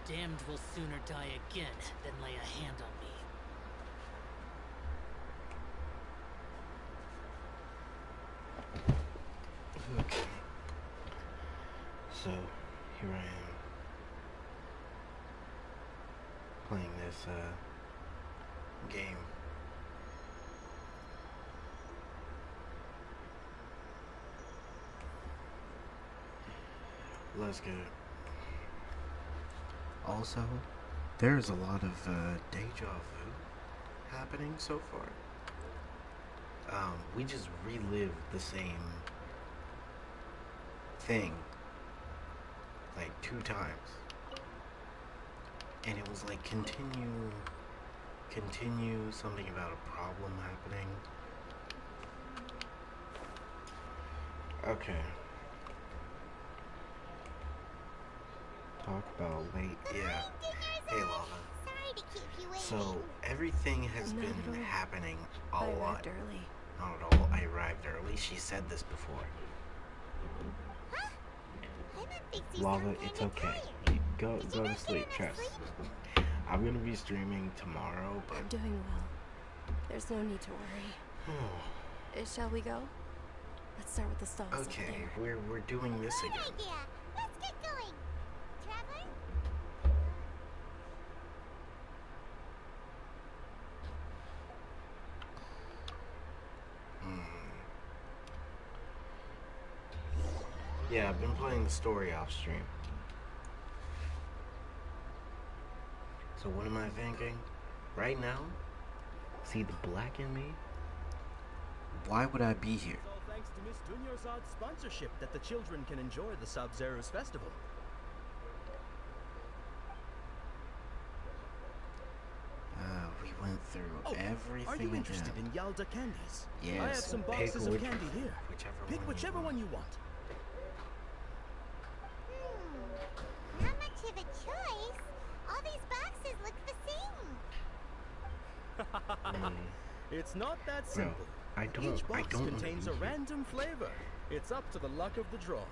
damned will sooner die again than lay a hand on me. Okay. So, here I am. Playing this, game. Let's get it. Also, there's a lot of, deja vu happening so far. We just relived the same thing like 2 times, and it was like continue something about a problem happening. Okay, talk about late. Yeah, hey Lava. Sorry to keep you waiting. So everything has been happening a lot. Arrived early. Not at all. I arrived early. She said this before. Huh? Lava, it's okay. Go to sleep, Tress. I'm gonna be streaming tomorrow, but I'm doing well. There's no need to worry. Shall we go? Let's start with the stalls. Okay, we're doing this Good again. idea. Let's get going. Traveler? Yeah, I've been playing the story off stream. So what am I thinking? Right now? See the black in me? Why would I be here? It's all thanks to Miss Dunyarzad's sponsorship that the children can enjoy the Sub-Zero's festival. We went through everything. Are you again. interested in Yalda candies? Yes. I have some boxes of candy here. Pick whichever one you want. Not much of a choice. All these boxes look the same. It's not that Bro, simple. Each box contains a random flavor. It's up to the luck of the draw.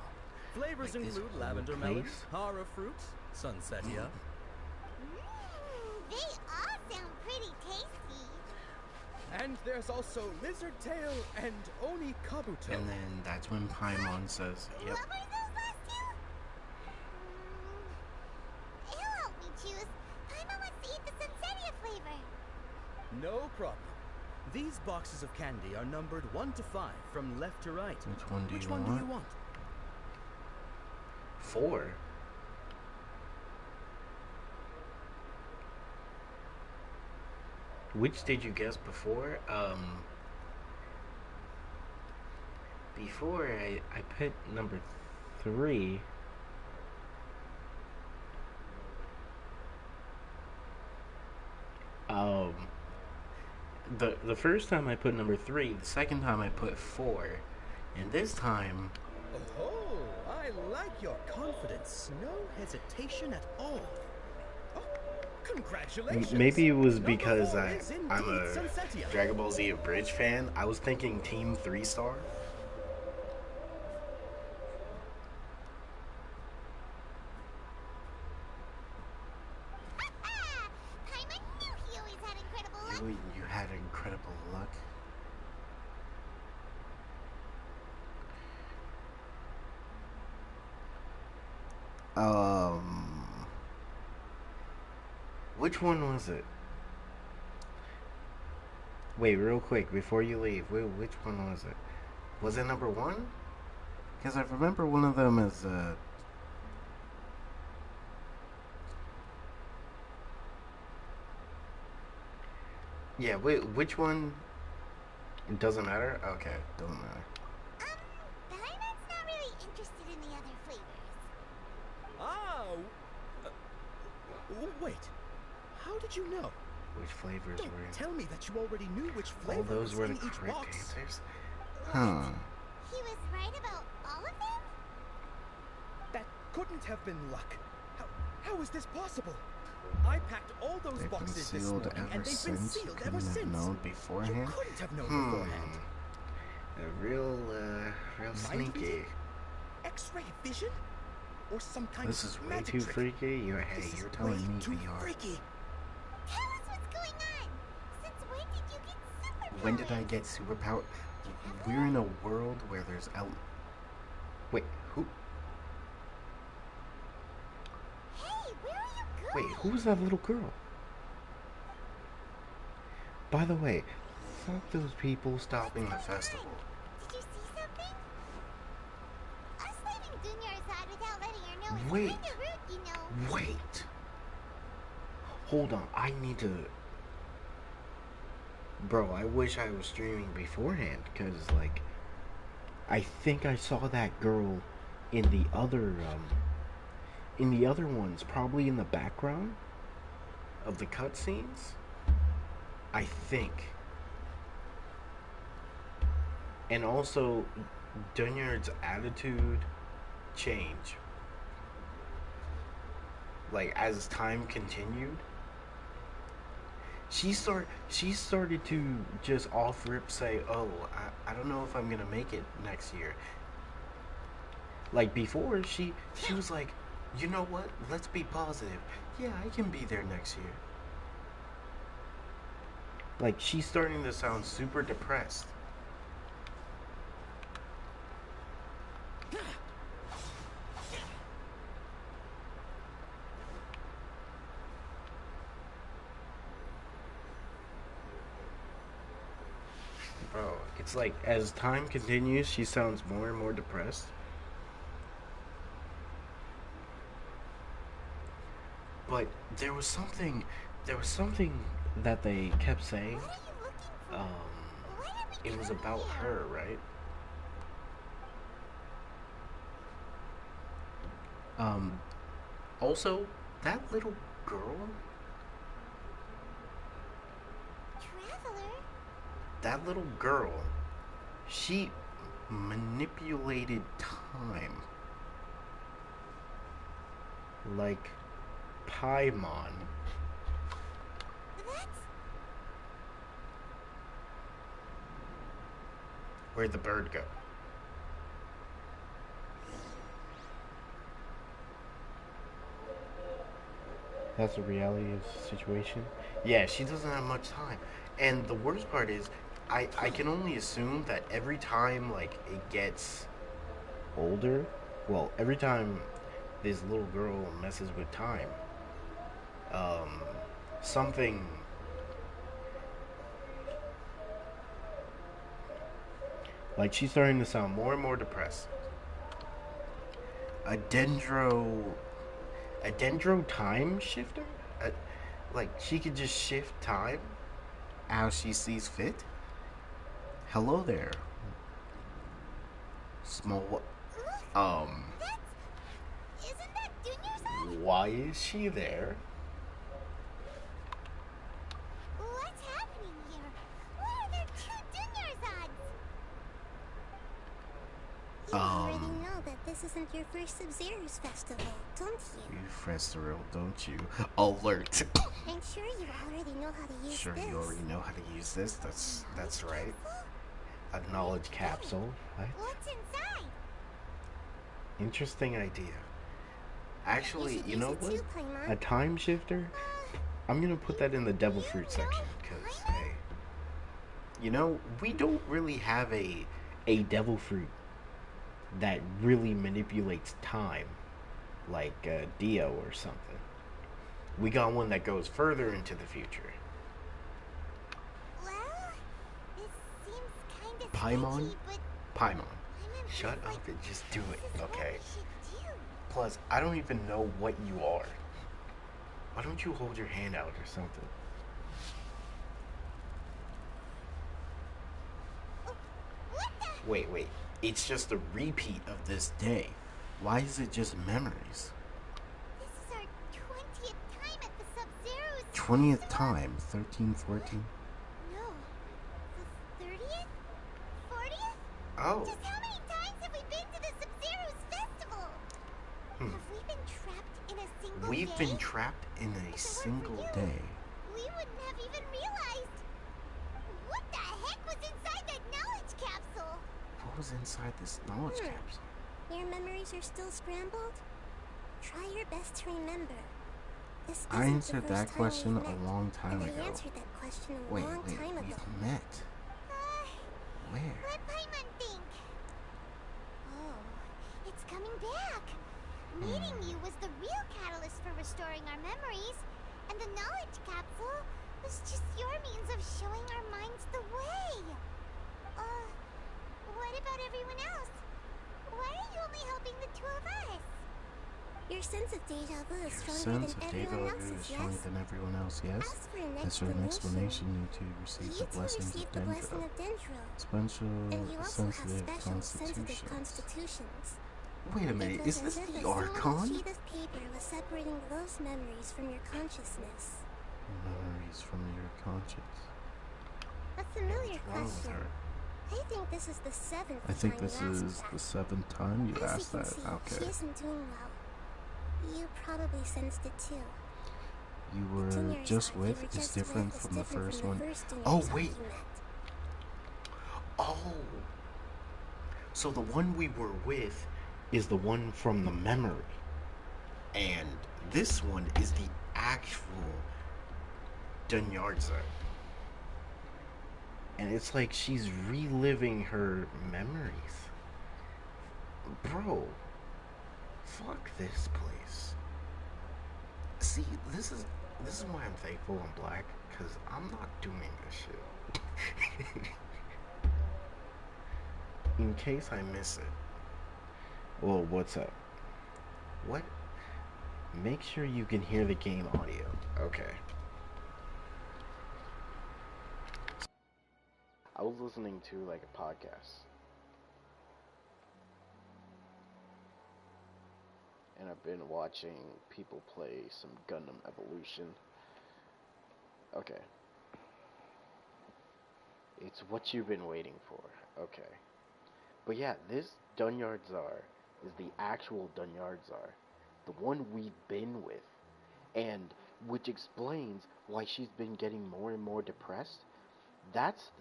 Flavors Like this include whole lavender melon, place? hara fruit, sunsetia. They all sound pretty tasty. And there's also lizard tail and oni kabuto. And then that's when Paimon says, yep. What were those last two? He'll help me choose. Paimon wants to eat the sunsetia flavor. No problem. These boxes of candy are numbered 1 to 5 from left to right. Which one do you want? 4. Which did you guess before? Before I put number 3. The first time I put number 3, the second time I put 4, and this time. Oh, I like your confidence. No hesitation at all. Oh, congratulations. Maybe it was Number because 4 I'm is a indeed Sunsetia. Dragon Ball Z Abridged fan. I was thinking Team 3-star. Paimon knew he always had incredible luck. You had incredible luck. Which one was it? Wait, real quick, before you leave, which one was it? Was it number 1? Because I remember one of them is, yeah, which one? It doesn't matter? Okay, doesn't matter. Paimon's not really interested in the other flavors. Ah, wait. How did you know? Which flavors Don't were in? tell me that you already knew which All flavor those was were in the each correct box. answers? Huh. He was right about all of them? That couldn't have been luck. How is this possible? I packed all those They've been boxes this sealed morning, ever and they've been since. You sealed ever couldn't have since. known You beforehand? couldn't have known beforehand. Real Mind sneaky. reading? X-ray vision? or some kind This of is way magic too trick. freaky. You're This is you're telling way me too VR. freaky. Tell us what's going on. Since when did you get superpowers? When did I get superpower? We're in a world where there's Wait, who? Hey, where are you going? Wait, who's that little girl? By the way, fuck those people stopping the festival. Did you see something? Us leaving Dunyarzad without letting her know is Wait. kinda rude, you know. Wait. Hold on, I need to. Bro, I wish I was streaming beforehand, because, like, I think I saw that girl in the other ones, probably in the background of the cutscenes. I think. And also, Dunyard's attitude change. Like, as time continued, she started to just off rip say, oh, I don't know if I'm gonna make it next year. Like, before, she was like, you know what, let's be positive. Yeah, I can be there next year. Like, she's starting to sound super depressed. Bro, it's like, as time continues, she sounds more and more depressed. But there was something that they kept saying. What are you looking for? Why did we It was come about here? her, right? Also, that little girl, Traveler? that little girl, she manipulated time. Like Paimon. That's... Where'd the bird go? That's the reality of the situation. Yeah, she doesn't have much time. And the worst part is, I can only assume that every time, like, it gets older, well, every time this little girl messes with time, something... Like, she's starting to sound more and more depressed. A dendro time shifter? Like, she could just shift time as she sees fit? Hello there. Small... Isn't that Dunyarzad? Why is she there? What's happening here? Why are there two Dunyarzads? You already know that this isn't your first Sub-Zero's festival, don't you? You festival, don't you? Alert. I'm sure you already know how to use Sure, this. you already know how to use this. That's right. A knowledge capsule. What? What's inside? Interesting idea. Actually, should you use know it what? too, Paimon. A time shifter? I'm gonna put that in the devil fruit section, because, hey, you know, we don't really have a devil fruit that really manipulates time, like Dio or something. We got one that goes further into the future. Well, this seems kinda Paimon? sketchy, but Paimon, I'm shut impressed, up and just do this it, is what okay? we should do. Plus, I don't even know what you are. Why don't you hold your hand out or something? What the? Wait. It's just a repeat of this day. Why is it just memories? This is our 20th time at the Sub-Zero's 20th festival? time, 13, 14. No. The 30th? 40th? Oh, Just how many times have we been to the Sub-Zero's festival? Hmm. Have we been trapped in a single we've day? been trapped in a If it weren't single for you, day. We wouldn't have even realized. What the heck was inside that knowledge capsule? What was inside this knowledge capsule? Your memories are still scrambled? Try your best to remember. This I isn't answered the that first question time we a met, long time and ago. I answered that question a Wait, long time ago. we've met. Where? Let Paimon think. Oh, it's coming back. Meeting you was the real catalyst for restoring our memories, and the knowledge capsule was just your means of showing our minds the way. What about everyone else? Why are you only helping the two of us? Your sense of deja vu is Your stronger sense than of deja everyone vu else's, is stronger yes? than everyone else, yes? As for an As for an explanation, you two received you the two blessings of received the blessing Dendro. of Dendro. Special And you also have sensitive special, sensitive constitutions. constitutions. Wait a minute, Because is as this if the a single Archon? sheet of paper was separating those memories from your consciousness. Memories from your conscience. A familiar What's wrong with question. her? I think this is the seventh I think time this you asked is that. the 7th time you As asked you can that. see, Okay. she isn't doing well. You probably sensed it too. You The were Dunyar just Zod you with were is just different with from the first one. Dunyar Oh, Zod wait. you met. Oh. So the one we were with is the one from the memory. And this one is the actual Dunyardza. And it's like she's reliving her memories. Bro, fuck this place. See, this is why I'm thankful I'm black, because I'm not doing this shit. In case I miss it. Well, what's up? What? Make sure you can hear the game audio. Okay. I was listening to like a podcast. And I've been watching people play some Gundam Evolution. Okay. It's what you've been waiting for. Okay. But yeah, this Dunyardzar is the actual Dunyardzar. The one we've been with. And which explains why she's been getting more and more depressed. That's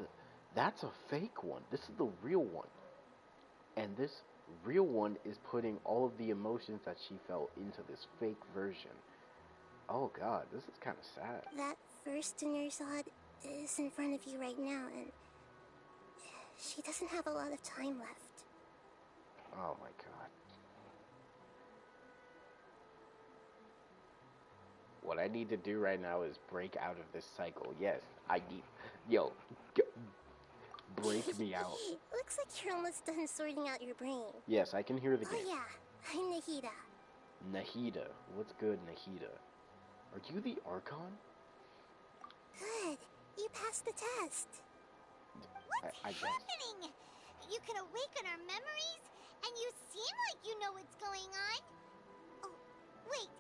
a fake one. This is the real one. And this real one is putting all of the emotions that she felt into this fake version. Oh god, this is kind of sad. That first Dunyar Zod is in front of you right now, and she doesn't have a lot of time left. Oh my god. What I need to do right now is break out of this cycle. Yes, I need... Yo, break me out. Looks like you're almost done sorting out your brain. Yes, I can hear the game. Oh yeah, I'm Nahida. Nahida. What's good, Nahida? Are you the Archon? Good. You passed the test. What's I guess. happening? You can awaken our memories, and you seem like you know what's going on. Oh, wait.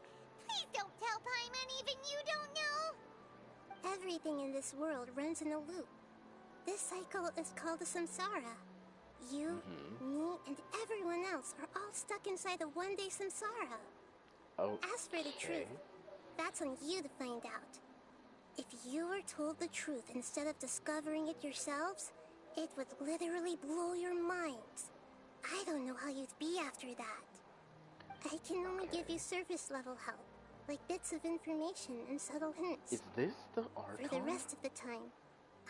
Please don't tell Paimon even you don't know. Everything in this world runs in a loop. This cycle is called a samsara. You, me, and everyone else are all stuck inside a one-day samsara. Oh. As for the truth, that's on you to find out. If you were told the truth instead of discovering it yourselves, it would literally blow your minds. I don't know how you'd be after that. I can only give you surface level help, like bits of information and subtle hints. Is this the Archon? For the rest of the time,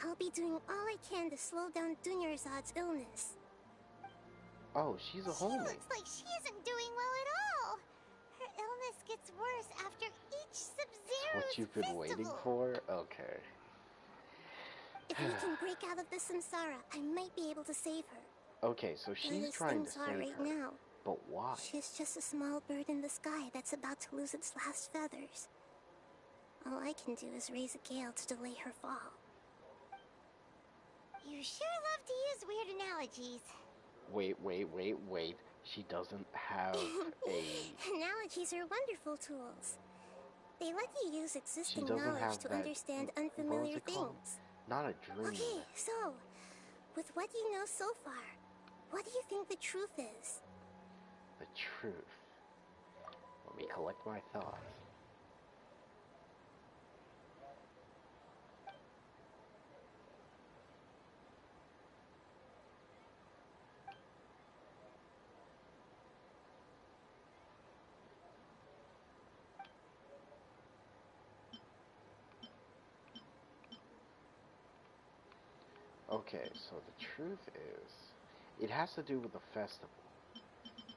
I'll be doing all I can to slow down Dunyarzad's illness. Oh, she's a homie. She looks like she isn't doing well at all. Her illness gets worse after each Sub-Zero's What you've been waiting for? Okay. If we can break out of the samsara, I might be able to save her. Okay, so she's As trying to things save are right her. now, But why? she's just a small bird in the sky that's about to lose its last feathers. All I can do is raise a gale to delay her fall. You sure love to use weird analogies. Wait. She doesn't have a... Analogies are wonderful tools. They let you use existing doesn't knowledge have to that- understand what was unfamiliar it called? things. Not a dream. Okay, so, with what you know so far, what do you think the truth is? The truth. Let me collect my thoughts. Okay, so the truth is, it has to do with the festival.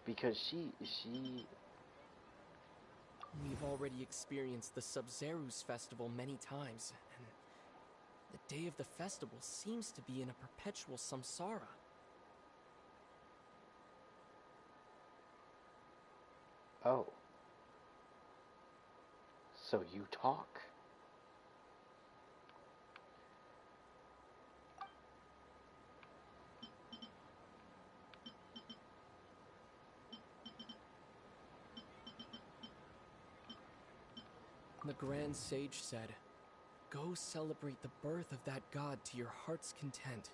Because she... We've already experienced the Sub-Zeru's festival many times, and the day of the festival seems to be in a perpetual samsara. Oh. So you talk. The Grand Sage said, "Go celebrate the birth of that god to your heart's content."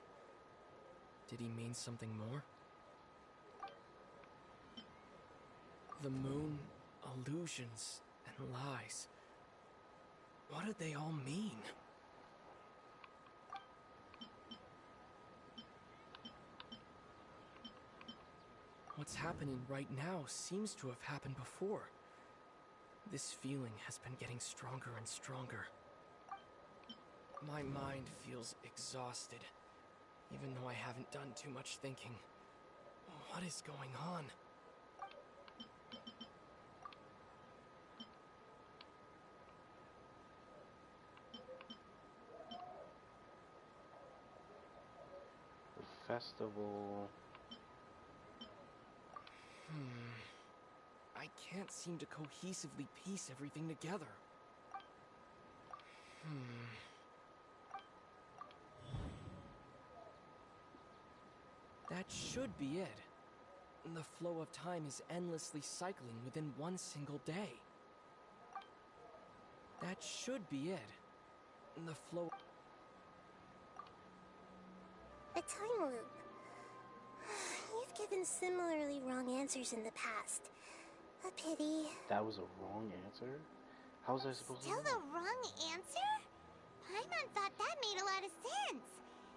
Did he mean something more? The moon, illusions, and lies. What did they all mean? What's happening right now seems to have happened before. This feeling has been getting stronger and stronger. My mind feels exhausted, even though I haven't done too much thinking. What is going on? The festival... I can't seem to cohesively piece everything together. That should be it. The flow of time is endlessly cycling within one single day. That should be it. The flow... A time loop. You've given similarly wrong answers in the past. A pity. That was a wrong answer? How was I supposed to know? Still the wrong answer? Paimon thought that made a lot of sense.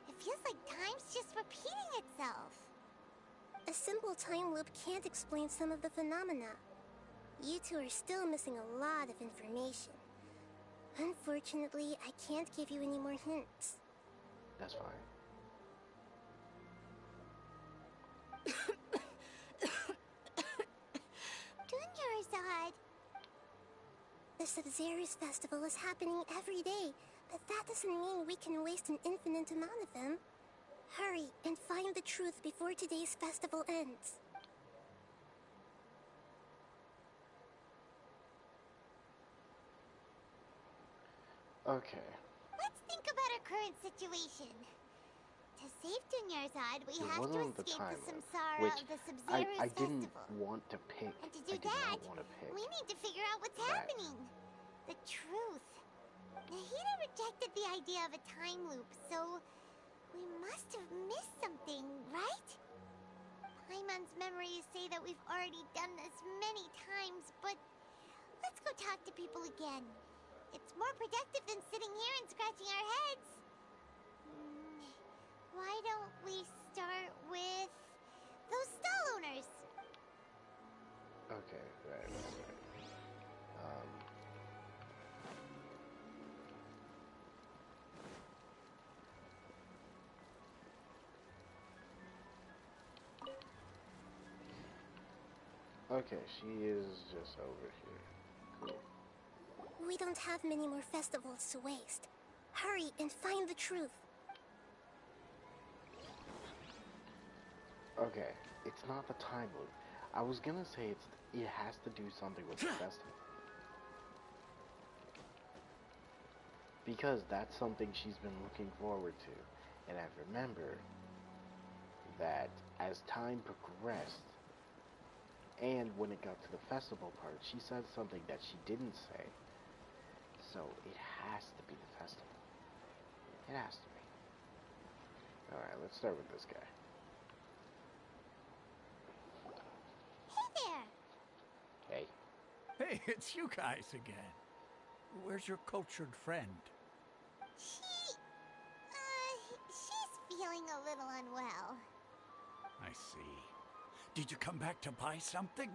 It feels like time's just repeating itself. A simple time loop can't explain some of the phenomena. You two are still missing a lot of information. Unfortunately, I can't give you any more hints. That's fine. Dunyarzad. The Sub-Zeru's festival is happening every day, but that doesn't mean we can waste an infinite amount of them. Hurry and find the truth before today's festival ends. Okay. Let's think about our current situation. To save Dunyarzad, we It have to wasn't the escape time the loop, samsara which of the Sub-Zeru's I didn't festival. want to pick. And to I do did that, not want to pick. we need to figure out what's that. happening. The truth. Nahida rejected the idea of a time loop, so we must have missed something, right? Paimon's memories say that we've already done this many times, but let's go talk to people again. It's more productive than sitting here and scratching our heads. Why don't we start with those stall owners? Okay, right. Okay, she is just over here. Cool. We don't have many more festivals to waste. Hurry and find the truth. Okay, it's not the time loop. I was gonna say it has to do something with the festival. Because that's something she's been looking forward to. And I remember that as time progressed, and when it got to the festival part, she said something that she didn't say. So it has to be the festival. It has to be. Alright, let's start with this guy. Hey there! Hey. Hey, it's you guys again. Where's your cultured friend? She's feeling a little unwell. I see. Did you come back to buy something?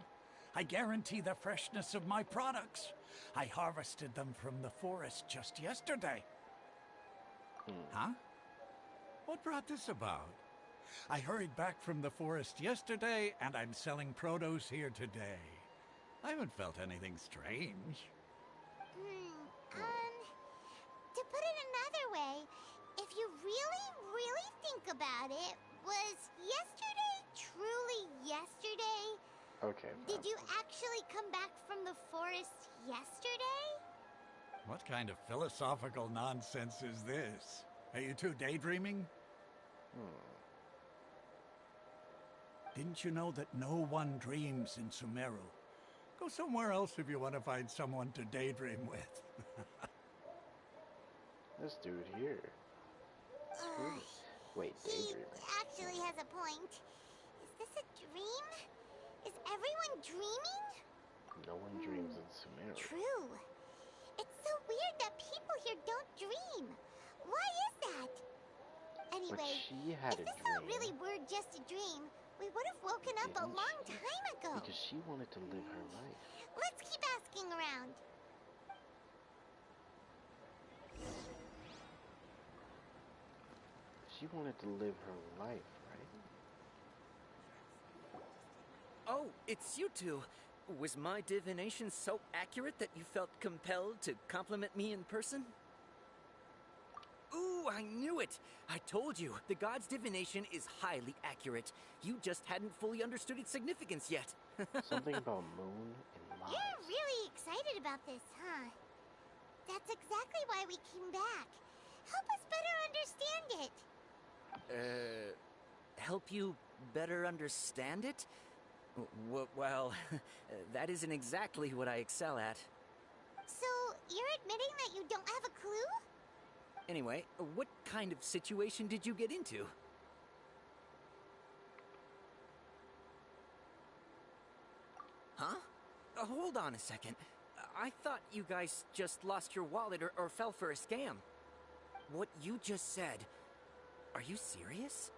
I guarantee the freshness of my products. I harvested them from the forest just yesterday. Huh? What brought this about? I hurried back from the forest yesterday, and I'm selling produce here today. I haven't felt anything strange. To put it another way, if you really, really think about it, was yesterday truly yesterday? Okay. Did you actually come back from the forest yesterday? What kind of philosophical nonsense is this? Are you two daydreaming? Didn't you know that no one dreams in Sumeru? Go somewhere else if you want to find someone to daydream with. This dude here. Wait, He daydreaming. actually has a point. Is this a dream? Is everyone dreaming? No one dreams in Sumeru. True. It's so weird that people here don't dream. Why is that? Anyway, But she had if a this dream. all really were just a dream, we would have woken up a Didn't long she? time ago. Because she wanted to live her life. Let's keep asking around. She wanted to live her life, right? Oh, it's you two. Was my divination so accurate that you felt compelled to compliment me in person? Ooh, I knew it! I told you, the god's divination is highly accurate. You just hadn't fully understood its significance yet. Something about moon and lies. You're really excited about this, huh? That's exactly why we came back. Help us better understand it. Help you better understand it? Well, that isn't exactly what I excel at. So, you're admitting that you don't have a clue? Anyway, what kind of situation did you get into? Huh? Hold on a second. I thought you guys just lost your wallet or fell for a scam. What you just said, are you serious?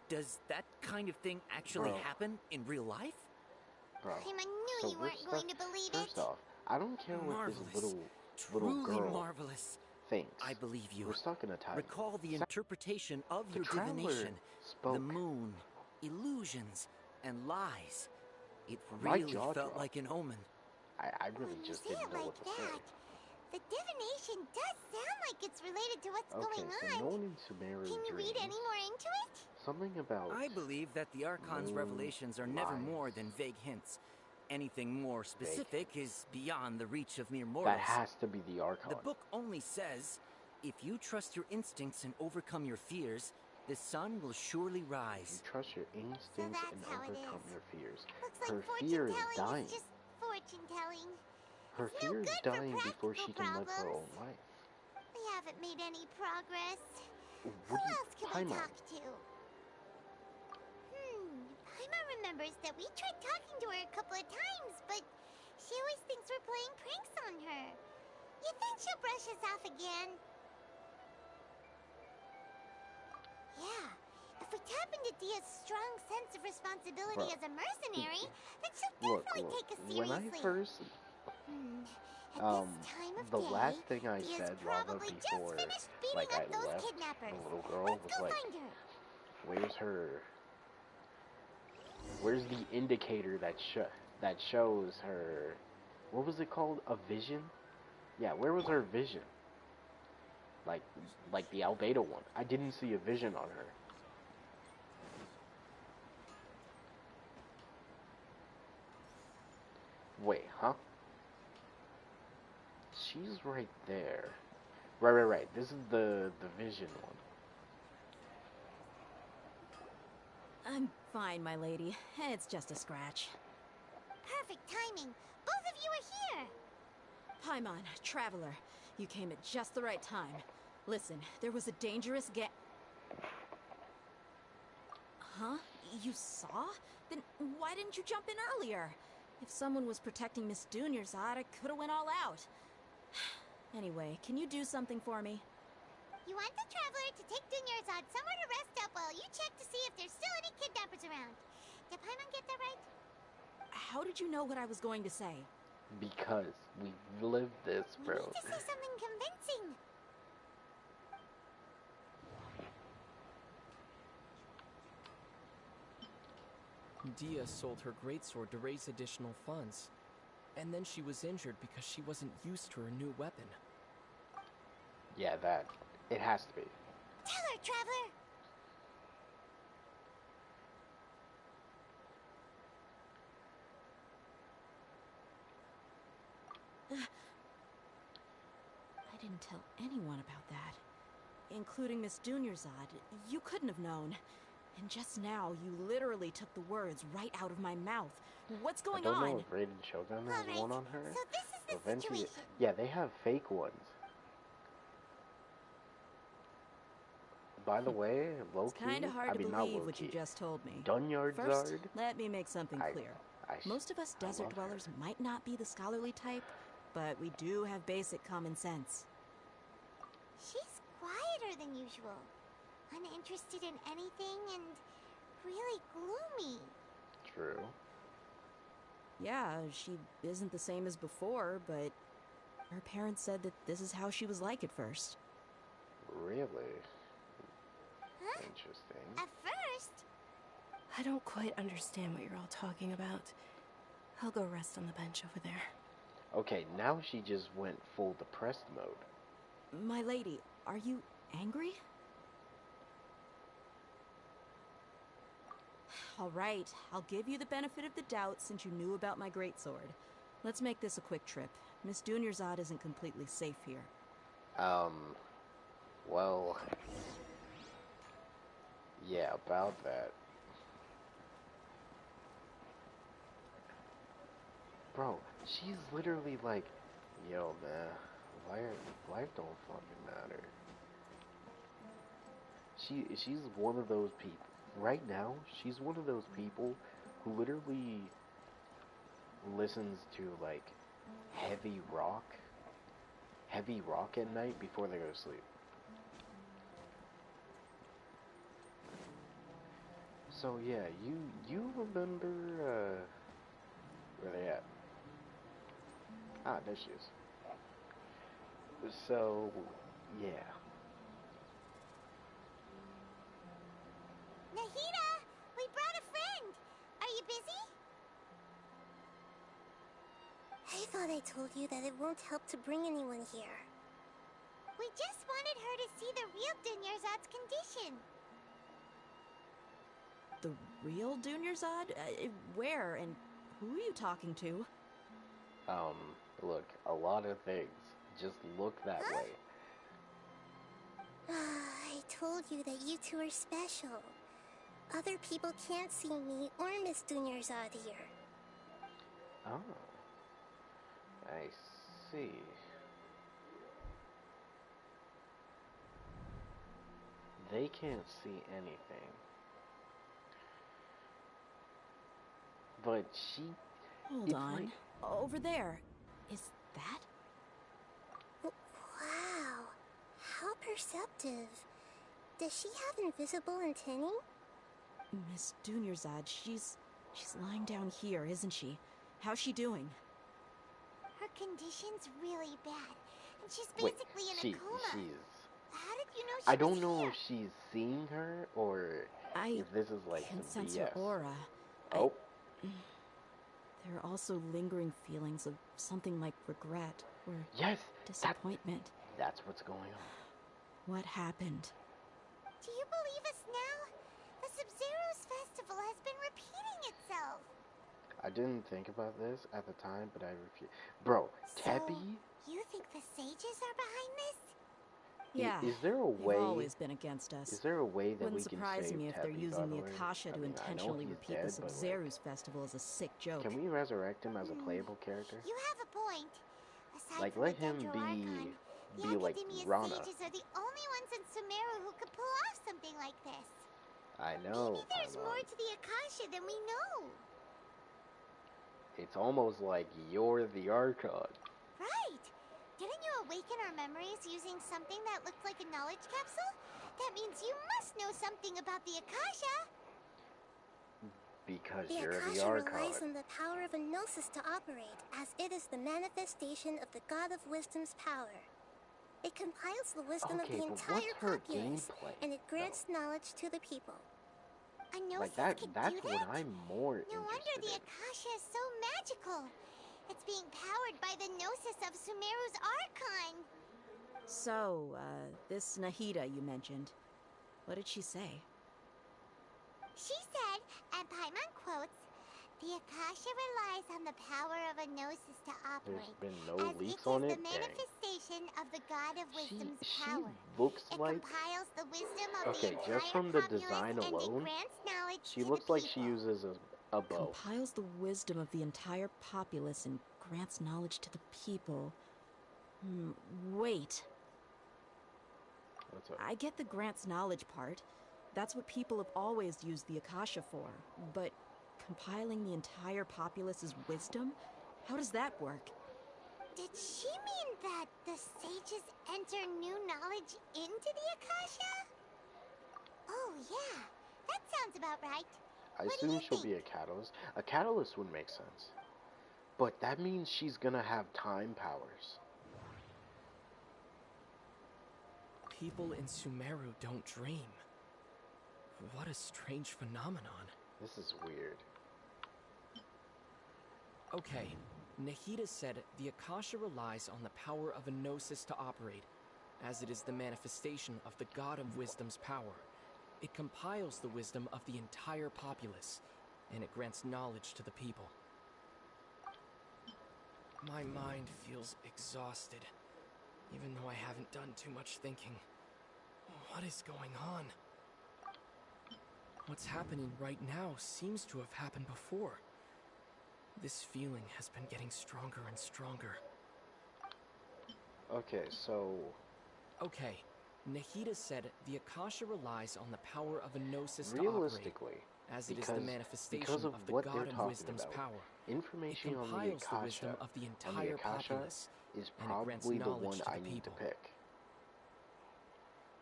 Does that kind of thing actually happen in real life? Bro, I knew you weren't going to believe first it. off, I don't care what Marvelous. this little Truly girl marvelous. thinks. I believe you. We're stuck in a time. Recall the interpretation of The your traveler divination. spoke. The moon, illusions, and lies. It My really jaw felt dropped. like an omen. I really When you just say didn't it know like what to say. that, the divination does sound like it's related to what's Okay, going so on. no one in Sumeru Can you read any dreams. more into it? Something about I believe that the Archon's moon revelations are never more lies. than vague hints. Anything more specific is beyond the reach of mere mortals. That has to be the Archon. The book only says, if you trust your instincts and overcome your fears, the sun will surely rise. You trust your instincts that's and how it overcome is. your fears. Looks like Her fortune fear is telling dying. is just fortune telling. Her It's no fear is good for dying before she practical can live her problems. own life. We haven't made any progress. Who What do you, else can we Paimon? talk to? Paimon remembers that we tried talking to her a couple of times, but she always thinks we're playing pranks on her. You think she'll brush us off again? Yeah. If we tap into Dia's strong sense of responsibility Bro. as a mercenary, then she'll Look, definitely take us when seriously. I first, At this time of the day, last thing I Dia's said, Lava, probably before, just finished beating like, up I those left, kidnappers. the little girl Let's was go like, find her. where's the indicator that shows her, what was it called, a vision? Yeah, where was her vision? Like the Albedo one. I didn't see a vision on her. Wait, huh? She's right there. Right. This is the vision one. I'm fine, my lady. It's just a scratch. Perfect timing. Both of you are here. Paimon, traveler, you came at just the right time. Listen, there was a dangerous Huh? You saw? Then why didn't you jump in earlier? If someone was protecting Miss Dunyarzad, I could have went all out. Anyway, can you do something for me? You want the traveler to take Dunyarzad somewhere to rest up while you check to see if there's still any kidnappers around. Did Paimon get that right? How did you know what I was going to say? Because we lived this, bro. We need to say something convincing. Dia sold her greatsword to raise additional funds. And then she was injured because she wasn't used to her new weapon. Yeah, it has to be. Tell her, Traveler! I didn't tell anyone about that. Including Miss Dunyarzad. You couldn't have known. And just now, you literally took the words right out of my mouth. What's going on? I don't know if Raiden Shogun has Alright, one on her. so this is the Eventually, situation. yeah, they have fake ones. By the way, low It's kind of hard to not believe low what you key. just told me. Dunyard First, Zard? let me make something clear. Most of us I desert love her. dwellers might not be the scholarly type, but we do have basic common sense. She's quieter than usual. Uninterested in anything and really gloomy. True. Yeah, she isn't the same as before, but her parents said that this is how she was like at first. Really? Huh? Interesting. At first? I don't quite understand what you're all talking about. I'll go rest on the bench over there. Okay, now she just went full depressed mode. My lady, are you angry? All right, I'll give you the benefit of the doubt since you knew about my greatsword. Let's make this a quick trip. Miss Dunyarzad isn't completely safe here. Well... yeah, about that. Bro, she's literally like, yo, man, life don't fucking matter. She's one of those people. Right now, she's one of those people who literally listens to, like, heavy rock at night before they go to sleep. So, yeah, you remember, where they at? Ah, there she is. So, yeah. Nahida! We brought a friend! Are you busy? I thought I told you that it won't help to bring anyone here. We just wanted her to see the real Dunyarzad's condition. The real Dunyarzad? Where and who are you talking to? Look, a lot of things. Just look that way. I told you that you two are special. Other people can't see me or Miss Dunyarzad here. Oh. I see. They can't see anything. But she... Hold on. Like... Over there. Is that? Wow. How perceptive. Does she have invisible antennae? Miss Dunyarzad, she's lying down here, isn't she? How's she doing? Her condition's really bad, and she's basically in a coma. How did you know she was I don't know here? if she's seeing her, or if this is like can some sense BS. her aura. Oh. There are also lingering feelings of something like regret or disappointment. That's what's going on. What happened? Do you believe us now? The Sub-Zero's festival has been repeating itself. I didn't think about this at the time, but I refuse. Bro, Teppy? You think the sages are behind this? Yeah. Is there a way? They've always been against us. Is there a way that Wouldn't we can surprise save me if Teppy, they're using by the way? Akasha to intentionally repeat the Sub-Zero's festival as a sick joke. Can we resurrect him as a playable character? You have a point. Aside Like, from let the him Dendro Archon, be the like Academia Rana. sages are the only ones in Sumeru who could pull off something like this. I know. Maybe there's more to the Akasha than we know. It's almost like you're the Archon. Right. Didn't you awaken our memories using something that looked like a knowledge capsule? That means you must know something about the Akasha. Because The you're the Akasha Archon. relies on the power of a gnosis to operate, as it is the manifestation of the God of Wisdom's power. It compiles the wisdom of Okay, the but entire what's her populace, gameplay, and it grants knowledge to the people. A Like gnosis could that's do what that? I'm more No wonder interested the in. Akasha is so magical. It's being powered by the gnosis of Sumeru's Archon. So, this Nahida you mentioned, what did she say? She said, and Paimon quotes, the Akasha relies on the power of a gnosis to There's operate, been no as leaks it on is it. the Dang. manifestation of the God of Wisdom's She power. looks It like, compiles the wisdom of the okay, just entire from the populace design and it alone, grants knowledge she to looks the like people. she uses a bow. Compiles the wisdom of the entire populace and grants knowledge to the people. Wait. What's up? I get the grants knowledge part. That's what people have always used the Akasha for. But compiling the entire populace's wisdom? How does that work? Did she mean that the sages enter new knowledge into the Akasha? Oh yeah, that sounds about right. I What do assume you she'll think? be a catalyst. A catalyst would make sense. But that means she's gonna have time powers. People in Sumeru don't dream. What a strange phenomenon. This is weird. Okay, Nahida said the Akasha relies on the power of a gnosis to operate, as it is the manifestation of the God of Wisdom's power. It compiles the wisdom of the entire populace, and it grants knowledge to the people. My mind feels exhausted, even though I haven't done too much thinking. What is going on? What's happening right now seems to have happened before. This feeling has been getting stronger and stronger. Okay, so... Okay, Nahida said the Akasha relies on the power of a gnosis to operate, realistically, as it is the manifestation because of the what God they're of talking Wisdom's about, power. information It on the compiles the wisdom Akasha, of the entire populace, is and it grants probably the knowledge one to the I need to people. pick.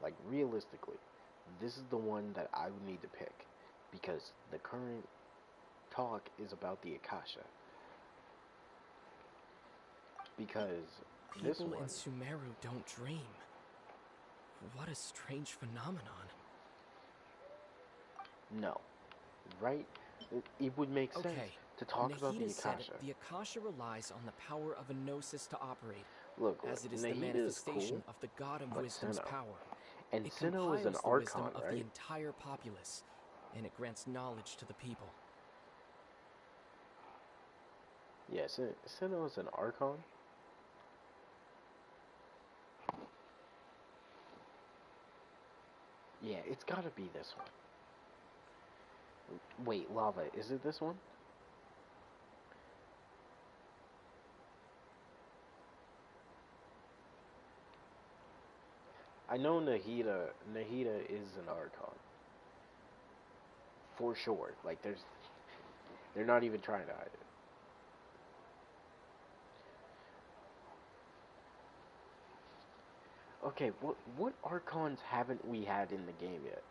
Like, realistically, this is the one that I would need to pick, because the current talk is about the Akasha. Because this People one... in Sumeru don't dream. What a strange phenomenon. No. Right? It would make sense Okay, to talk about the Nahida said Akasha. the Akasha relies on the power of a gnosis to operate, Look, as it is the Nahida is manifestation cool, of the God of but Wisdom's Sinnoh. power. And It Sinnoh is an compiles the wisdom Archon, of right? the entire populace, and it grants knowledge to the people. Yes, Sinnoh is an Archon. Yeah, it's gotta be this one. Wait, Lava, is it this one? I know Nahida is an Archon. For sure. Like, they're not even trying to hide it. Okay, what Archons haven't we had in the game yet?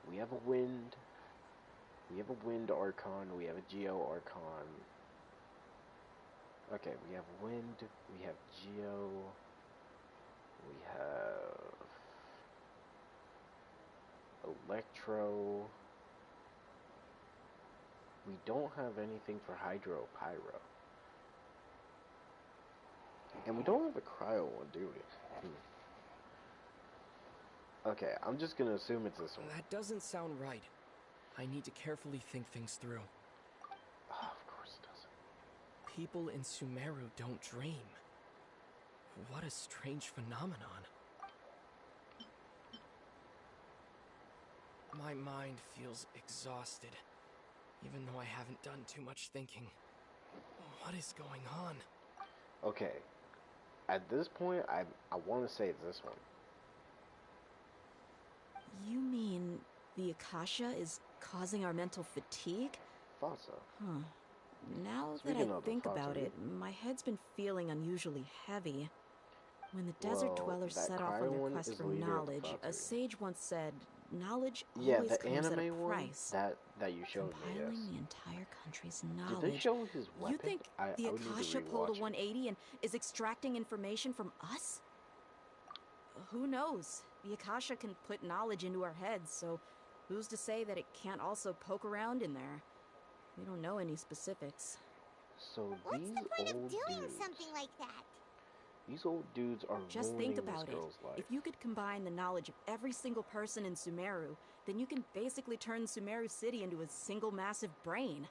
We have a Wind. We have a Wind Archon. We have a Geo Archon. Okay, we have Wind. We have Geo. We have Electro. We don't have anything for Hydro Pyro. And we don't have a Cryo one, do we? Okay, I'm just gonna assume it's this one. That doesn't sound right. I need to carefully think things through. Oh, of course it doesn't. People in Sumeru don't dream. What a strange phenomenon. My mind feels exhausted, even though I haven't done too much thinking. What is going on? Okay, at this point, I want to say it's this one. You mean the Akasha is causing our mental fatigue? Thought so. Huh. Now Speaking that I of the think thoughts, about are you- it, my head's been feeling unusually heavy. When the desert Well, dwellers that set off Cryo on their one quest is for the leader of the knowledge, thoughts, a are you? sage once said, knowledge Yeah, always the comes at a anime one price. that you showed me. Yes. Compiling the entire country's Did knowledge. they show his weapon? You think the I would need to Akasha pulled a rewatch it. 180 and is extracting information from us? Who knows? The Akasha can put knowledge into our heads, so Who's to say that it can't also poke around in there? We don't know any specifics. So What's these the point of old doing dudes, something like that? these old dudes are Just ruining think about this it. girl's life. If you could combine the knowledge of every single person in Sumeru, then you can basically turn Sumeru City into a single massive brain.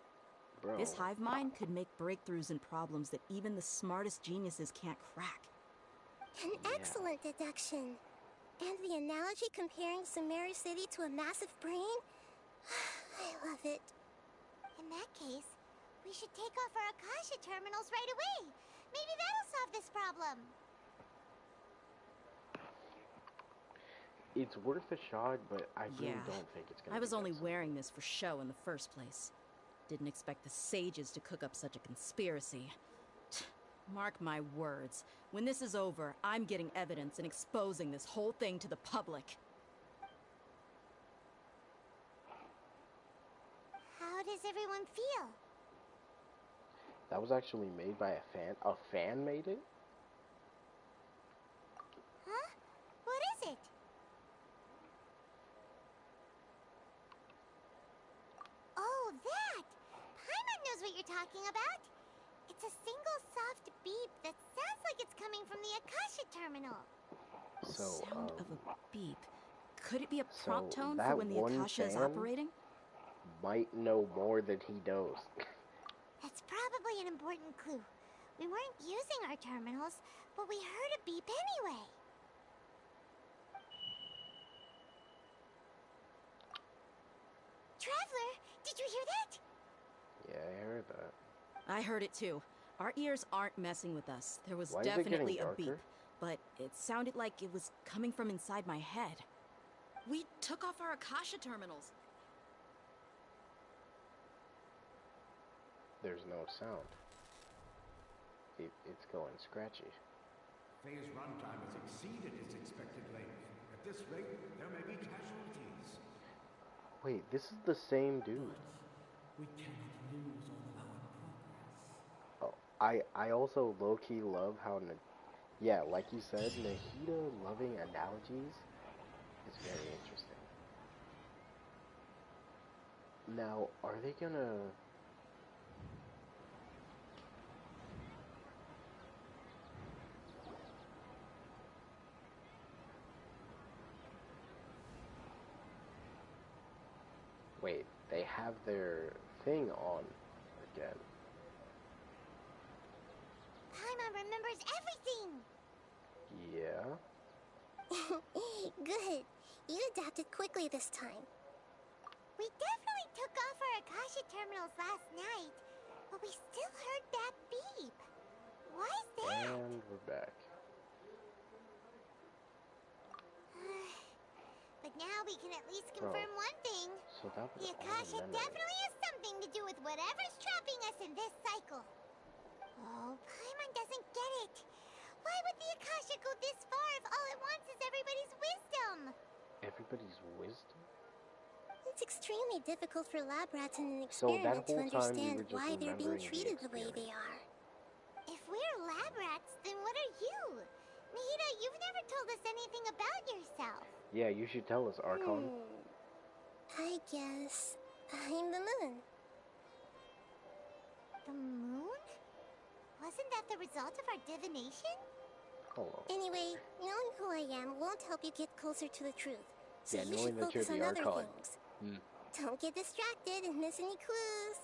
Bro, This hive mind could make breakthroughs in problems that even the smartest geniuses can't crack. An excellent deduction. And the analogy comparing Sumeru City to a massive brain? I love it. In that case, we should take off our Akasha terminals right away. Maybe that'll solve this problem. it's worth a shot, but I really Yeah. don't think it's gonna I was be only that wearing this for show in the first place. Didn't expect the sages to cook up such a conspiracy. Mark my words. When this is over, I'm getting evidence and exposing this whole thing to the public. How does everyone feel? That was actually made by a fan. A fan made it? Huh? What is it? Oh, that! Paimon knows what you're talking about. It's a single soft beep that sounds like it's coming from the Akasha terminal. So, Sound of a beep. Could it be a so prompt tone for that when the one Akasha is fan operating? might know more than he knows. That's probably an important clue. We weren't using our terminals, but we heard a beep anyway. Traveler, did you hear that? Yeah, I heard that. I heard it too. Our ears aren't messing with us. There was Why is it getting definitely a darker? beep, but it sounded like it was coming from inside my head. We took off our Akasha terminals. There's no sound. It's going scratchy. Phase runtime has exceeded its expected length. At this rate, there may be casualties. Wait, this is the same dude. We cannot lose all our progress. Oh, I also low-key love how, yeah, like you said, Nahida loving analogies is very interesting. Now, are they gonna... Wait, they have their thing on again. Paimon remembers everything! Yeah? Good. You adapted quickly this time. We definitely took off our Akasha terminals last night, but we still heard that beep. Why is that? And we're back. But now we can at least confirm one thing. So that was The all Akasha memory. definitely has something to do with whatever's trapping us in this cycle. Oh, Paimon doesn't get it. Why would the Akasha go this far if all it wants is everybody's wisdom? Everybody's wisdom? It's extremely difficult for lab rats in an So that experiment to whole time we understand were just why they're being remembering the treated the way they experience. are. If we're lab rats, then what are you? Nahida, you've never told us anything about yourself. Yeah, you should tell us, Archon. I guess I'm the moon. The moon? Wasn't that the result of our divination? Hello. Anyway, knowing who I am won't help you get closer to the truth. So Yeah, you knowing should that you're focus on the other Archon. things. Don't get distracted and miss any clues.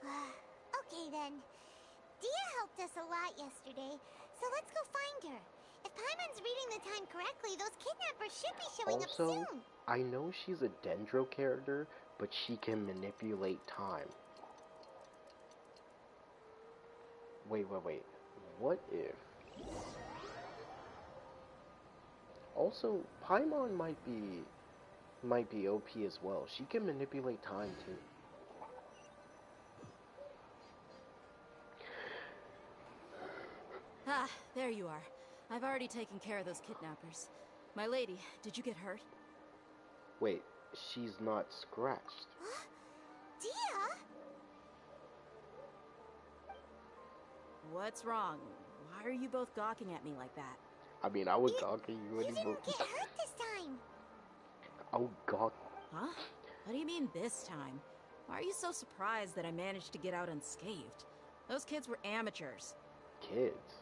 Okay then. Dia helped us a lot yesterday, so let's go find her. If Paimon's reading the time correctly, those kidnappers should be showing up Also, soon. I know she's a Dendro character, but she can manipulate time. Wait. What if... Also, Paimon might be OP as well. She can manipulate time too. Ah, there you are. I've already taken care of those kidnappers. My lady, did you get hurt? Wait, she's not scratched. Dia? What's wrong? Why are you both gawking at me like that? I mean, I was gawking you You anymore. didn't get hurt this time. Oh, God. Huh? What do you mean this time? Why are you so surprised that I managed to get out unscathed? Those kids were amateurs. Kids?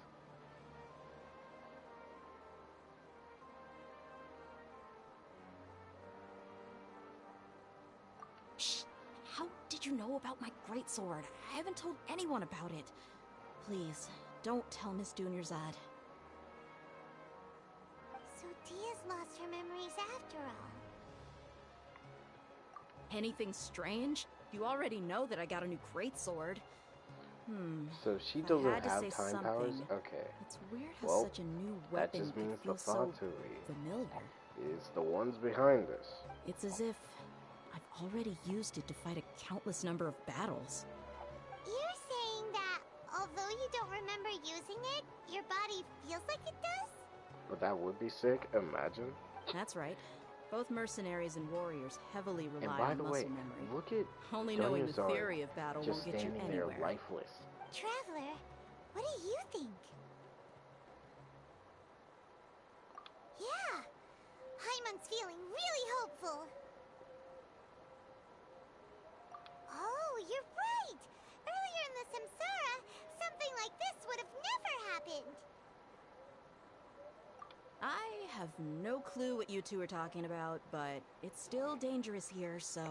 Shh! How did you know about my greatsword? I haven't told anyone about it. Please, don't tell Miss Dunyarzad. So Dia's lost her memories after all. Anything strange? You already know that I got a new greatsword. So she If I doesn't had to have say time powers? something, Okay. It's weird how Well, such a new that weapon just means could feel the so Fatui familiar. is the ones behind this. It's as if I've already used it to fight a countless number of battles. You're saying that although you don't remember using it, your body feels like it does? But that would be sick, imagine. That's right. Both mercenaries and warriors heavily And rely by on the muscle way, memory. look at Only knowing the Dunyarzad theory of battle just won't get you standing anywhere. there lifeless. Traveler, what do you think? Yeah, Hyman's feeling really hopeful. Oh, you're right! Earlier in the Samsara, something like this would have never happened. I have no clue what you two are talking about, but it's still dangerous here, so... So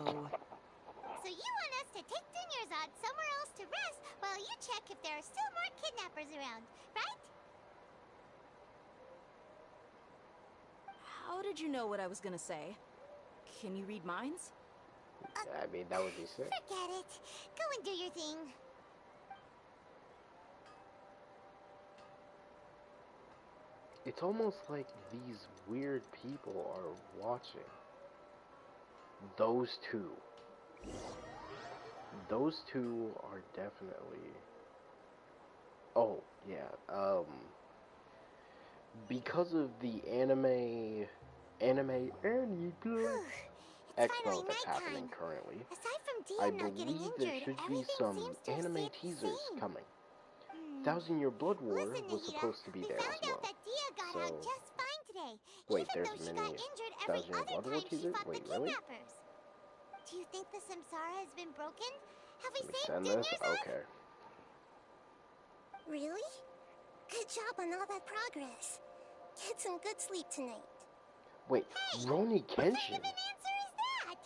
you want us to take Dunyarzad somewhere else to rest while you check if there are still more kidnappers around, right? How did you know what I was gonna say? Can you read minds? I mean, that would be sick. Forget it. Go and do your thing. It's almost like these weird people are watching. Those two. Those two are definitely... Oh, yeah. Because of the anime expo that's happening currently, Aside from Dia I not getting believe there injured, should be everything some seems to have anime stayed the teasers same. coming. Thousand Year Blood War Listen, was Nahida, supposed to be we there found as well. out that Dia got So, out just fine today, wait, even there's though she many got injured every Thousand Year other Blood War time she teaser? fought the Wait, really? kidnappers. Do you think the Samsara has been broken? Have we Let me saved send this? Dunyarzad? Okay. Really? Good job on all that progress. Get some good sleep tonight. Wait, Roni What kind Kenshin? of an answer is that?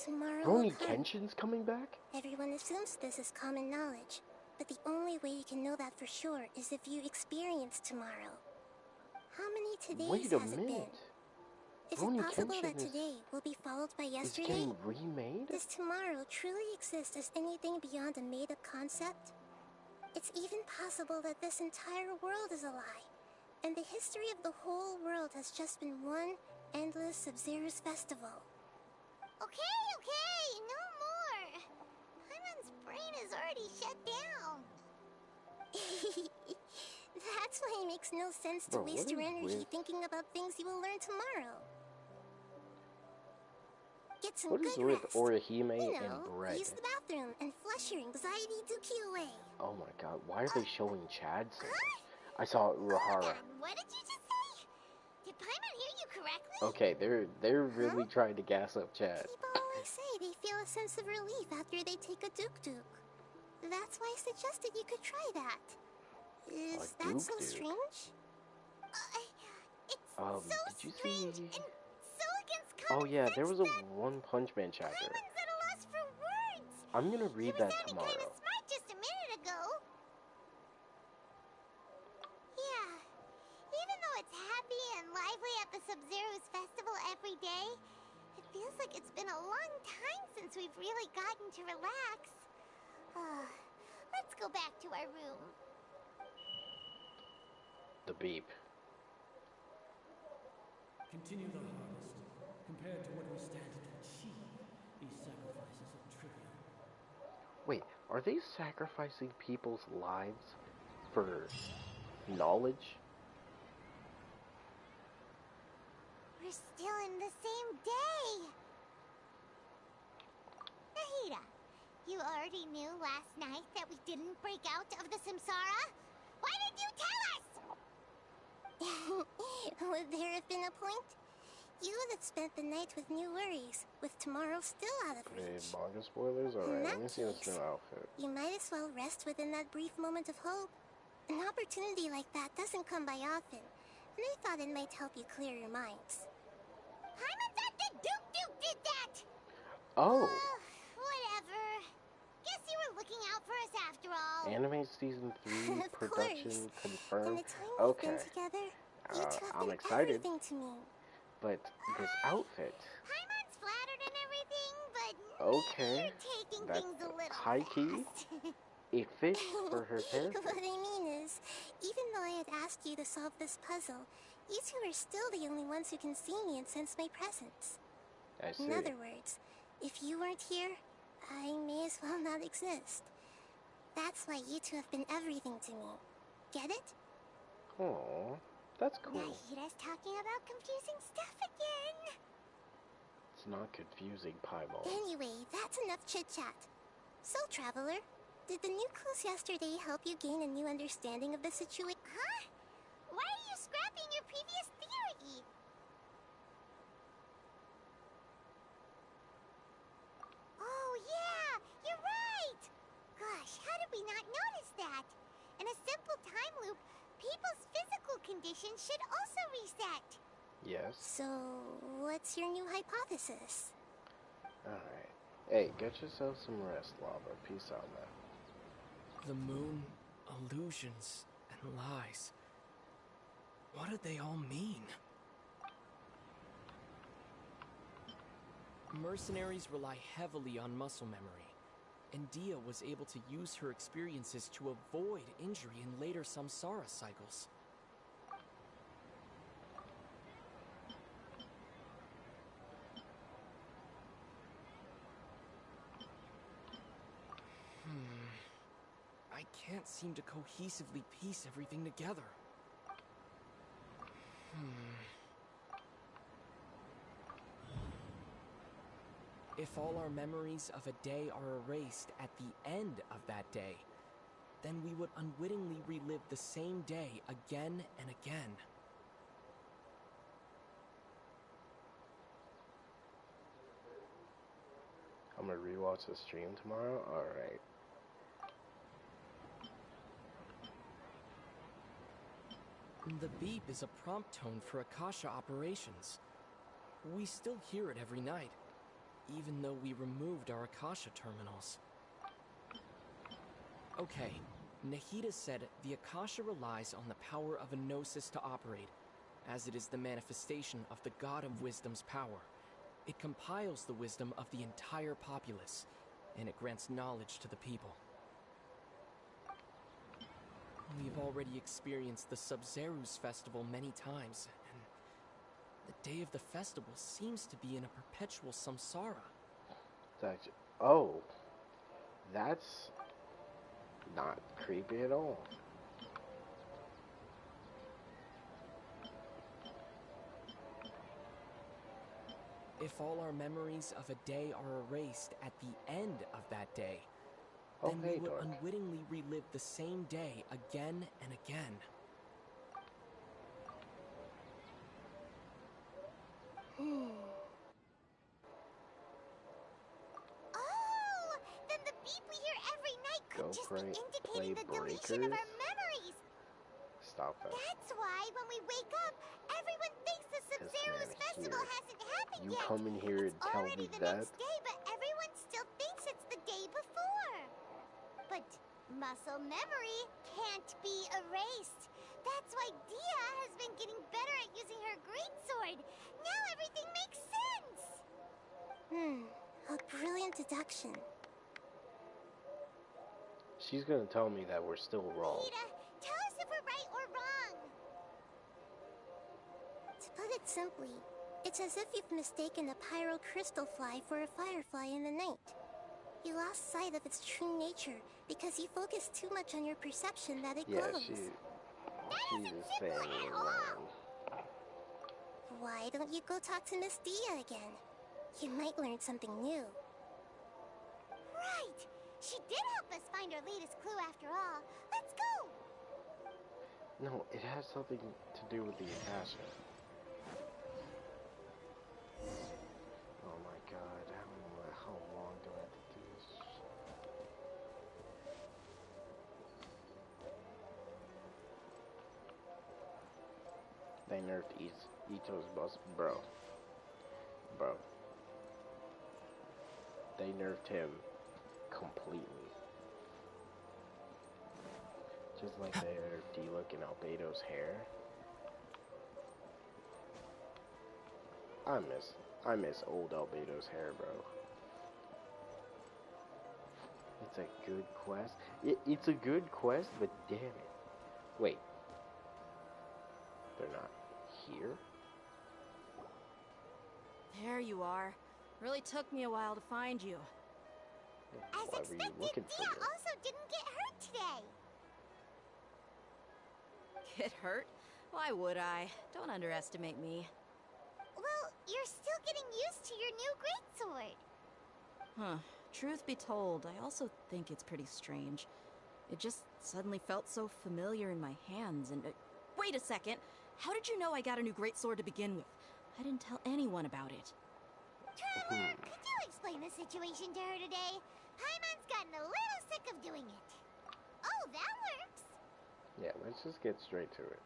Tomorrow will Roni come. Kenshin's coming back? Everyone assumes this is common knowledge, but the only way you can know that for sure is if you experience tomorrow. How many todays Wait a has it been? minute. Is Roni it possible Kenshin that today will be followed by is yesterday? getting remade? Does tomorrow truly exist as anything beyond a made-up concept? It's even possible that this entire world is a lie, and the history of the whole world has just been one endless Sub-Zero's festival. Okay, no more. Hyman's brain is already shut down. That's why it makes no sense to Bro, waste what your is energy with... thinking about things you will learn tomorrow. Get some What is good with rest. Orihime You and know, bread? use the bathroom and flush your anxiety dookie away. Oh my god, why are they showing Chad so much? Huh? I saw Hold Rahara. on, what did you just say? Did Paimon hear you correctly? Okay, they're really trying to gas up Chad. People always say they feel a sense of relief after they take a duk-duk. That's why I suggested you could try that. Is that so duk-duk? strange? It's so Did you strange see... and so against common Oh yeah, there sense was a that One Punch Man chapter. Hyman's at a loss for words. I'm gonna He read was that sounding kind tomorrow. of smart just a minute ago. Yeah, even though it's happy and lively at the Sub-Zero's festival every day, it feels like it's been a long time since we've really gotten to relax. Let's go back to our room. The beep. Continue the harvest. Compared to what we stand to achieve, these sacrifices are trivial. Wait, are they sacrificing people's lives for knowledge? We're still in the same day. Nahida, you already knew last night that we didn't break out of the Samsara? Why didn't you tell us? Would there have been a point? You would have spent the night with new worries, with tomorrow still out of Okay, reach. manga spoilers? In Alright, let that me see this case, new outfit. you might as well rest within that brief moment of hope. An opportunity like that doesn't come by often, and I thought it might help you clear your minds. Paimon Duke did that! Oh! Whatever. Guess you were looking out for us after all. Anime Season 3 Of production course. In confirmed. the time we've been Okay. together, you two have I'm been excited. everything to me. But this outfit. Paimon's flattered and everything, but Okay. maybe you're taking That's things a little high key. fast. It fits for her character. What I mean is, even though I had asked you to solve this puzzle, you two are still the only ones who can see me and sense my presence. I see. In other words, if you weren't here, I may as well not exist. That's why you two have been everything to me. Get it? Oh, that's cool. Nahira's talking about confusing stuff again. It's not confusing, Paimon. Anyway, that's enough chit-chat. So, Traveler, did the new clues yesterday help you gain a new understanding of the situation? Huh? Why are you scrapping your previous theory? Oh, yeah! You're right! Gosh, how did we not notice that? In a simple time loop, people's physical conditions should also reset. Yes. So, what's your new hypothesis? Alright. Hey, get yourself some rest, Lava. Peace out, man. The moon, illusions, and lies. What did they all mean? Mercenaries rely heavily on muscle memory, and Dia was able to use her experiences to avoid injury in later samsara cycles. I can't seem to cohesively piece everything together. If all our memories of a day are erased at the end of that day, then we would unwittingly relive the same day again and again. I'm gonna rewatch the stream tomorrow? Alright. The beep is a prompt tone for Akasha operations. We still hear it every night, even though we removed our Akasha terminals. Okay, Nahida said the Akasha relies on the power of a gnosis to operate, as it is the manifestation of the God of Wisdom's power. It compiles the wisdom of the entire populace, and it grants knowledge to the people. We've already experienced the Sub-Zerus festival many times, and the day of the festival seems to be in a perpetual samsara. Oh, that's not creepy at all. If all our memories of a day are erased at the end of that day, then we would unwittingly relive the same day again and again. Oh! Then the beep we hear every night could just be indicating the deletion of our memories. Stop that. That's why when we wake up, everyone thinks the Sub-Zero's festival hasn't happened yet. You come in here and tell me the that? next day, but everyone still thinks it's the day before. But muscle memory can't be erased. That's why Dia has been getting better at using her greatsword. Now everything makes sense. A brilliant deduction. She's gonna tell me that we're still wrong. Nahida, tell us if we're right or wrong. To put it simply, it's as if you've mistaken a pyro crystal fly for a firefly in the night. You lost sight of its true nature because you focused too much on your perception that it glows. She's just saying we're wrong. Why don't you go talk to Miss Dia again? You might learn something new. Right! She did help us find our latest clue after all. Let's go! No, it has something to do with the Akasha. they nerfed Ito's boss, bro. Bro. They nerfed him completely. Just like they nerfed D-Look and Albedo's hair. I miss old Albedo's hair, bro. It's a good quest. It's a good quest, but damn it. Wait. They're not here? There you are. Really took me a while to find you. As Why were you expected, looking for Dia me? also didn't get hurt today. Get hurt? Why would I? Don't underestimate me. Well, you're still getting used to your new greatsword. Huh. Truth be told, I also think it's pretty strange. It just suddenly felt so familiar in my hands and... wait a second! How did you know I got a new greatsword to begin with? I didn't tell anyone about it. Traveler, could you explain the situation to her today? Paimon's gotten a little sick of doing it. Oh, that works! Yeah, let's just get straight to it.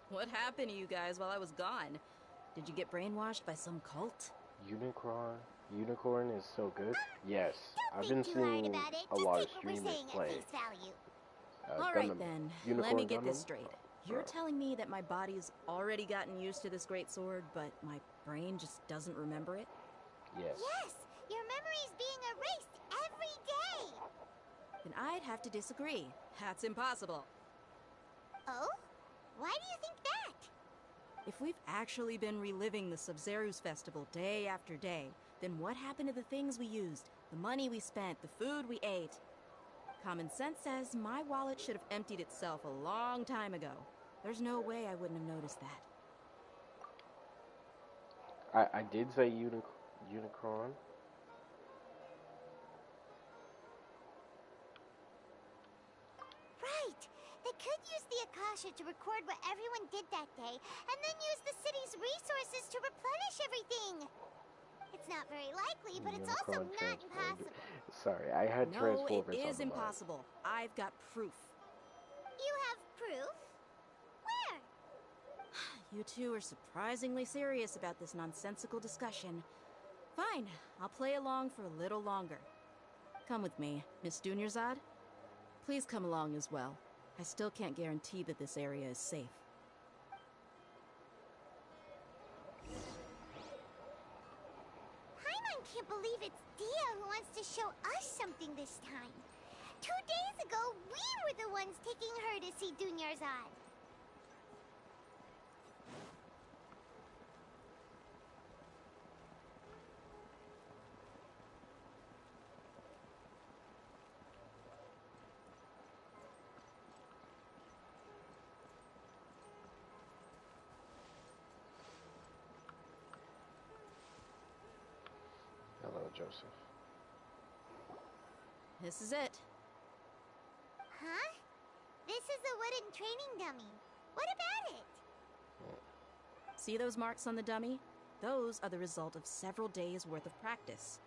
What happened to you guys while I was gone? Did you get brainwashed by some cult? Unicorn is so good. Yes, I've been Don't be too hard seeing about it. a Just lot of take what we're streamers saying play. at face value. Alright then, let Unicorn me get this Gundam? straight. Oh, You're bro. telling me that my body's already gotten used to this great sword, but my brain just doesn't remember it? Yes. Yes, your memory's being erased every day. Then I'd have to disagree. That's impossible. Oh? Why do you think that? If we've actually been reliving the Sub-Zeru's festival day after day, then what happened to the things we used, the money we spent, the food we ate? Common sense says my wallet should have emptied itself a long time ago. There's no way I wouldn't have noticed that. I did say Unicron. Right. They could use the Akasha to record what everyone did that day, and then use the city's resources to replenish everything. It's not very likely, but it's also Unicron not transformed. impossible. Sorry, I had No, Transformers it on is the mind. impossible. I've got proof. You have proof? Where? You two are surprisingly serious about this nonsensical discussion. Fine, I'll play along for a little longer. Come with me, Miss Dunyarzad. Please come along as well. I still can't guarantee that this area is safe. Paimon can't believe it's Dia who wants to show us something this time. 2 days ago, we were the ones taking her to see Dunyarzad. Hello, Joseph. This is it. Huh? This is a wooden training dummy. What about it? See those marks on the dummy? Those are the result of several days' worth of practice.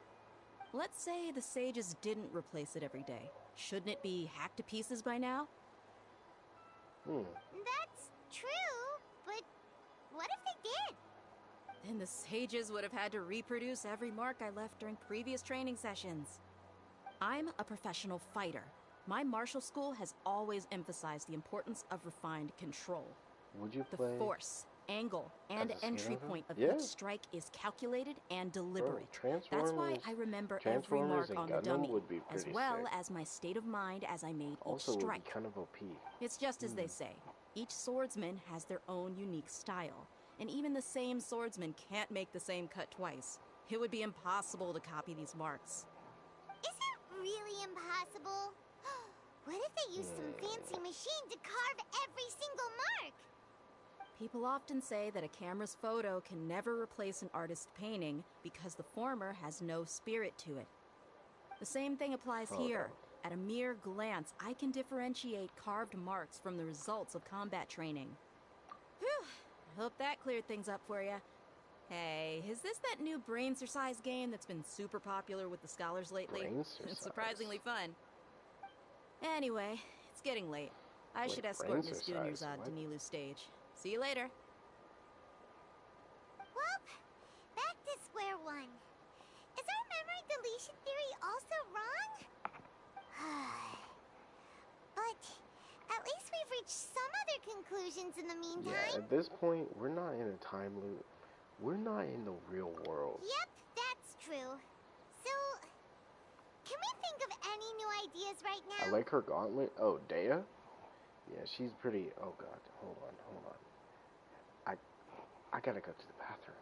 Let's say the sages didn't replace it every day. Shouldn't it be hacked to pieces by now? That's true, but what if they did? Then the sages would have had to reproduce every mark I left during previous training sessions. I'm a professional fighter. My martial school has always emphasized the importance of refined control. Would you The play force, angle, and as a entry skater? point of Yeah. each strike is calculated and deliberate. Transformers, That's why I remember every Transformers mark and on the Gundam dummy, would be as pretty well sick. as my state of mind as I made Also each would strike. be kind of OP. It's just as they say. Each swordsman has their own unique style, and even the same swordsman can't make the same cut twice. It would be impossible to copy these marks. Is it really impossible? What if they used some fancy machine to carve every single mark? People often say that a camera's photo can never replace an artist's painting because the former has no spirit to it. The same thing applies here. At a mere glance, I can differentiate carved marks from the results of combat training. Whew, I hope that cleared things up for you. Hey, is this that new brain-exercise game that's been super popular with the scholars lately? Brain-exercise? It's surprisingly fun. Anyway, it's getting late. I Wait, should escort Miss brain-exercise? Dunyarzad to What? Nilu's stage. See you later. Well, back to square one. Is our memory deletion theory also wrong? But at least we've reached some other conclusions in the meantime. Yeah, at this point, we're not in a time loop. We're not in the real world. Yep, that's true. So, can we think of any new ideas right now? I like her gauntlet. Oh, Dea? Yeah, she's pretty... Oh, God. Hold on. I gotta go to the bathroom.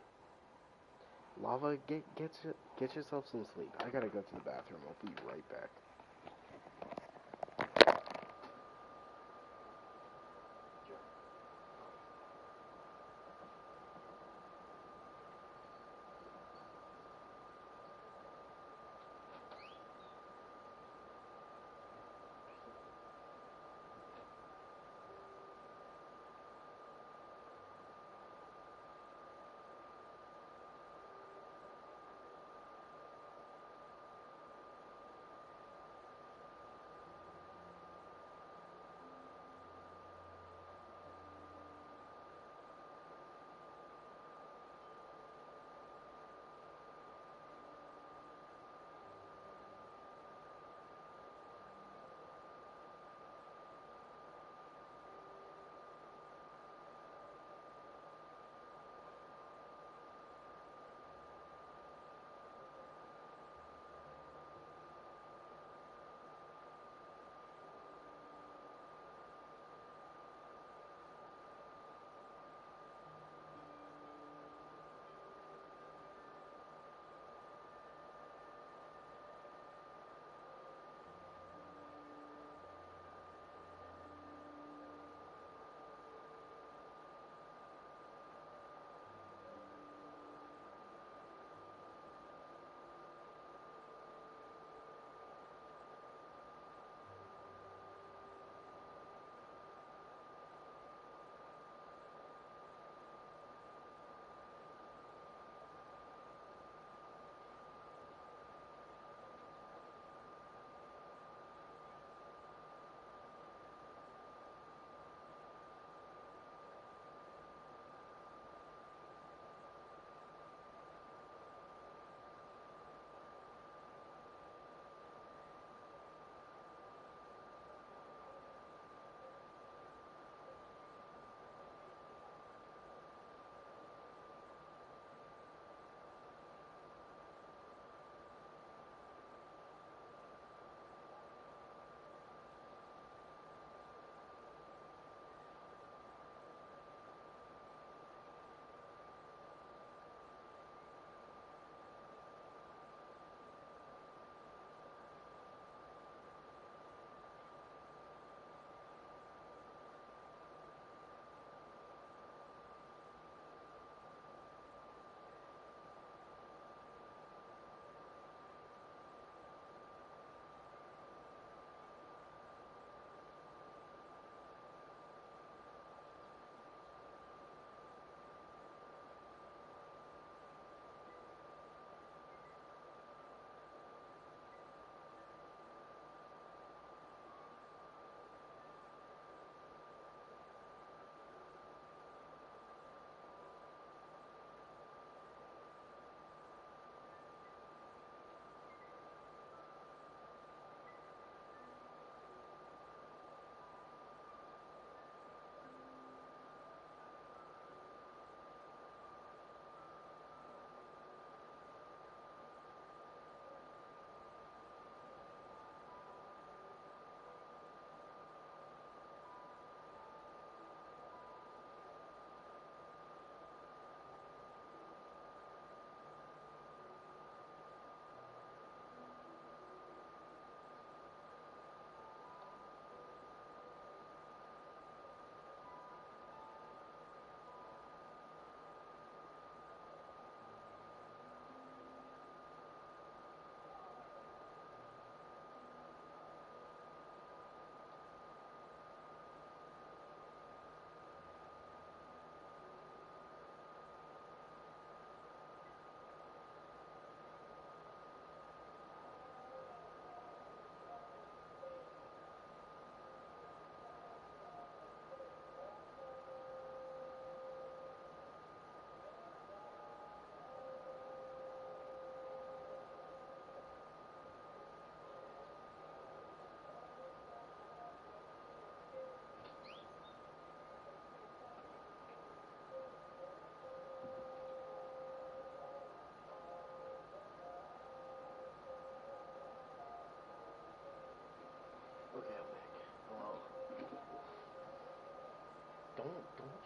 Lava, get yourself some sleep. I gotta go to the bathroom. I'll be right back.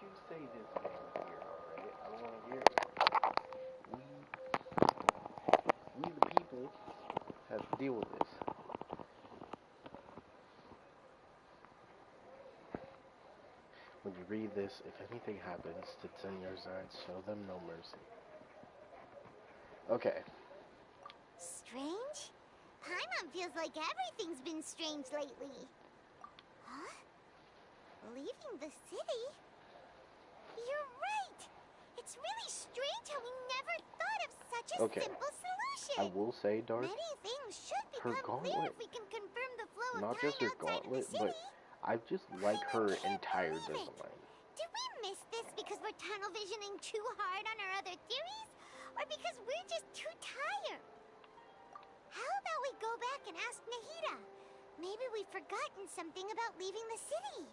you say this name here, alright? I want to hear it. We the people have to deal with this. When you read this, if anything happens to Senor-Zard, show them no mercy. Okay. Strange? Paimon feels like everything's been strange lately. Huh? Leaving the city? You're right! It's really strange how we never thought of such a simple solution! I will say, Dark, many things should her become clear gauntlet, if we can confirm the flow of not time just her outside gauntlet, of the city. but I just like her entire design. Did we miss this because we're tunnel visioning too hard on our other theories? Or because we're just too tired? How about we go back and ask Nahida? Maybe we've forgotten something about leaving the city.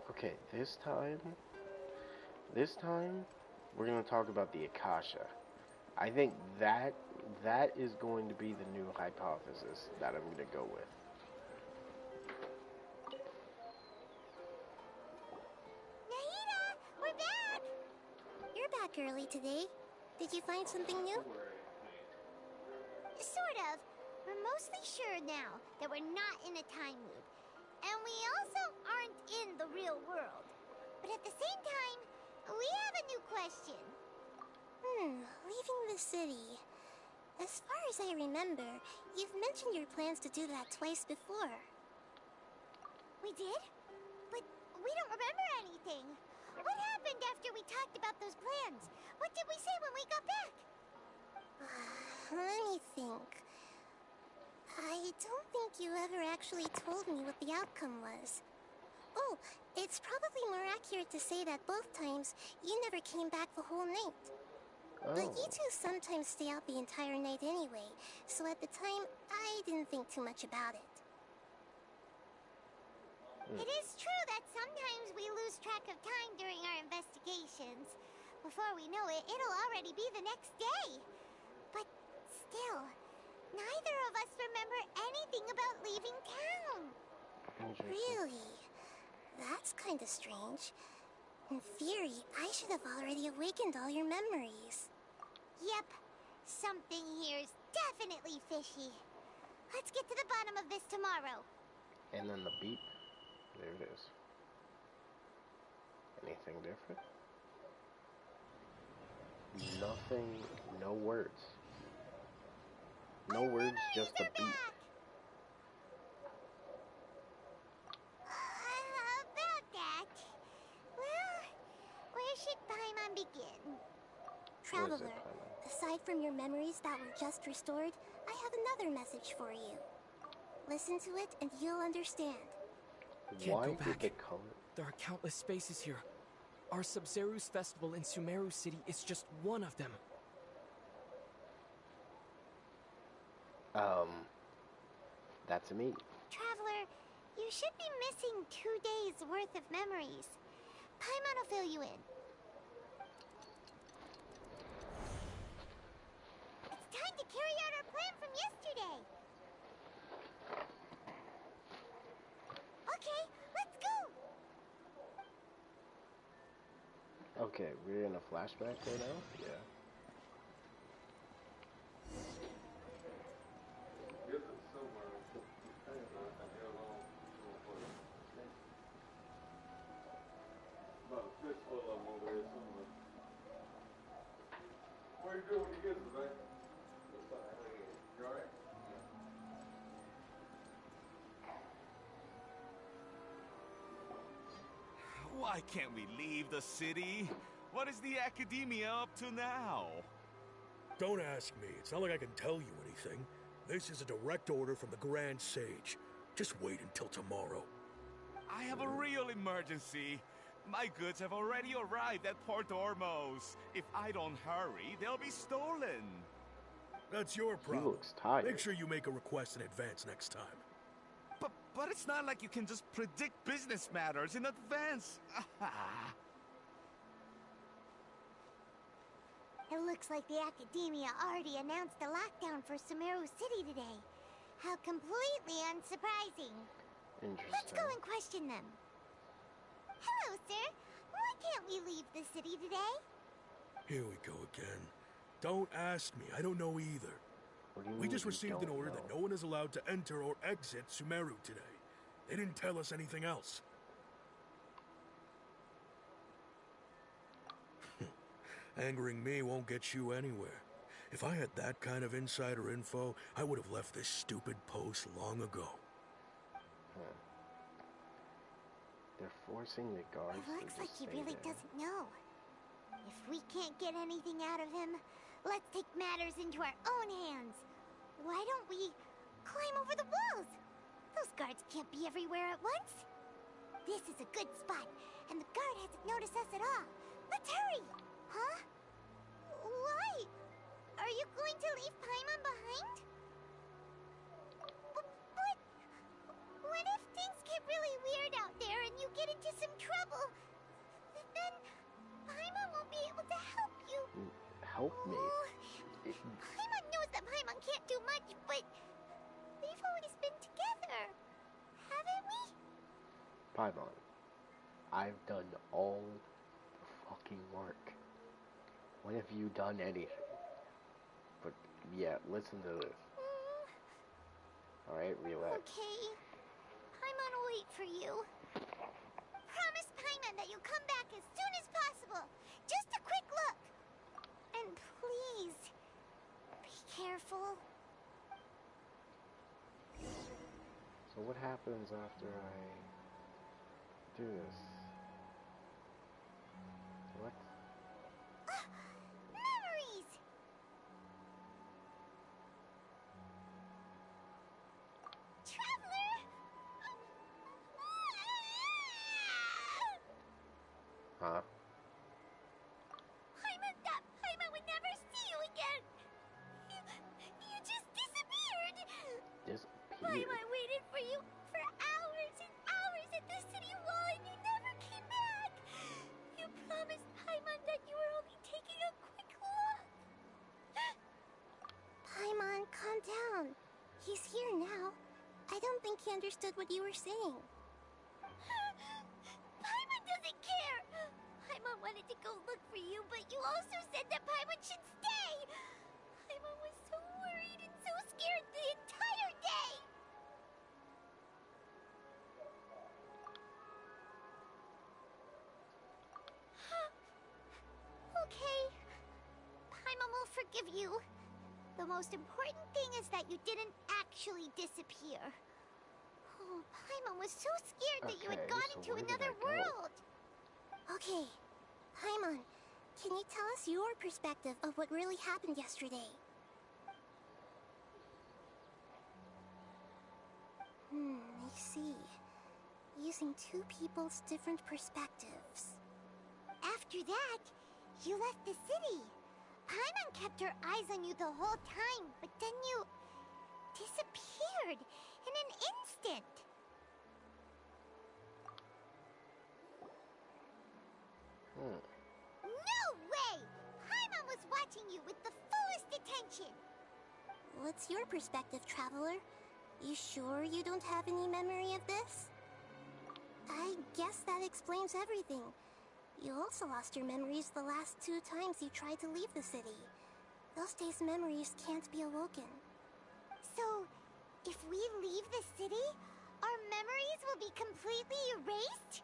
Okay, this time, we're going to talk about the Akasha. I think that is going to be the new hypothesis that I'm going to go with. Nahida, we're back! You're back early today. Did you find something new? Sort of. We're mostly sure now that we're not in a time loop. And we also aren't in the real world. But at the same time, we have a new question. Leaving the city. As far as I remember, you've mentioned your plans to do that twice before. We did? But we don't remember anything. What happened after we talked about those plans? What did we say when we got back? Let me think. I don't think you ever actually told me what the outcome was. Oh, it's probably more accurate to say that both times you never came back the whole night. But you two sometimes stay out the entire night anyway, so at the time, I didn't think too much about it. It is true that sometimes we lose track of time during our investigations. Before we know it, it'll already be the next day. But still, neither of us remember anything about leaving town. Really? That's kind of strange. In theory, I should have already awakened all your memories. Yep. Something here's definitely fishy. Let's get to the bottom of this tomorrow. And then the beep. There it is. Anything different? Nothing. No words. No words, just a beep. About that. Well, where should Paimon begin? Traveler, aside from your memories that were just restored, I have another message for you. Listen to it and you'll understand. Can't go back. There are countless spaces here. Our Sub-Zeru's festival in Sumeru City is just one of them. That's me. Traveler, you should be missing 2 days worth of memories. Paimon will fill you in. It's time to carry out our plan from yesterday. Okay, let's go. Okay, we're in a flashback right now? Yeah. What are you doing with your kisses, man? You alright? Why can't we leave the city? What is the academia up to now? Don't ask me. It's not like I can tell you anything. This is a direct order from the Grand Sage. Just wait until tomorrow. I have a real emergency. My goods have already arrived at Port Ormos. If I don't hurry, they'll be stolen. That's your problem. He looks tired. Make sure you make a request in advance next time. But it's not like you can just predict business matters in advance. It looks like the Academia already announced a lockdown for Sumeru City today. How completely unsurprising. Interesting. Let's go and question them. Hello, sir. Why can't we leave the city today? Here we go again. Don't ask me. I don't know either. We just received an order that no one is allowed to enter or exit Sumeru today. They didn't tell us anything else. Angering me won't get you anywhere. If I had that kind of insider info, I would have left this stupid post long ago. They're forcing the guards It looks to like just he stay really there. doesn't know. If we can't get anything out of him, let's take matters into our own hands. Why don't we climb over the walls? Those guards can't be everywhere at once. This is a good spot, and the guard hasn't noticed us at all. Let's hurry! Huh? Why? Are you going to leave Paimon behind? But what if things get really weird out there and you get into some trouble? Then Paimon won't be able to help you. Help me? Paimon knows that Paimon can't do much, but we've always been together, haven't we? Paimon, I've done all the fucking work. When have you done anything? But yeah, listen to this. Alright, relax. Okay. Paimon will wait for you. Promise Paimon that you'll come back as soon as possible. Just a quick look. And please, be careful. So what happens after I do this? What? Memories! Traveler! Huh? Paimon thought Paimon would never see you again. You just disappeared. Disappeared? Paimon waited for you for hours and hours at the city wall and you never came back. You promised Paimon that you were only taking a quick look. Paimon, calm down. He's here now. I don't think he understood what you were saying. Paimon doesn't care. Paimon wanted to go look for you, but you also said that Paimon should stay. Paimon was so worried and so scared the entire day. Okay. Paimon will forgive you. The most important thing is that you didn't actually disappear. Oh, Paimon was so scared that you had gone so into where did another I go? world. Okay. Paimon, can you tell us your perspective of what really happened yesterday? I see. Using two people's different perspectives. After that, you left the city. Paimon kept her eyes on you the whole time, but then you disappeared in an instant. No way! Paimon was watching you with the fullest attention. What's your perspective, Traveler? You sure you don't have any memory of this? I guess that explains everything. You also lost your memories the last 2 times you tried to leave the city. Those days' memories can't be awoken. So, if we leave the city, our memories will be completely erased?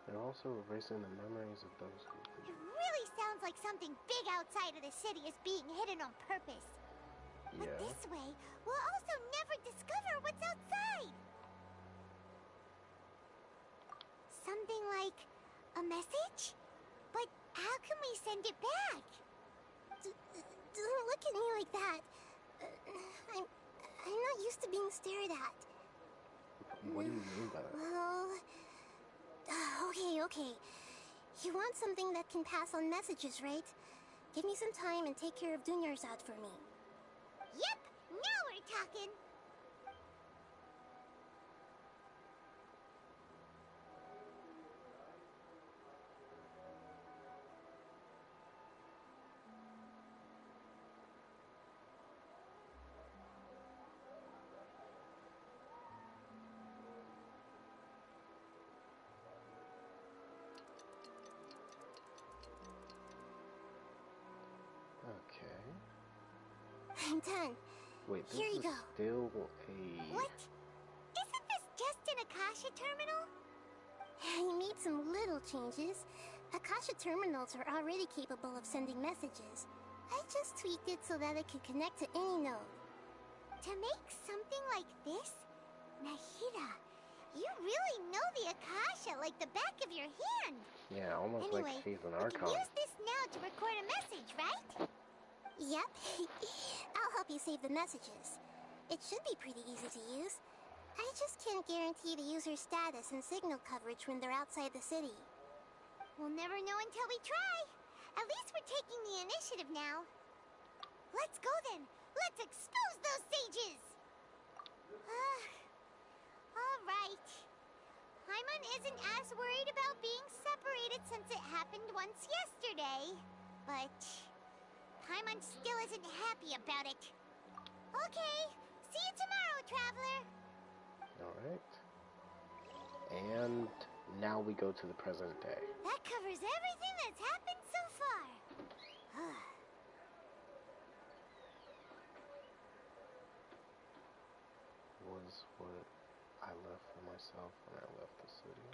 They're also erasing the memories of those who It really sounds like something big outside of the city is being hidden on purpose. But this way, we'll also never discover what's outside. Something like a message? But how can we send it back? Don't look at me like that. I'm not used to being stared at. What do you mean by that? Well, okay. You want something that can pass on messages, right? Give me some time and take care of Dunyarzad for me. Yep, now we're talking. Okay. I'm done. Wait, this Here you is go. still a... What? Isn't this just an Akasha terminal? You made some little changes. Akasha terminals are already capable of sending messages. I just tweaked it so that it could connect to any node. To make something like this? Nahida, you really know the Akasha like the back of your hand. Yeah, almost Anyway, like she's an we can Archon. use this now to record a message, right? Yep. I'll help you save the messages. It should be pretty easy to use. I just can't guarantee the user's status and signal coverage when they're outside the city. We'll never know until we try. At least we're taking the initiative now. Let's go then. Let's expose those sages. All right. Paimon isn't as worried about being separated since it happened once yesterday. But Paimon still isn't happy about it. Okay. See you tomorrow, Traveler. Alright. And now we go to the present day. That covers everything that's happened so far. Was what I left for myself when I left the city.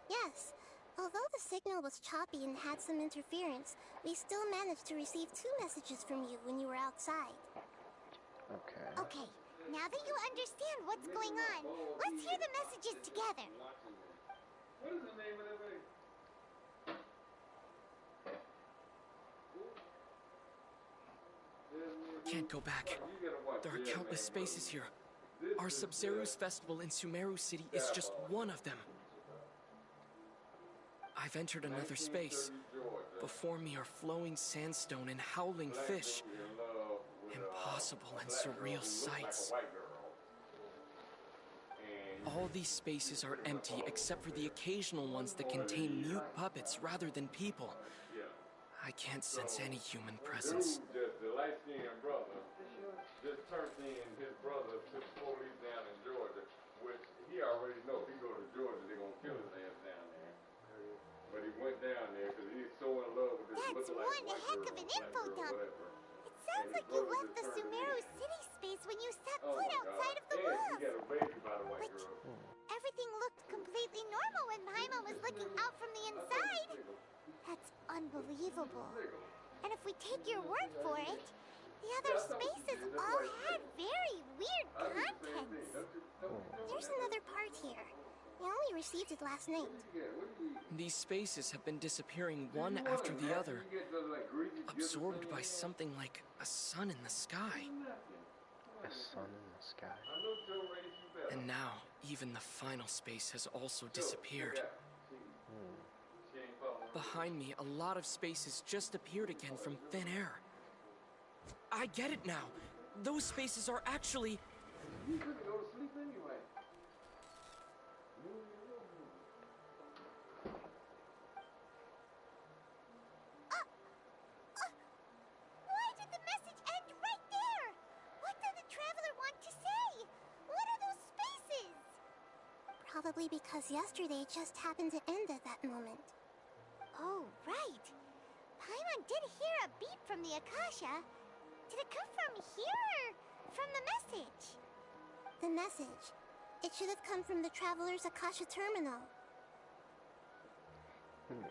Yes. Although the signal was choppy and had some interference, we still managed to receive 2 messages from you when you were outside. Okay. Okay, now that you understand what's going on, let's hear the messages together. What is the name of that thing? Can't go back. There are countless spaces here. Our Sub-Zero's festival in Sumeru City is just one of them. I've entered another space. Before me are flowing sandstone and howling fish. Impossible and surreal sights. All these spaces are empty except for the occasional ones that contain mute puppets rather than people. I can't sense any human presence. Just the light-skinned brother just turned in his brother to the police down in Georgia, which he already knows. He go to Georgia, they're gonna kill his ass down there. But he went down there because he's so in love with this That's looking like one white heck girl, of an black info girl, dump. whatever. It sounds like you left the Sumeru City space when you set foot outside of the and walls. he got a baby by the white girl. Everything looked completely normal when Paimon was looking out from the inside. That's unbelievable. And if we take your word for it, the other spaces all had very weird contents. There's another part here. We only received it last night. These spaces have been disappearing one after the other, absorbed by something like a sun in the sky. A sun in the sky. And now, even the final space has also disappeared. Behind me, a lot of spaces just appeared again from thin air. I get it now. Those spaces are actually... You couldn't go to sleep anyway. Why did the message end right there? What did the Traveler want to say? What are those spaces? Probably because yesterday just happened to end at that moment. Oh, right. Paimon did hear a beep from the Akasha. Did it come from here or from the message? The message. It should have come from the Traveler's Akasha terminal.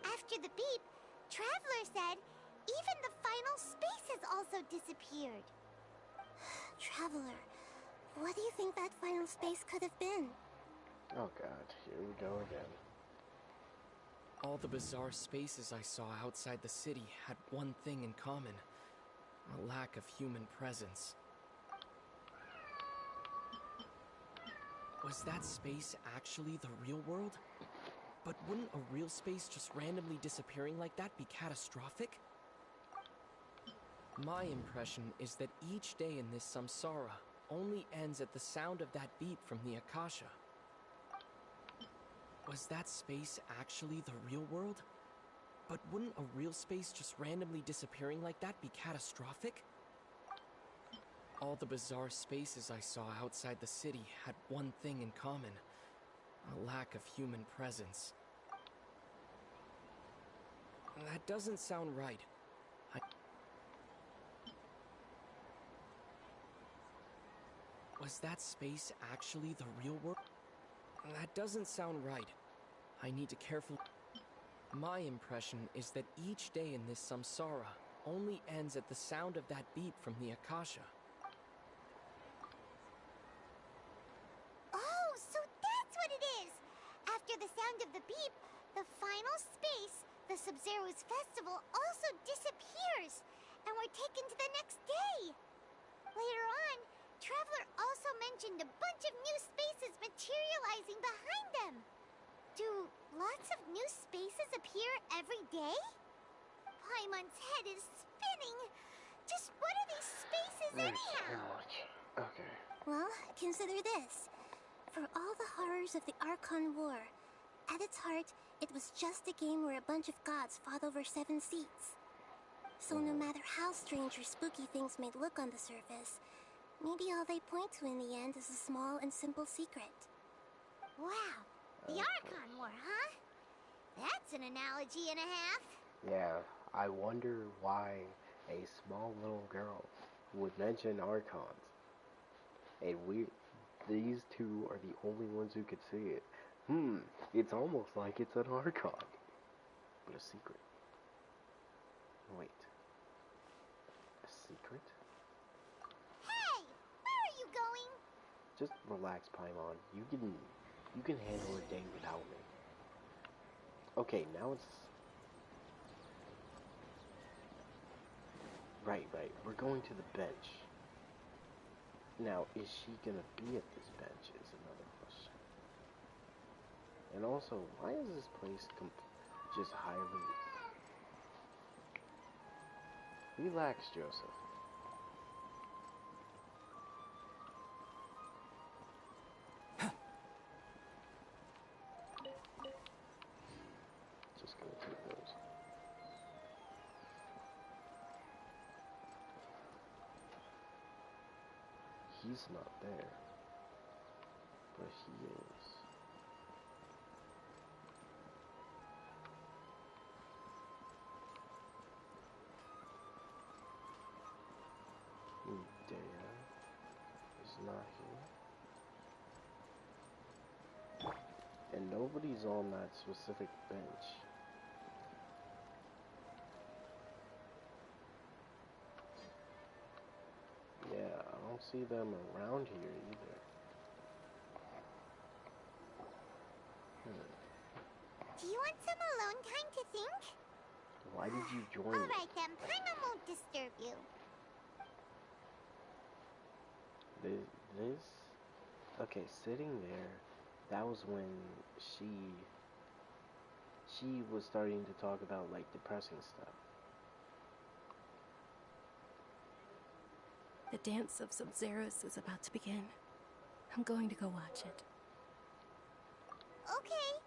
After the beep, Traveler said even the final space has also disappeared. Traveler, what do you think that final space could have been? Oh god, here we go again. All the bizarre spaces I saw outside the city had one thing in common: a lack of human presence. Was that space actually the real world? But wouldn't a real space just randomly disappearing like that be catastrophic? My impression is that each day in this samsara only ends at the sound of that beep from the Akasha. Was that space actually the real world? But wouldn't a real space just randomly disappearing like that be catastrophic? All the bizarre spaces I saw outside the city had one thing in common: a lack of human presence. That doesn't sound right. Was that space actually the real world? That doesn't sound right. I need to carefully... My impression is that each day in this samsara only ends at the sound of that beep from the Akasha. Oh, so that's what it is! After the sound of the beep, the final space, the Sub-Zero's festival, also disappears, and we're taken to the next day. Later on, Traveler also mentioned a bunch of new spaces materializing behind them. Do lots of new spaces appear every day? Paimon's head is spinning. Just what are these spaces anyhow? Okay. Well, consider this. For all the horrors of the Archon War, at its heart, it was just a game where a bunch of gods fought over 7 seats. So no matter how strange or spooky things may look on the surface, maybe all they point to in the end is a small and simple secret. Wow, the Archon War, huh? That's an analogy and a half. Yeah, I wonder why a small little girl would mention Archons. And these two are the only ones who could see it. It's almost like it's an Archon. But a secret. Wait. A secret? Hey, where are you going? Just relax, Paimon. You can handle a day without me. Okay, now it's... Right. We're going to the bench. Now, is she gonna be at this bench is another question. And also, why is this place just highly... Relax, Joseph. Just gonna take those. He's not there, but he is. Dea is not here. And nobody's on that specific bench. Yeah, I don't see them around here either. Do you want some alone time to think? Why did you join Alright then, Paimon won't disturb you. This? Okay, sitting there, that was when she was starting to talk about, like, depressing stuff. The dance of Sub-Zeros is about to begin. I'm going to go watch it. Okay.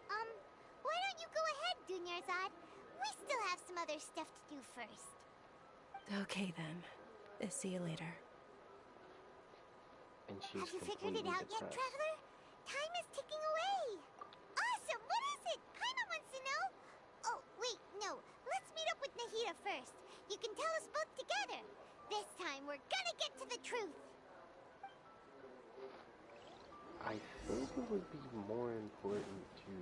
Why don't you go ahead, Dunyarzad? We still have some other stuff to do first. Okay then. See you later. And she's Have you figured it out depressed. yet, Traveler? Time is ticking away. Awesome! What is it? Paimon wants to know. Oh, wait, no. Let's meet up with Nahida first. You can tell us both together. This time, we're gonna get to the truth. I think it would be more important to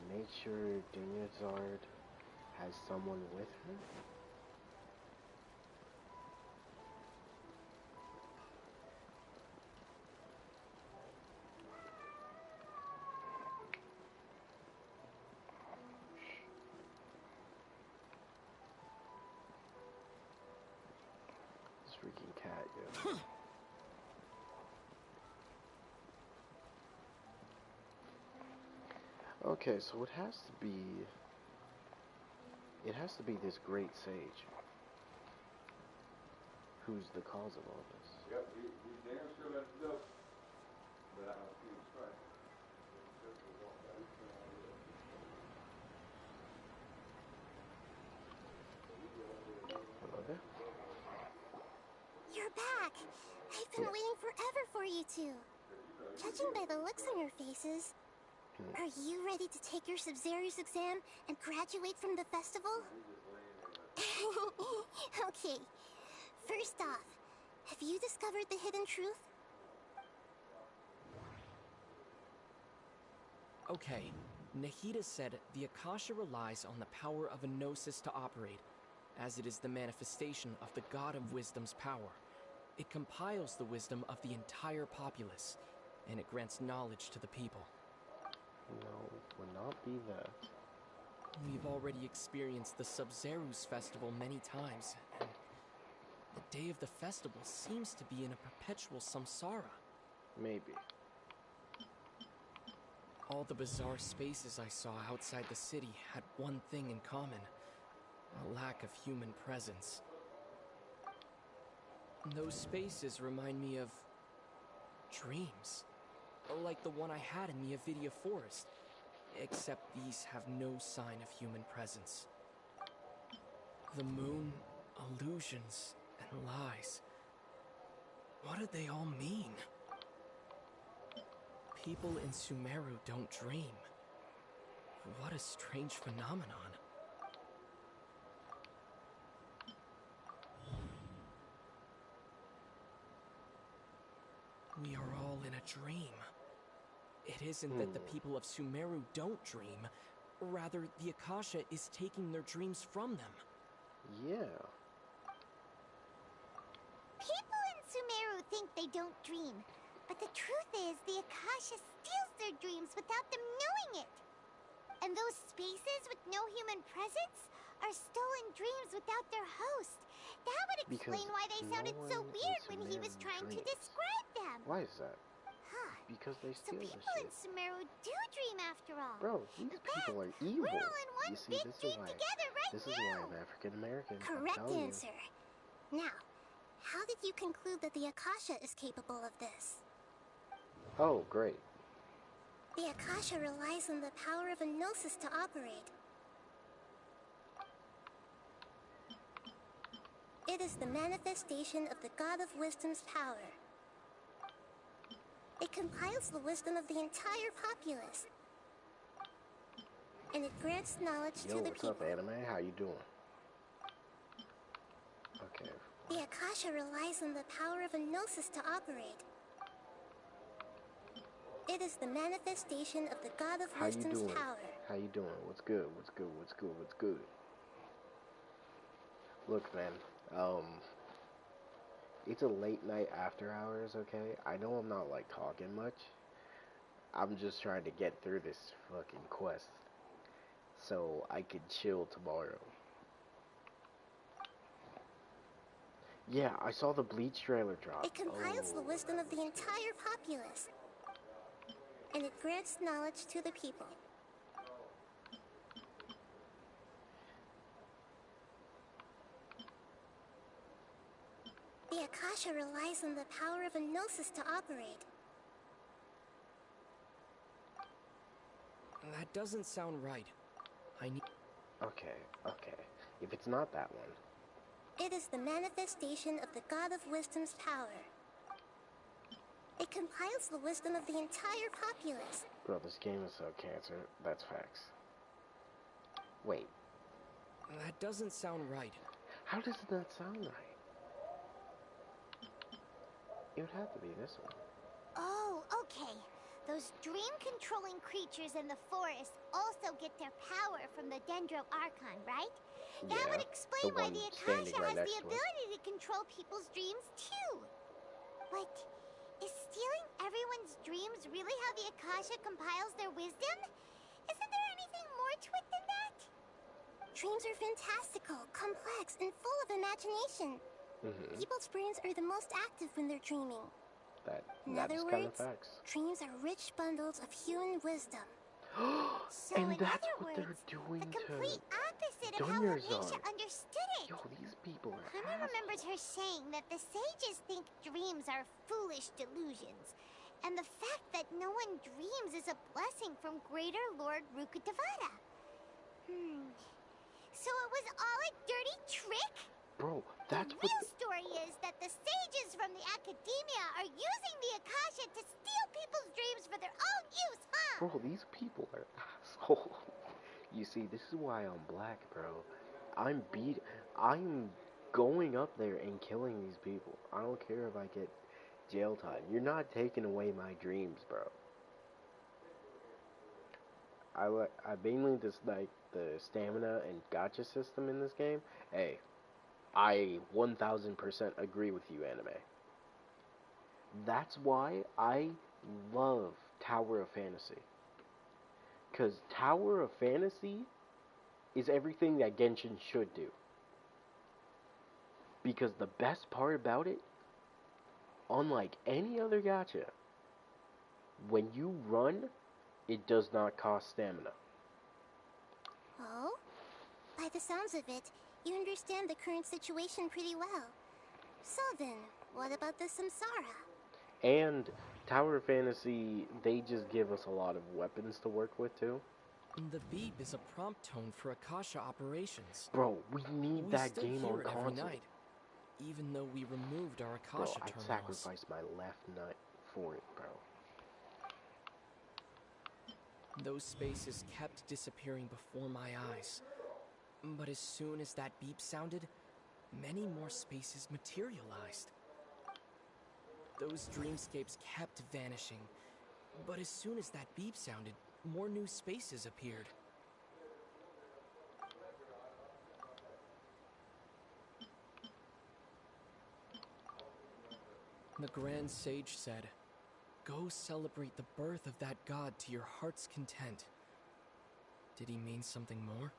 make sure Dunyarzad has someone with her. This freaking cat, yo. Okay, so it has to be this great sage. Who's the cause of all this? Yep, he damn sure let us know. But I don't see him strike. Hello there? You're back! I've been waiting forever for you two. Judging by the looks on your faces, are you ready to take your Sub-Zero's exam and graduate from the festival? Okay, first off, have you discovered the hidden truth? Okay, Nahida said the Akasha relies on the power of a gnosis to operate, as it is the manifestation of the God of Wisdom's power. It compiles the wisdom of the entire populace, and it grants knowledge to the people. No, would not be that. We've already experienced the Sub-Zerus festival many times, and the day of the festival seems to be in a perpetual samsara. Maybe. All the bizarre spaces I saw outside the city had one thing in common: a lack of human presence. Those spaces remind me of dreams, like the one I had in the Avidia Forest, except these have no sign of human presence. The moon, illusions, and lies. What do they all mean? People in Sumeru don't dream. What a strange phenomenon. We are all in a dream. It isn't that the people of Sumeru don't dream. Rather, the Akasha is taking their dreams from them. Yeah. People in Sumeru think they don't dream, but the truth is the Akasha steals their dreams without them knowing it. And those spaces with no human presence are stolen dreams without their host. That would explain why they sounded so weird when he was trying to describe them. Why is that? Huh. Because they So steal the people in shit. Sumeru do dream after all. Bro, these people are evil. We're all in one You see, big dream together right this now. is why I'm African American. Correct answer. Now, how did you conclude that the Akasha is capable of this? Oh, great. The Akasha relies on the power of a gnosis to operate. It is the manifestation of the God of Wisdom's power. It compiles the wisdom of the entire populace. And it grants knowledge to the what's people. up, anime? How you doing? Okay. The Akasha relies on the power of a gnosis to operate. It is the manifestation of the God of Wisdom's power. How you doing? What's good? What's good? What's good? What's good? Look, man. It's a late night after hours, okay? I know I'm not, like, talking much. I'm just trying to get through this fucking quest so I can chill tomorrow. Yeah, I saw the Bleach trailer drop. It compiles the wisdom of the entire populace. And it grants knowledge to the people. The Akasha relies on the power of a gnosis to operate. That doesn't sound right. I need... Okay. If it's not that one. It is the manifestation of the God of Wisdom's power. It compiles the wisdom of the entire populace. Bro, this game is so cancer. That's facts. Wait. That doesn't sound right. How does it not sound right? It would have to be this one. Oh, okay. Those dream-controlling creatures in the forest also get their power from the Dendro Archon, right? That would explain why the Akasha has the ability to control people's dreams, too. But is stealing everyone's dreams really how the Akasha compiles their wisdom? Isn't there anything more to it than that? Dreams are fantastical, complex, and full of imagination. People's brains are the most active when they're dreaming. In other words, dreams are rich bundles of human wisdom. So in other words, the complete opposite of how Lanisha understood it. Yo, these people are Kana remembers her saying that the sages think dreams are foolish delusions, and the fact that no one dreams is a blessing from Greater Lord Rukkhadevata. So it was all a dirty trick? Bro, that's the real story is that the sages from the academia are using the Akasha to steal people's dreams for their own use, huh? Bro, these people are assholes. You see, this is why I'm black, bro. I'm going up there and killing these people. I don't care if I get jail time. You're not taking away my dreams, bro. I mainly dislike the stamina and gacha system in this game. Hey, I 1000% agree with you, anime. That's why I love Tower of Fantasy. Because Tower of Fantasy is everything that Genshin should do. Because the best part about it, unlike any other gacha, when you run, it does not cost stamina. Oh? By the sounds of it, you understand the current situation pretty well. So then, what about the Samsara? And Tower of Fantasy, they just give us a lot of weapons to work with too. The beep is a prompt tone for Akasha operations. Bro, we need that game on hear it every console. night, even though we removed our Akasha Bro, I'd terminals. sacrifice my left nut for it, bro. Those spaces kept disappearing before my eyes. But as soon as that beep sounded, many more spaces materialized. Those dreamscapes kept vanishing, but as soon as that beep sounded, more new spaces appeared. The Grand Sage said, "Go celebrate the birth of that god to your heart's content." Did he mean something more?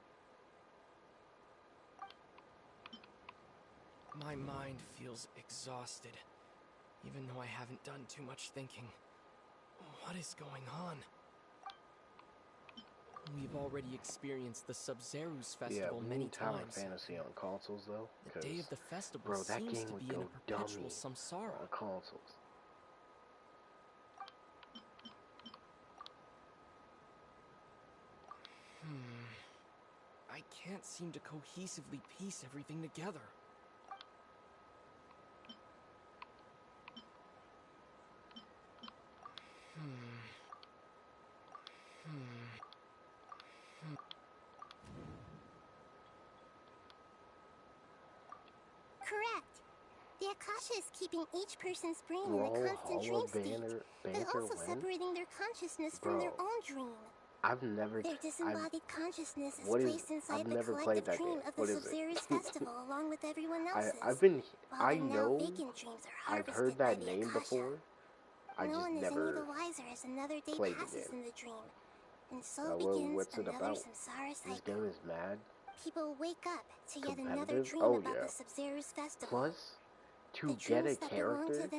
My mind feels exhausted, even though I haven't done too much thinking. What is going on? We've already experienced the Sub-Zero's festival many Tower times. Fantasy on consoles though. The day of the festival bro, that seems game to would be in go a perpetual dummy samsara. on consoles. I can't seem to cohesively piece everything together. Correct. The Akasha is keeping each person's brain in a constant dream state, but also separating their consciousness from their own dream. Their disembodied consciousness is placed inside the collective dream of the Sub-Zero's festival along with everyone else's. While their now vacant dreams are harvested by the Akasha. No one is any the wiser as another day passes in the dream. And so begins another samsara cycle. This game is mad. People wake up to yet another dream about the Sub-Zero's festival. Plus, to get a character,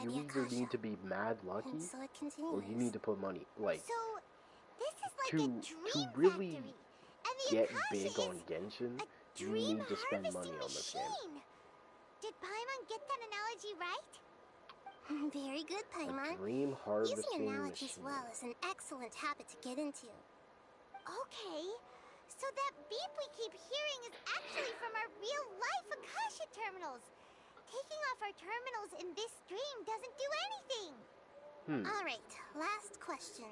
you either need to be mad lucky, so it or you need to put money. Like, So, this is like to a dream really factory. And the get Akasha big on Genshin, you need to spend money on this game. Did Paimon get that analogy right? Very good, Paimon. A dream harvesting Using analogies machine. well is an excellent habit to get into. Okay, so that beep we keep hearing is actually from our real-life Akasha terminals. Taking off our terminals in this dream doesn't do anything. Alright, last question.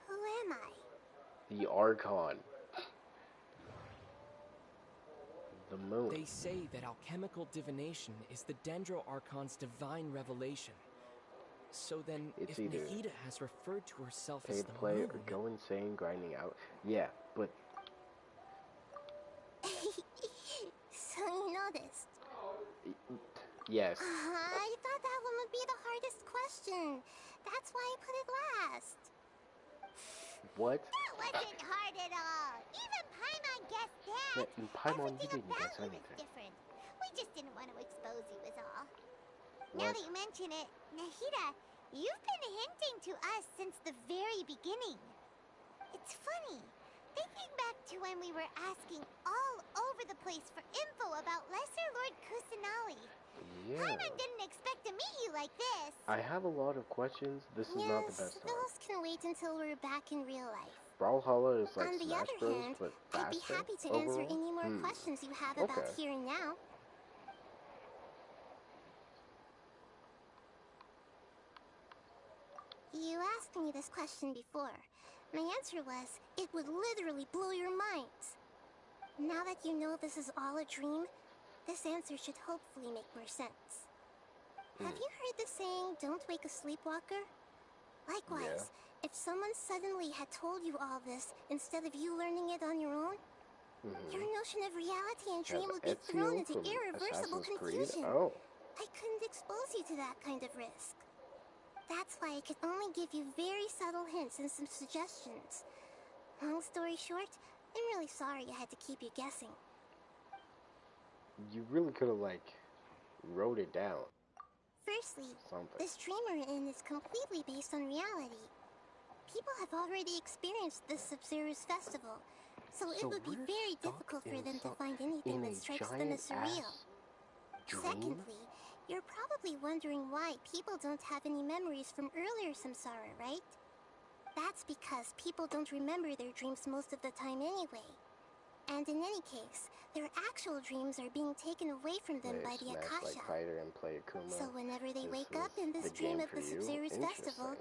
Who am I? The Archon. The moon. They say that alchemical divination is the Dendro Archon's divine revelation. So then, if Nahida has referred to herself as the play moon... or go insane grinding out. Yeah, but... So you noticed? Yes. I thought that one would be the hardest question. That's why I put it last. What? That wasn't hard at all. Even Paimon guessed that. Paimon, you Everything didn't about guess you anything. is different. We just didn't want to expose you is all. Now that you mention it, Nahida, you've been hinting to us since the very beginning. It's funny. Thinking back to when we were asking all over the place for info about Lesser Lord Kusanali. Yeah. Paimon didn't expect to meet you like this. I have a lot of questions. This is not the best time. Those can wait until we're back in real life. Brawlhalla is like On the Smash other Bros, hand, but I'd be faster happy to overall? answer any more questions you have about here and now. You asked me this question before. My answer was, it would literally blow your minds. Now that you know this is all a dream, this answer should hopefully make more sense. Have you heard the saying, don't wake a sleepwalker? Likewise, If someone suddenly had told you all this instead of you learning it on your own, your notion of reality and dream would be thrown into irreversible confusion. Oh. I couldn't expose you to that kind of risk. That's why I could only give you very subtle hints and some suggestions. Long story short, I'm really sorry I had to keep you guessing. You really could have, like, wrote it down. Firstly, this dream we're in is completely based on reality. People have already experienced this Sub-Zero's festival, so it would be very difficult for them to find anything that strikes them as surreal. Secondly, you're probably wondering why people don't have any memories from earlier samsara, right? That's because people don't remember their dreams most of the time anyway. And in any case, their actual dreams are being taken away from them by the Akasha. So whenever they wake up in this dream of the Sub-Zero's festival,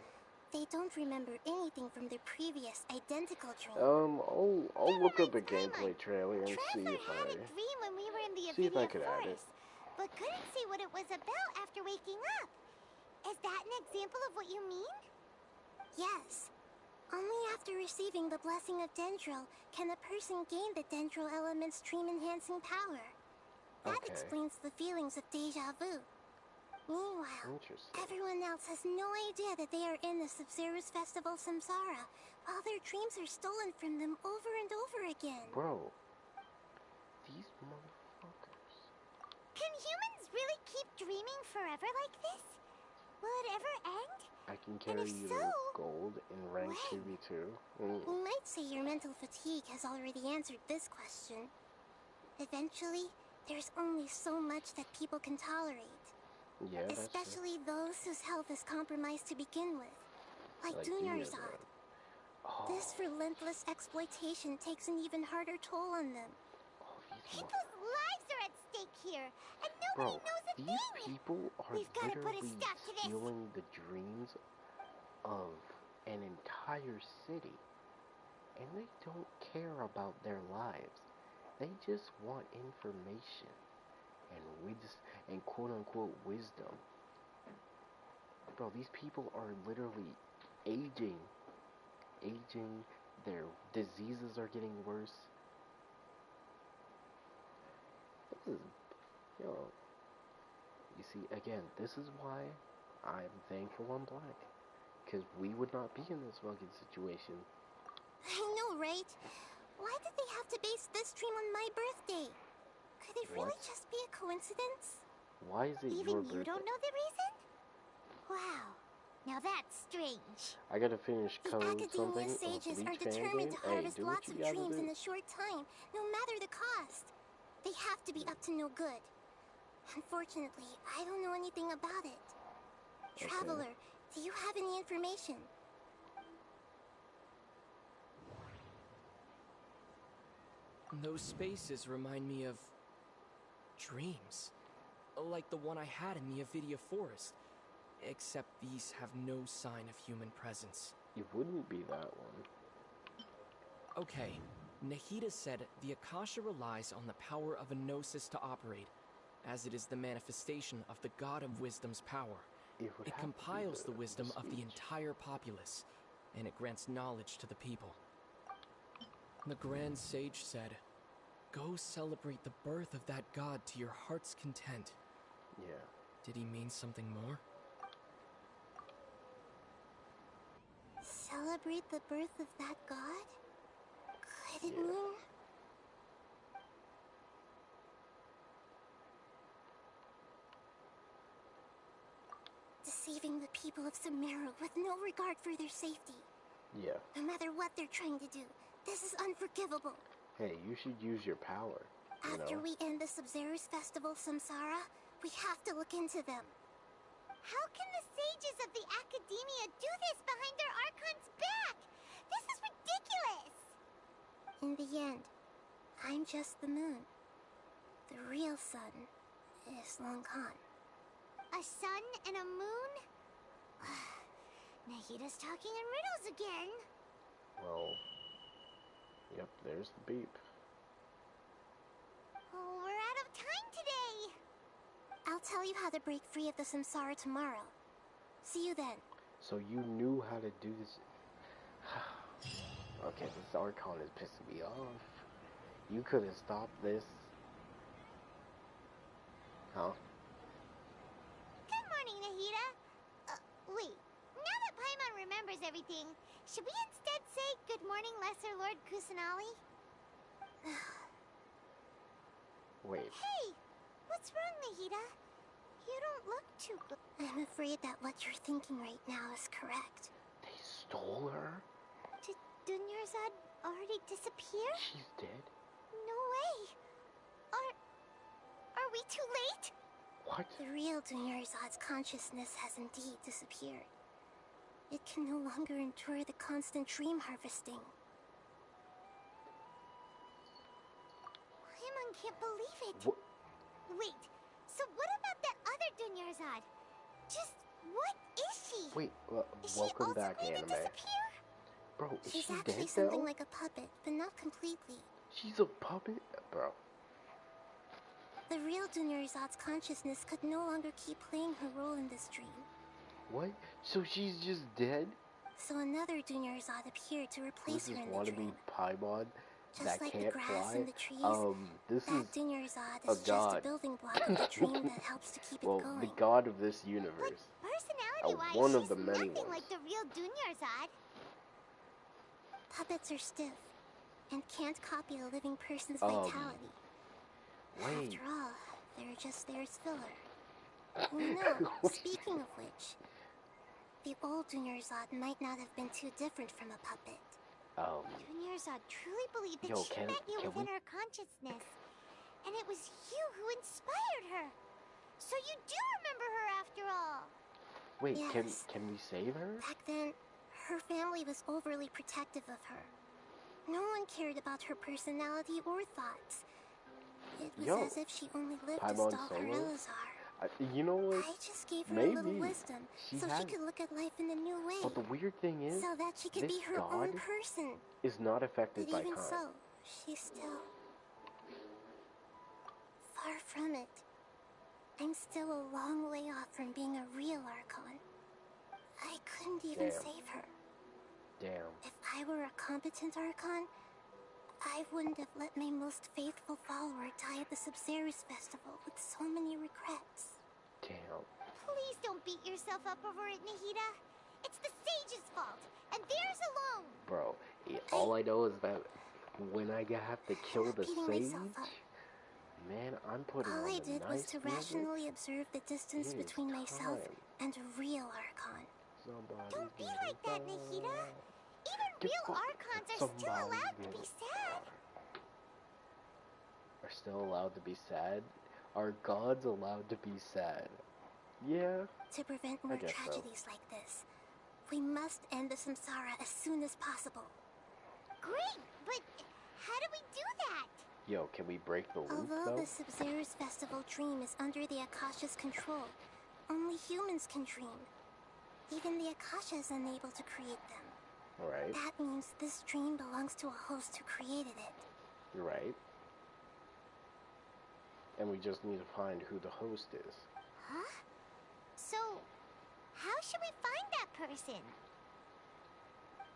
they don't remember anything from their previous identical dream. I'll look up a gameplay trailer and see if had a dream when we were in the see if I Avidia could add it. forest, but couldn't see what it was about after waking up. Is that an example of what you mean? Yes. Only after receiving the blessing of Dendril can a person gain the Dendril element's dream-enhancing power. That explains the feelings of deja vu. Meanwhile, everyone else has no idea that they are in the Sub-Zero's festival samsara, while their dreams are stolen from them over and over again. Bro, these motherfuckers. Can humans really keep dreaming forever like this? Will it ever end? I can carry you to gold in rank 2v2. You might say your mental fatigue has already answered this question. Eventually, there's only so much that people can tolerate. Yeah, especially those whose health is compromised to begin with, like Dunyarzad. This relentless exploitation takes an even harder toll on them. People's lives are at stake here, and nobody knows a thing. These people are literally stealing the dreams of an entire city, and they don't care about their lives. They just want information and quote-unquote wisdom. Bro, these people are literally aging, their diseases are getting worse. This is, you see, again, this is why I'm thankful I'm black, because we would not be in this fucking situation. I know, right? Why did they have to base this dream on my birthday? Could it really just be a coincidence? Why is it Even your birthday? you don't know the reason? Wow. Now that's strange. I gotta finish code something. Academia sages are determined to harvest lots of dreams in a short time, no matter the cost. They have to be up to no good. Unfortunately, I don't know anything about it. Traveler, do you have any information? Those spaces remind me of dreams, like the one I had in the Avidia forest, except these have no sign of human presence. It wouldn't be that one. Okay, Nahida said the Akasha relies on the power of a gnosis to operate, as it is the manifestation of the God of Wisdom's power. It compiles the wisdom of the entire populace, and it grants knowledge to the people. The Grand Sage said, "Go celebrate the birth of that God to your heart's content." Yeah. Did he mean something more? Celebrate the birth of that God? Could it mean? Deceiving the people of Sumeru with no regard for their safety. Yeah. No matter what they're trying to do, this is unforgivable. Hey, you should use your power. After we end the Sub-Zero's festival samsara, we have to look into them. How can the sages of the Academia do this behind their Archon's back? This is ridiculous! In the end, I'm just the moon. The real sun is long gone. A sun and a moon? Nahida's talking in riddles again. Well, yep, there's the beep. Oh, we're out of time today! I'll tell you how to break free of the samsara tomorrow. See you then. So you knew how to do this. Okay, this Archon is pissing me off. You could have stopped this. Huh? Good morning, Nahida. Wait. Now that Paimon remembers everything, should we instead say good morning, Lesser Lord Kusanali? Wait. Hey! What's wrong, Nahida? You don't look too good. I'm afraid that what you're thinking right now is correct. They stole her? Did Dunyarzad already disappear? She's dead? No way! Are we too late? What? The real Dunyarzad's consciousness has indeed disappeared. It can no longer endure the constant dream harvesting. Paimon can't believe it. What? Wait, so what about that other Dunyarzad? Just what is she? Wait, is welcome she also back, going anime. to disappear? Bro, is She's she actually dead something now? like a puppet, but not completely. She's a puppet? Bro. The real Dunyarzad's consciousness could no longer keep playing her role in this dream. What? So she's just dead? So another Dunyarzad appeared to replace This her is in the dream. wannabe Paimon Just that like can't the grass fly. and the trees, This that is Dunyarzad a is just god. a building block of the dream that helps to keep Well, it going. the god of this universe. Personality-wise, One of she's the many nothing ones. like the real Dunyarzad. Puppets are stiff and can't copy a living person's vitality. Wait. After all, they're just there as filler. You know, speaking of which, the old Dunyarzad might not have been too different from a puppet. Dunyarzad truly believed that she met you within her consciousness. And it was you who inspired her. So you do remember her after all. Wait, Yes. can we save her? Back then, her family was overly protective of her. No one cared about her personality or thoughts. It was as if she only lived to Paimon stalk her Solo? Elazar. You know what? I just gave her Maybe. a little wisdom so she could look at life in a new way. But the weird thing is, so that she could this be her god own person. is not affected But by even time. so, she's still far from it. I'm still a long way off from being a real Archon. I couldn't even save her. Damn. If I were a competent Archon, I wouldn't have let my most faithful follower die at the Sub-Zerus festival with so many regrets. Damn. Please don't beat yourself up over it, Nahida. It's the sage's fault, and theirs alone. Bro, all I know is that when I have to kill the sage, man, I'm putting All on I the did was nice to music. rationally observe the distance It is between myself time. and a real Archon. Don't be like that, Nahida. Even real Archons are still allowed to be sad. Are still allowed to be sad? Are gods allowed to be sad? Yeah. To prevent more guess so. tragedies like this, we must end the samsara as soon as possible. Great, but how do we do that? Yo, can we break the loop Although though? the Sub-Zerus festival dream is under the Akasha's control, only humans can dream. Even the Akasha is unable to create them. Right. That means this dream belongs to a host who created it. You're right. And we just need to find who the host is. Huh? So, how should we find that person?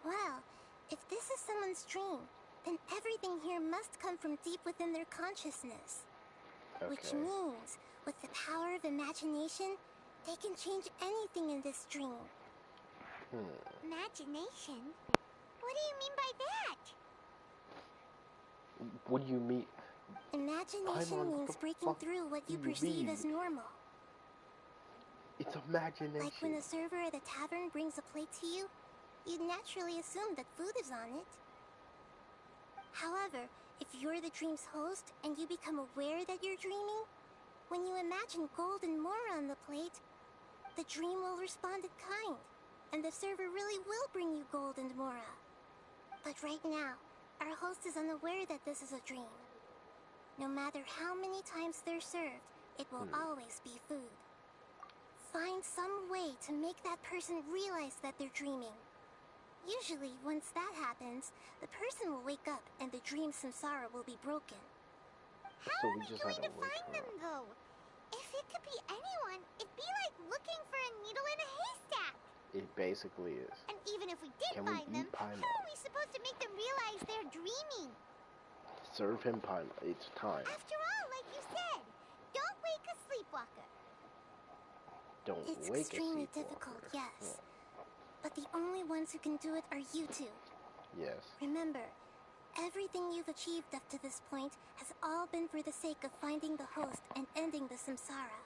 Well, if this is someone's dream, then everything here must come from deep within their consciousness. Which means, with the power of imagination, they can change anything in this dream. Imagination? What do you mean by that? What do you mean? Imagination Paimon, means breaking through what you do you perceive mean? as normal. It's imagination. Like when a server at a tavern brings a plate to you, you'd naturally assume that food is on it. However, if you're the dream's host and you become aware that you're dreaming, when you imagine gold and more on the plate, the dream will respond in kind, and the server really will bring you gold and mora. But right now, our host is unaware that this is a dream. No matter how many times they're served, it will always be food. Find some way to make that person realize that they're dreaming. Usually, once that happens, the person will wake up and the dream samsara will be broken. How are we going to find them, though? If it could be anyone, it'd be like looking for a needle in a haystack. It basically is. And even if we did Can we find them, eat Paimon? how are we supposed to make them realize they're dreaming? Serve him Paimon. It's time. After all, like you said, don't wake a sleepwalker. Don't It's wake extremely a sleepwalker. difficult, yes. But the only ones who can do it are you two. Yes. Remember, everything you've achieved up to this point has all been for the sake of finding the host and ending the samsara.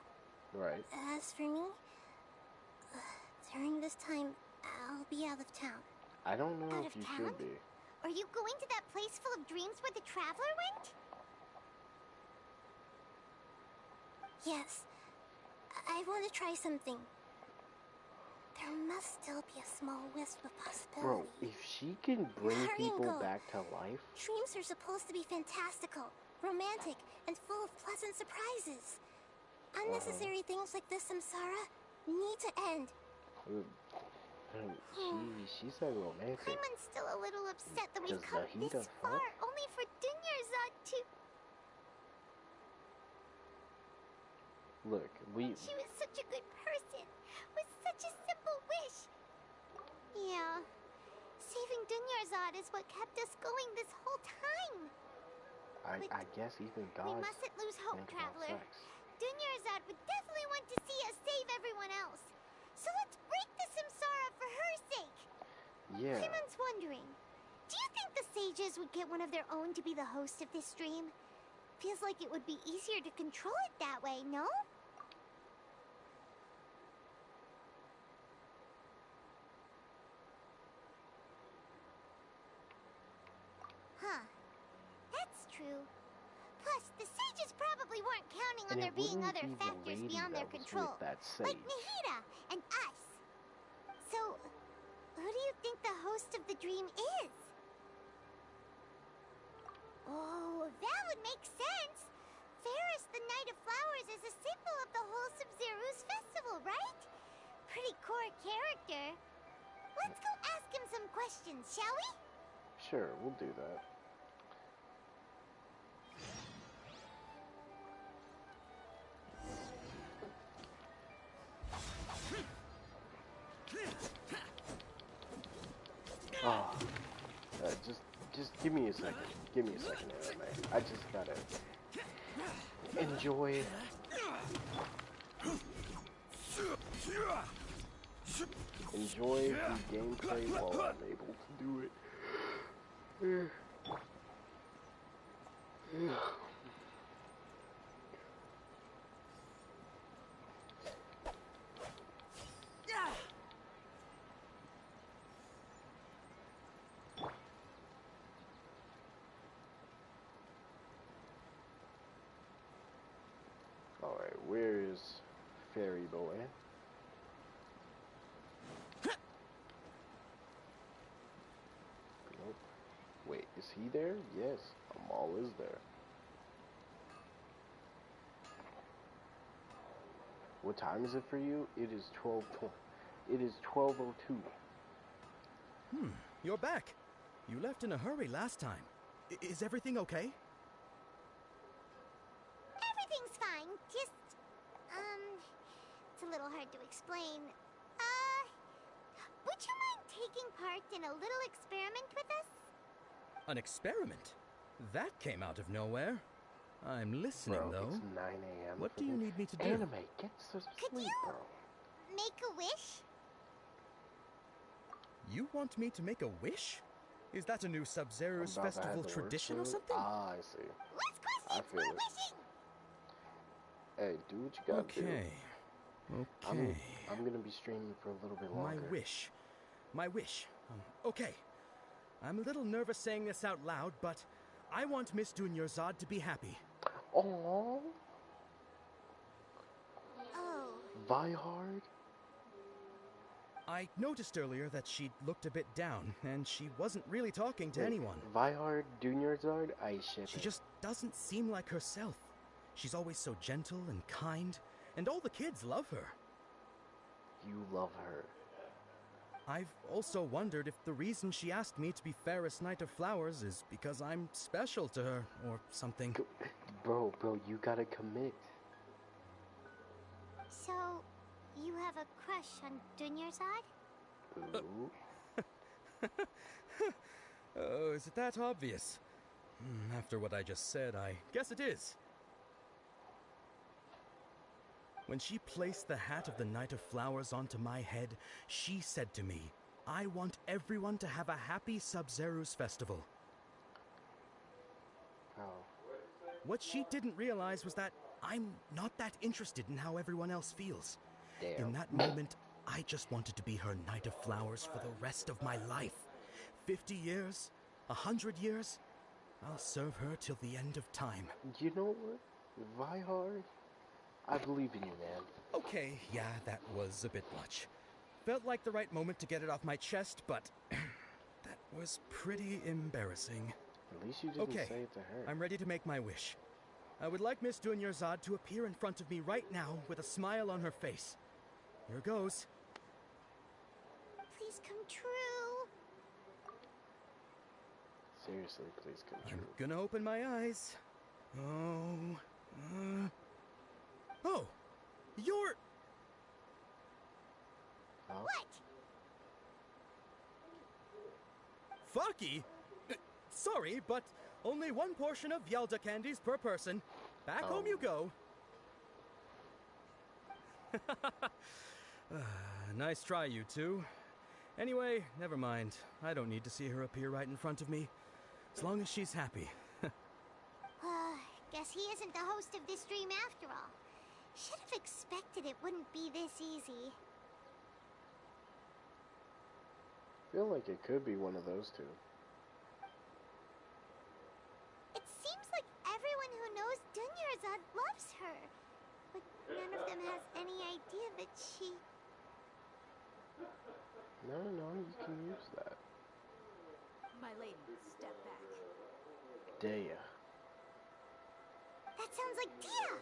Right. As for me, during this time, I'll be out of town. I don't know Out if of you town? should be. Are you going to that place full of dreams where the traveler went? Yes. I want to try something. There must still be a small wisp of Bro, possibility. if she can bring Hurry and people go. back to life, Dreams are supposed to be fantastical, romantic, and full of pleasant surprises. Unnecessary things like this samsara need to end. she said romantic. Paimon's still a little upset that we've Does come Nahida this far help? only for Dunyarzad to... Look, She was such a good person, with such a simple wish. Yeah, saving Dunyarzad is what kept us going this whole time. I guess even God. We mustn't lose hope, Traveler. Dunyarzad would definitely want to see us save everyone else. So let's break the samsara for her sake. Yeah. Paimon's wondering, do you think the sages would get one of their own to be the host of this dream? Feels like it would be easier to control it that way, no? Huh. That's true. Plus, the sages probably weren't counting on And there it being wouldn't other be the factors lady beyond that their was control. with that Like sage. Nahida and us. So, who do you think the host of the dream is? Oh, that would make sense. Ferris, the Knight of Flowers, is a symbol of the wholesome Zeru's festival, right? Pretty core character. Let's go ask him some questions, shall we? Sure, we'll do that. Oh, just give me a second. Give me a second, anime. I just gotta enjoy. Enjoy the gameplay while I'm able to do it. Alright, where is Fairy Boy? Nope. Wait, is he there? Yes, Amal is there. What time is it for you? It is 12:20. It is 12:02. You're back. You left in a hurry last time. Is everything okay? Everything's fine. Just, it's a little hard to explain. Would you mind taking part in a little experiment with us? An experiment? That came out of nowhere. I'm listening, Bro, though. it's 9 a.m. What for do you me. need me to do? Anime, get some sleep, bro. Make a wish? You want me to make a wish? Is that a new Sub-Zero's I'm about to have festival the tradition or words for it. something? Ah, I see. Less questions, I feel more it. wishing! Hey, do what you gotta do. Okay. I'm gonna be streaming for a little bit longer. My wish. Okay. I'm a little nervous saying this out loud, but I want Miss Dunyarzad to be happy. Oh. Oh. Vihard? I noticed earlier that she looked a bit down, and she wasn't really talking to Wait, anyone. Vihard, Dunyarzad, I ship She it. just doesn't seem like herself. She's always so gentle and kind, and all the kids love her. You love her. I've also wondered if the reason she asked me to be Fairest Knight of Flowers is because I'm special to her, or something. Bro, you gotta commit. So, you have a crush on Dunyarzad? Who? Oh, is it that obvious? After what I just said, I guess it is. When she placed the hat of the Knight of Flowers onto my head, she said to me, I want everyone to have a happy Sub-Zeru's festival. Oh. What she didn't realize was that I'm not that interested in how everyone else feels. Damn. In that moment, I just wanted to be her Knight of Flowers for the rest of my life. 50 years, 100 years, I'll serve her till the end of time. You know what? Vihar, I believe in you, man. Okay, yeah, that was a bit much. Felt like the right moment to get it off my chest, but that was pretty embarrassing. At least you didn't say it to her. I'm ready to make my wish. I would like Miss Dunyarzad to appear in front of me right now with a smile on her face. Here goes. Please come true. Seriously, please come true. I'm gonna open my eyes. Oh, you're... Oh. What? Fucky? Sorry, but only one portion of Yelda candies per person. Back home you go. Nice try, you two. Anyway, never mind. I don't need to see her appear right in front of me. As long as she's happy. Guess he isn't the host of this dream after all. Should have expected it wouldn't be this easy. Feel like it could be one of those two. It seems like everyone who knows Dunyarzad loves her. But none of them has any idea that she... No, you can use that. My lady, step back. Dea. That sounds like Dia!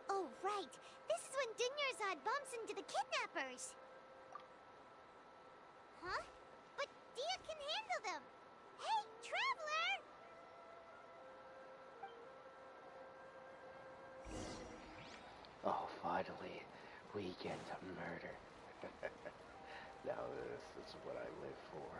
Oh, right. This is when Dunyarzad bumps into the kidnappers. Huh? But Dia can handle them. Hey, Traveler! Oh, finally, we get to murder. Now this is what I live for.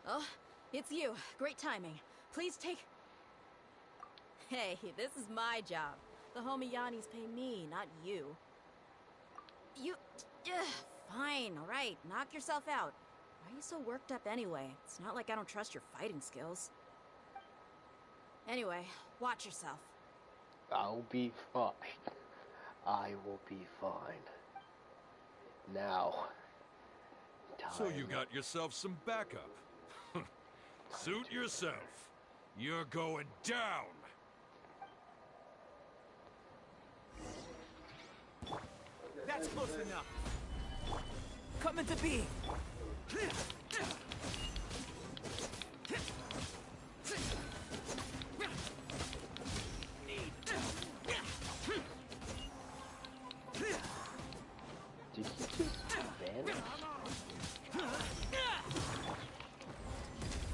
Oh, it's you. Great timing. Please take... Hey, this is my job. The Homiyanis pay me, not you. You... Fine, alright. Knock yourself out. Why are you so worked up anyway? It's not like I don't trust your fighting skills. Anyway, watch yourself. I'll be fine. I will be fine. Now... So you got yourself some backup. Suit yourself. You're going down. That's close enough. Come into being. Did he just vanish?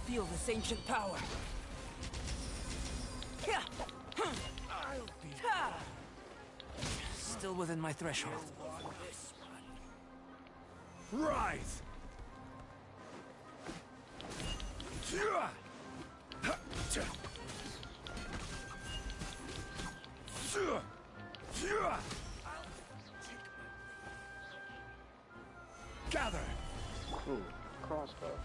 Feel this ancient power. Still within my threshold. Rise! Gather! Crossbow.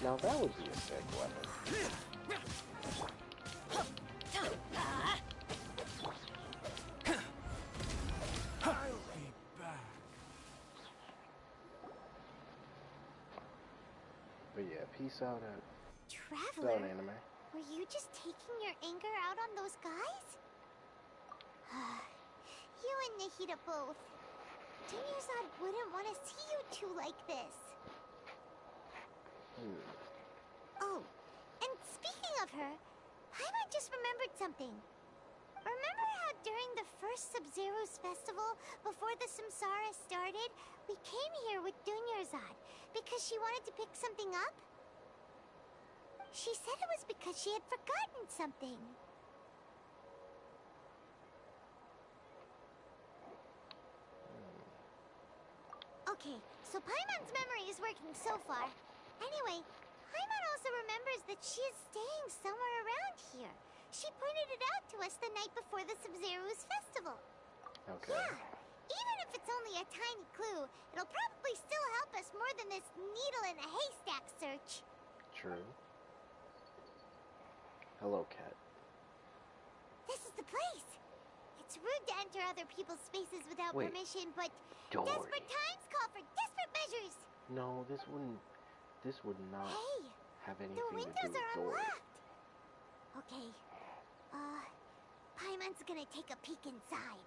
Now that would be a sick weapon. I'll be back. But yeah, peace out at Traveler, Anime. were you just taking your anger out on those guys? You and Nahida both. Dunyarzad wouldn't want to see you two like this. Oh, and speaking of her, Paimon just remembered something. Remember how during the first Sub-Zero's festival, before the Samsara started, we came here with Dunyarzad because she wanted to pick something up? She said it was because she had forgotten something. Okay, so Paimon's memory is working so far. Anyway, Paimon also remembers that she is staying somewhere around here. She pointed it out to us the night before the Sub-Zero's festival. Okay. Yeah, even if it's only a tiny clue, it'll probably still help us more than this needle in a haystack search. True. Hello, cat. This is the place. It's rude to enter other people's spaces without Wait, permission, but Dory. desperate times call for desperate measures. No, this would not Hey, have anything the to do windows with are Dory. unlocked. Okay. Paimon's gonna take a peek inside.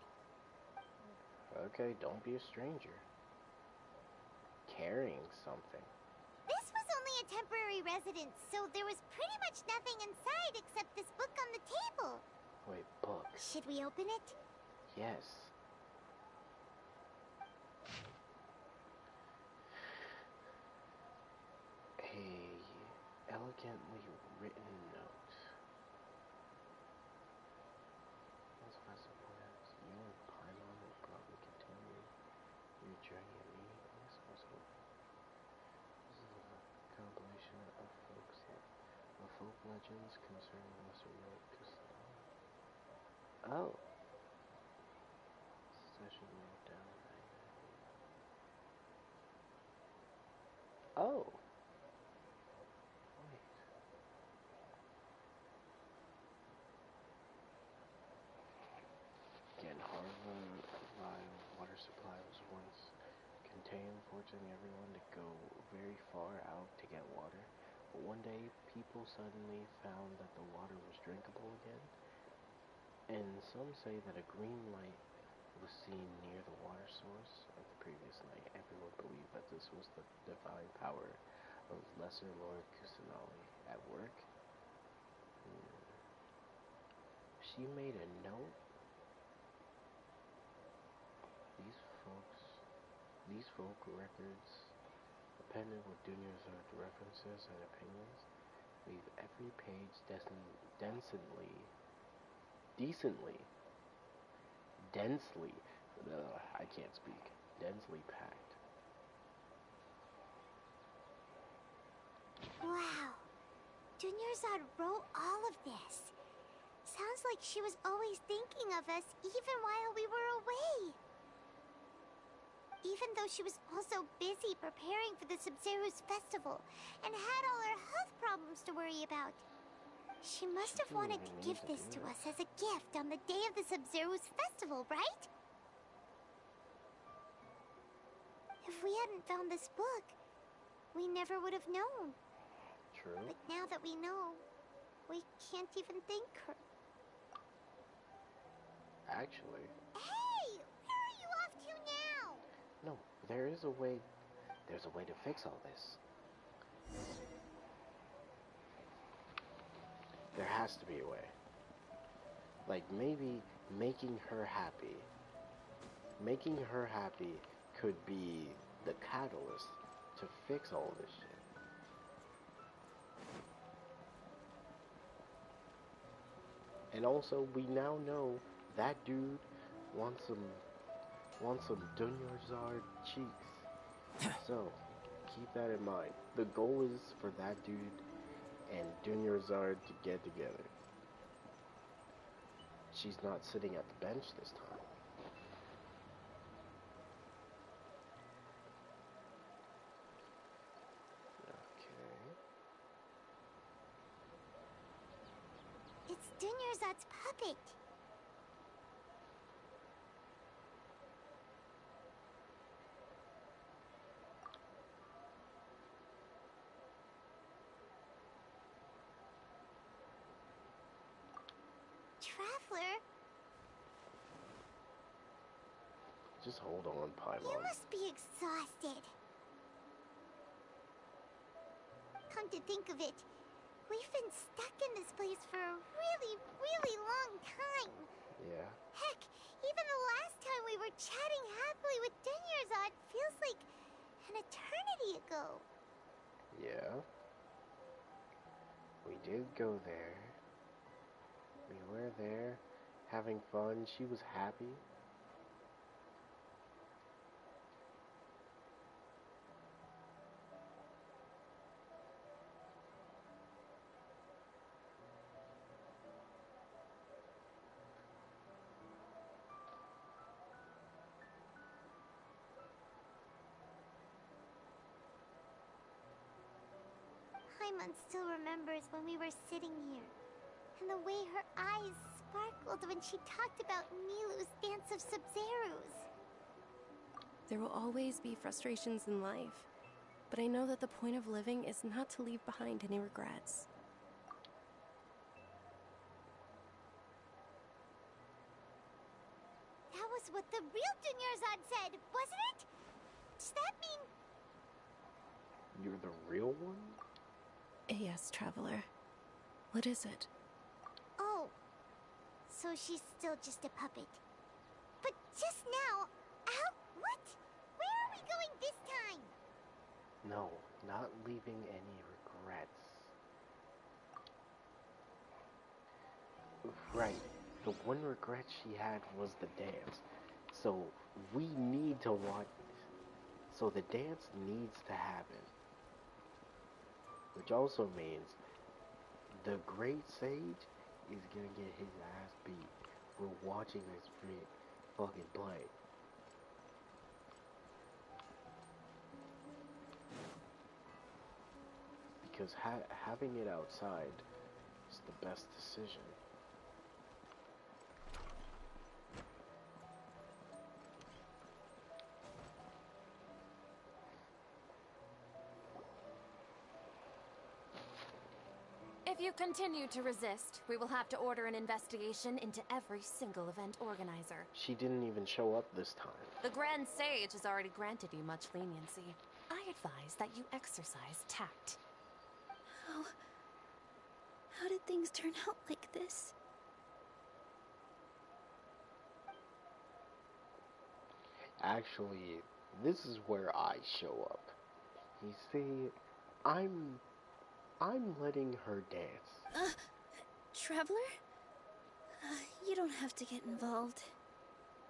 Okay, don't be a stranger. Carrying something. This was only a temporary residence, so there was pretty much nothing inside except this book on the table. Wait, book. Should we open it? Yes. A elegantly written note. Once past the point, you and Paimon will probably continue your journey immediately as possible. This is a compilation of folk legends concerning Lesser Lord Kusama. Oh. Session wrote down. Oh. Wait. Again, Harvard water supply was once contained, forcing everyone to go very far out to get water. But one day, people suddenly found that the water was drinkable again. And some say that a green light was seen near the water source of the previous night. Everyone believed that this was the divine power of Lesser Lord Kusanali at work. She made a note. These folk records, appended with Dunyarzad references and opinions, leave every page densely, I can't speak, densely packed. Wow. Dunyarzad wrote all of this. Sounds like she was always thinking of us even while we were away. Even though she was also busy preparing for the Sub-Zero's festival and had all her health problems to worry about. She must have wanted to give this to us as a gift on the day of the Sub-Zero's festival, right? If we hadn't found this book, we never would have known. True. But now that we know, we can't even thank her. Actually. Hey! Where are you off to now? No, there's a way to fix all this. There has to be a way. Like, maybe making her happy. Making her happy could be the catalyst to fix all this shit. And also, we now know that dude wants some Dunyarzad cheeks. So, keep that in mind. The goal is for that dude and Dunyarzad to get together. She's not sitting at the bench this time. Okay. It's Dunyarzad's puppet. Traveler, Just hold on, Paimon. you must be exhausted. Come to think of it, we've been stuck in this place for a really, really long time. ago. Yeah. We did go there. We were there, having fun. She was happy. Paimon still remembers when we were sitting here, and the way her eyes sparkled when she talked about Milu's dance of Sub-Zerus. There will always be frustrations in life, but I know that the point of living is not to leave behind any regrets. That was what the real Dunyarzad said, wasn't it? Does that mean... You're the real one? Yes, Traveler. What is it? Oh, so she's still just a puppet. But just now, what? Where are we going this time? No, not leaving any regrets. Right, the one regret she had was the dance. So we need to watch. So the dance needs to happen. Which also means the great sage is gonna get his ass beat for watching this freak fucking play. Because having it outside is the best decision. If you continue to resist, we will have to order an investigation into every single event organizer. She didn't even show up this time. The Grand Sage has already granted you much leniency. I advise that you exercise tact. How did things turn out like this? Actually, this is where I show up. You see, I'm letting her dance. Traveler? You don't have to get involved.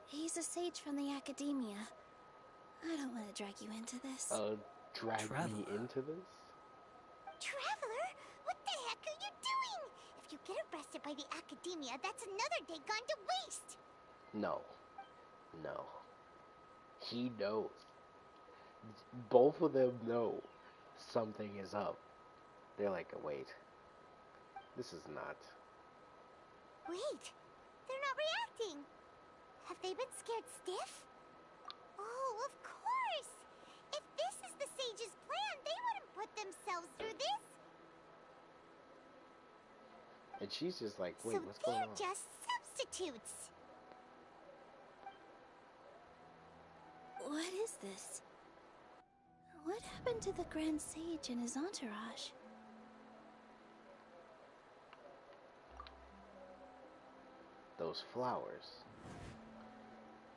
He's a sage from the academia. I don't want to drag you into this. Drag me into this? Traveler, what the heck are you doing? If you get arrested by the academia, that's another day gone to waste. No. He knows. Both of them know something is up. They're like, wait, this is not. Wait, they're not reacting. Have they been scared stiff? Oh, of course. If this is the sage's plan, they wouldn't put themselves through this. And she's just like, wait, so what's going on? they're just substitutes. What is this? What happened to the Grand Sage and his entourage? Those flowers.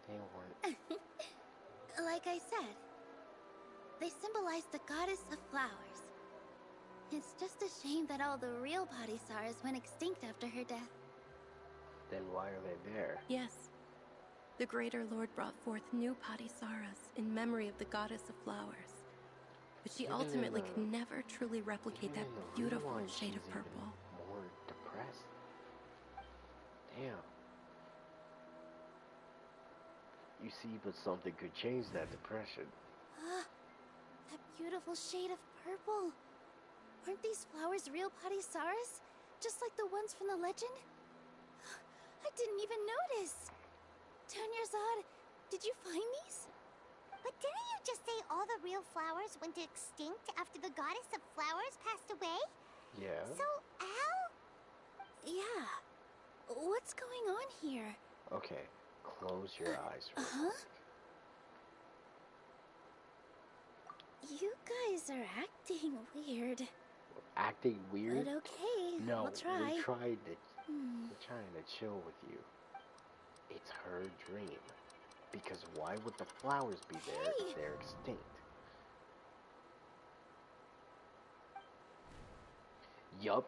They weren't. Like I said, they symbolize the goddess of flowers. It's just a shame that all the real Padisaras went extinct after her death. Then why are they there? Yes. The Greater Lord brought forth new Padisaras in memory of the goddess of flowers. But she ultimately could never truly replicate that beautiful shade of purple. More depressed. Damn. You see, but something could change that depression. That beautiful shade of purple. Aren't these flowers real Padisaras? Just like the ones from the legend? I didn't even notice. Dunyarzad, did you find these? But didn't you just say all the real flowers went extinct after the goddess of flowers passed away? Yeah. So, how? Yeah. What's going on here? Okay, close your eyes real quick. You guys are acting weird. Acting weird? But okay, No, we'll try. we're trying to chill with you. It's her dream. Because why would the flowers be there if they're extinct? Yup.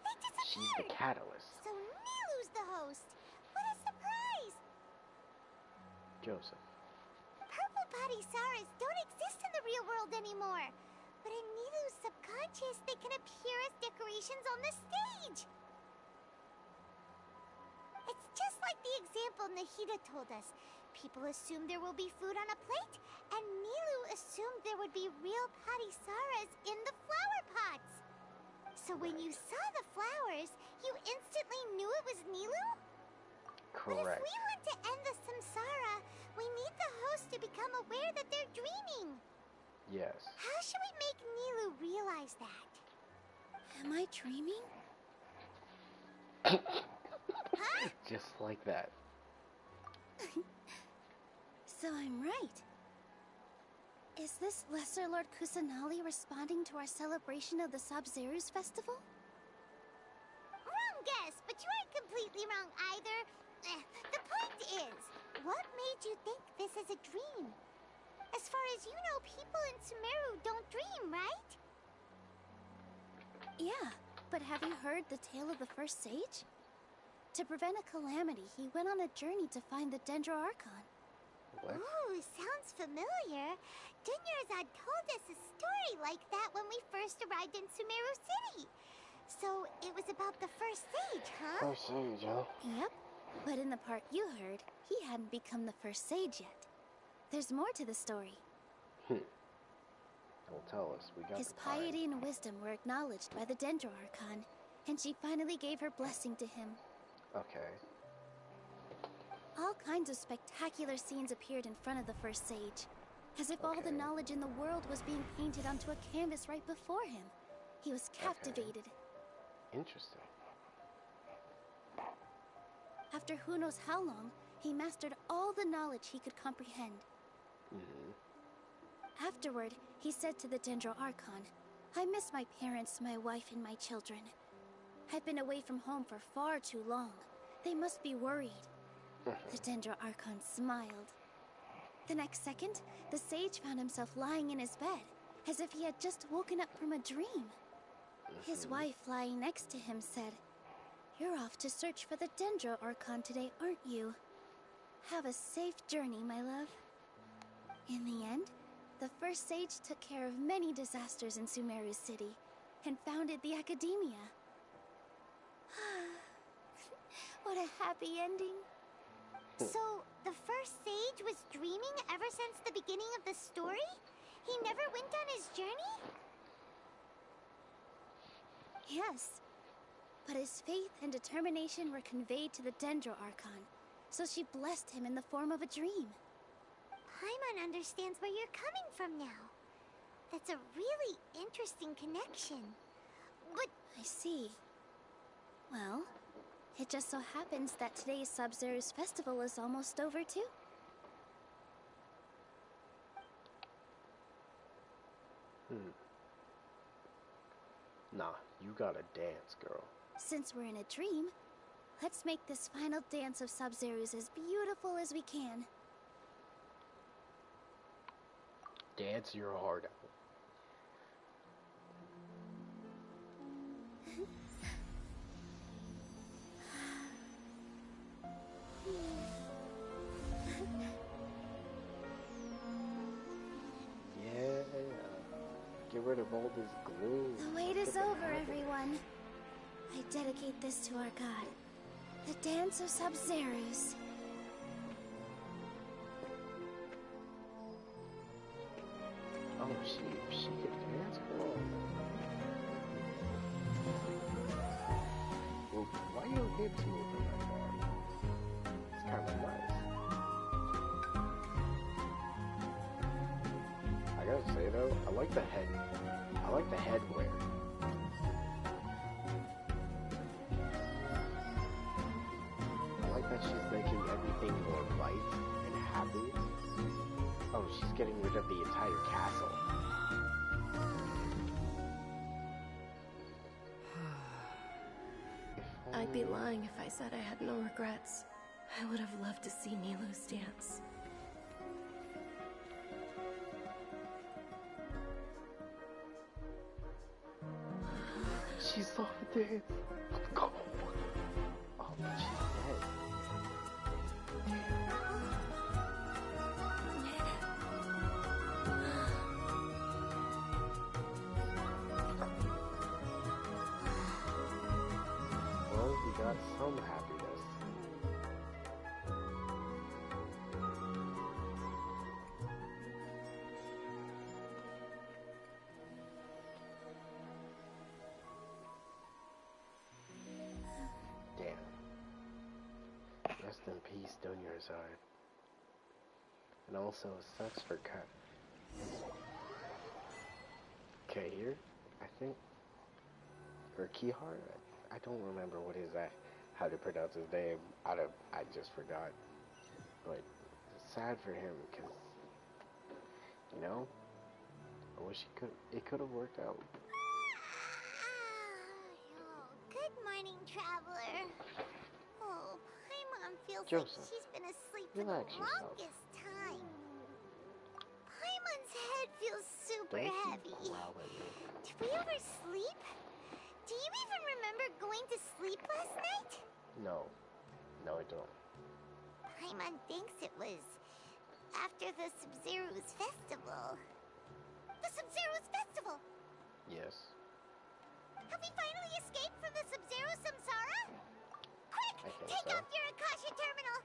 They disappeared. She's the catalyst. So Nilu's the host. What a surprise! Joseph. Purple body Saras don't exist in the real world anymore. But in Nilu's subconscious, they can appear as decorations on the stage. It's just like the example Nahida told us. People assumed there will be food on a plate, and Nilu assumed there would be real Padisaras in the flower pots. So when you saw the flowers, you instantly knew it was Nilu? But if Correct. we want to end the samsara, we need the host to become aware that they're dreaming. Yes. How should we make Nilu realize that? Am I dreaming? Huh? Just like that. So I'm right. Is this Lesser Lord Kusanali responding to our celebration of the Sub-Zeru's festival? Wrong guess, but you aren't completely wrong either. The point is, what made you think this is a dream? As far as you know, people in Sumeru don't dream, right? Yeah, but have you heard the tale of the first sage? To prevent a calamity, he went on a journey to find the Dendro Archon. What? Ooh, sounds familiar. Dunyarzad told us a story like that when we first arrived in Sumeru City. So it was about the first sage, huh? First sage, huh? Yep, but in the part you heard, he hadn't become the first sage yet. There's more to the story. Don't tell us. We got His the time. piety and wisdom were acknowledged by the Dendro Archon, and she finally gave her blessing to him. Okay. All kinds of spectacular scenes appeared in front of the first sage, as if all the knowledge in the world was being painted onto a canvas right before him. He was captivated. Interesting. After who knows how long, he mastered all the knowledge he could comprehend. Afterward, he said to the Dendro Archon, "I miss my parents, my wife, and my children. I've been away from home for far too long. They must be worried." The Dendro Archon smiled. The next second, the sage found himself lying in his bed, as if he had just woken up from a dream. His wife, lying next to him, said, "You're off to search for the Dendro Archon today, aren't you? Have a safe journey, my love." In the end, the first sage took care of many disasters in Sumeru City, and founded the Academia. What a happy ending. So, the first sage was dreaming ever since the beginning of the story? He never went on his journey? Yes, but his faith and determination were conveyed to the Dendro Archon, so she blessed him in the form of a dream. Paimon understands where you're coming from now. That's a really interesting connection. But I see. Well, it just so happens that today's Sub-Zeru's festival is almost over too. Nah, you gotta dance, girl. Since we're in a dream, let's make this final dance of Sub-Zeru's as beautiful as we can. Dance your heart out. Yeah. Get rid of all this gloom. The wait is over, everyone. I dedicate this to our god, the dance of Sub-Zeru's. Oh, she can dance, girl. Well, why your hips moving like that? It's kind of nice. I gotta say though, I like the headwear. I like that she's making everything more light and happy. Oh, she's getting rid of the entire castle. I'd be lying if I said I had no regrets. I would have loved to see Nilu's dance. she saw the dance. Go. Oh, she's dead. Well, we got some happiness. Damn. Rest in peace, Dunyarzad. And also, sucks for Cut. Okay, here, I think, or Kihar, I don't remember what is that, how to pronounce his name. I just forgot. But it's sad for him because, you know, I wish it could have worked out. Good morning, traveler. Oh, Paimon feels Joseph, like she's been asleep for the relax yourself. longest time. Paimon's head feels super heavy. Did we oversleep? Do you even remember going to sleep last night? No, I don't. Paimon thinks it was after the Sub-Zero's festival. The Sub-Zero's festival! Yes. Have we finally escaped from the Sub-Zero samsara? Quick! Take off your Akasha terminal!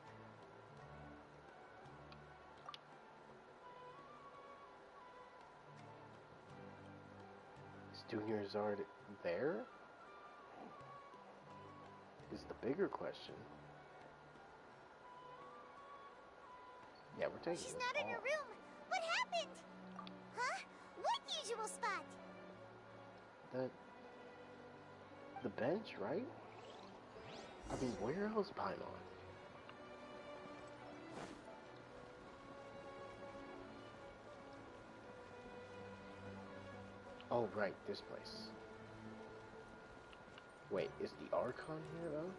Is Dunyarzad there? Is the bigger question. Yeah, we're taking She's this not in her off. room. What happened? Huh? What usual spot? The bench, right? I mean, where else Paimon? Oh, right, this place. Wait, is the Archon here, though?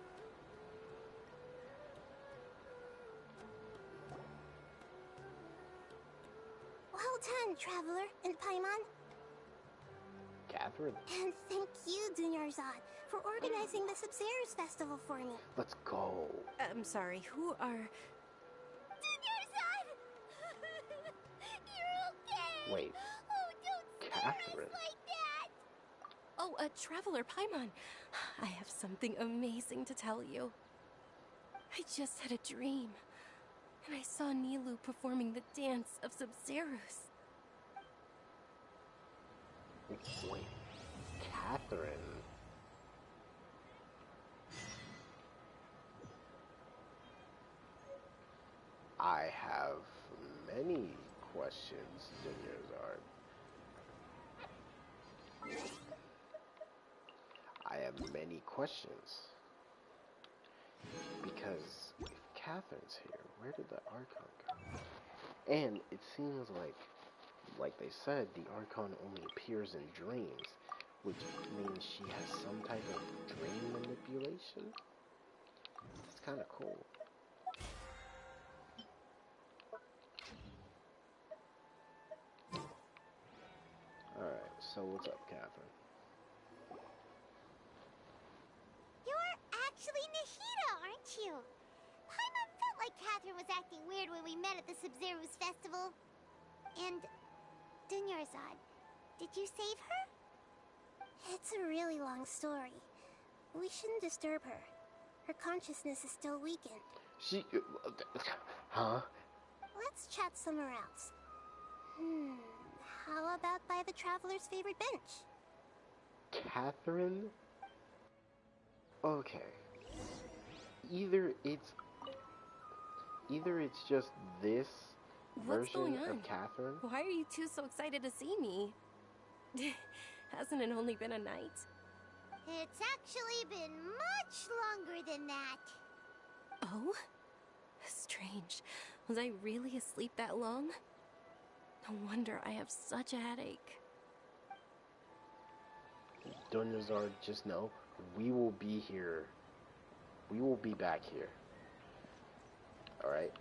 Well done, Traveler and Paimon. Catherine? And thank you, Dunyarzad, for organizing the Sub-Zero's festival for me. Let's go. I'm sorry, who are... Dunyarzad! You're okay! Wait. Oh, don't scare us Catherine? like that! Oh, Traveler Paimon. I have something amazing to tell you. I just had a dream, and I saw Nilou performing the dance of Sub-Zero's. Wait, Catherine? I have many questions, Dunyarzad. I have many questions. Because if Catherine's here, where did the Archon go? And it seems like they said, the Archon only appears in dreams, which means she has some type of dream manipulation? That's kind of cool. Alright, so what's up, Catherine? You're actually Nahida, aren't you? Paimon felt like Catherine was acting weird when we met at the Sub-Zero's festival. And Dunyarzad, did you save her? It's a really long story. We shouldn't disturb her. Her consciousness is still weakened. She... Huh? Let's chat somewhere else. How about by the Traveler's favorite bench? Catherine? Okay. Either it's just this What's going version on? of Catherine. Why are you two so excited to see me? Hasn't it only been a night? It's actually been much longer than that. Oh? Strange. Was I really asleep that long? No wonder I have such a headache. Dunyarzad, just know, we will be here. We will be back here. Alright?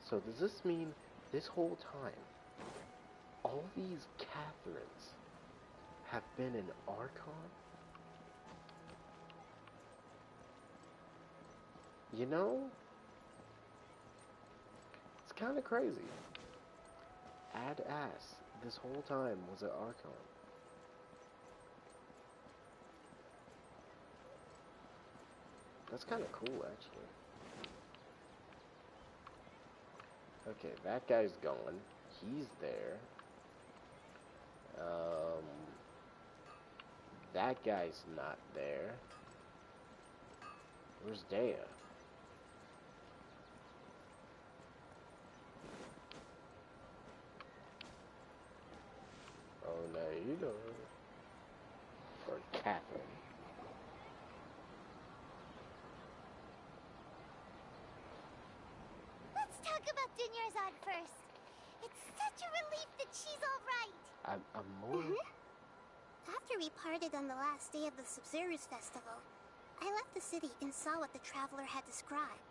So does this mean this whole time, all these Catherines have been an Archon? You know, it's kind of crazy. Ad Ass this whole time was an Archon. That's kind of cool, actually. Okay, that guy's gone. He's there. That guy's not there. Where's Dea? Oh, no, you don't. Or Catherine. Let's talk about Dunyarzad first. It's such a relief that she's all right. I'm more... After we parted on the last day of the Sub-Zero's festival, I left the city and saw what the traveler had described.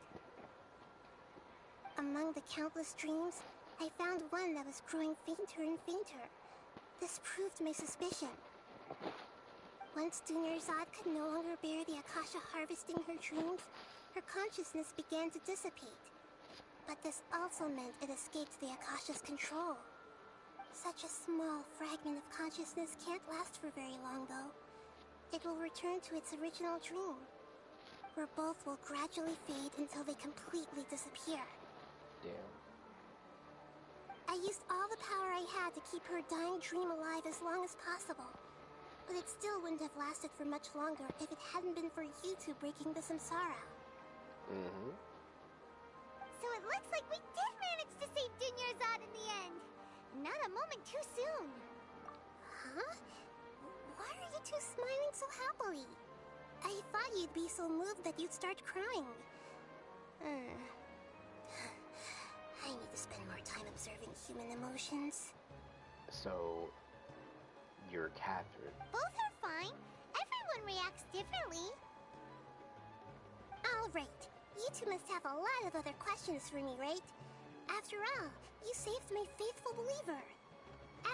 Among the countless dreams, I found one that was growing fainter and fainter. This proved my suspicion. Once Dunyarzad could no longer bear the Akasha harvesting her dreams, her consciousness began to dissipate. But this also meant it escaped the Akasha's control. Such a small fragment of consciousness can't last for very long, though. It will return to its original dream, where both will gradually fade until they completely disappear. Damn. I used all the power I had to keep her dying dream alive as long as possible, but it still wouldn't have lasted for much longer if it hadn't been for you two breaking the samsara. So it looks like we did manage to save Dunyarzad in the end. Not a moment too soon. Huh? Why are you two smiling so happily? I thought you'd be so moved that you'd start crying. I need to spend more time observing human emotions. So, you're Catherine. Both are fine. Everyone reacts differently. Alright, you two must have a lot of other questions for me, right? After all, you saved my faithful believer.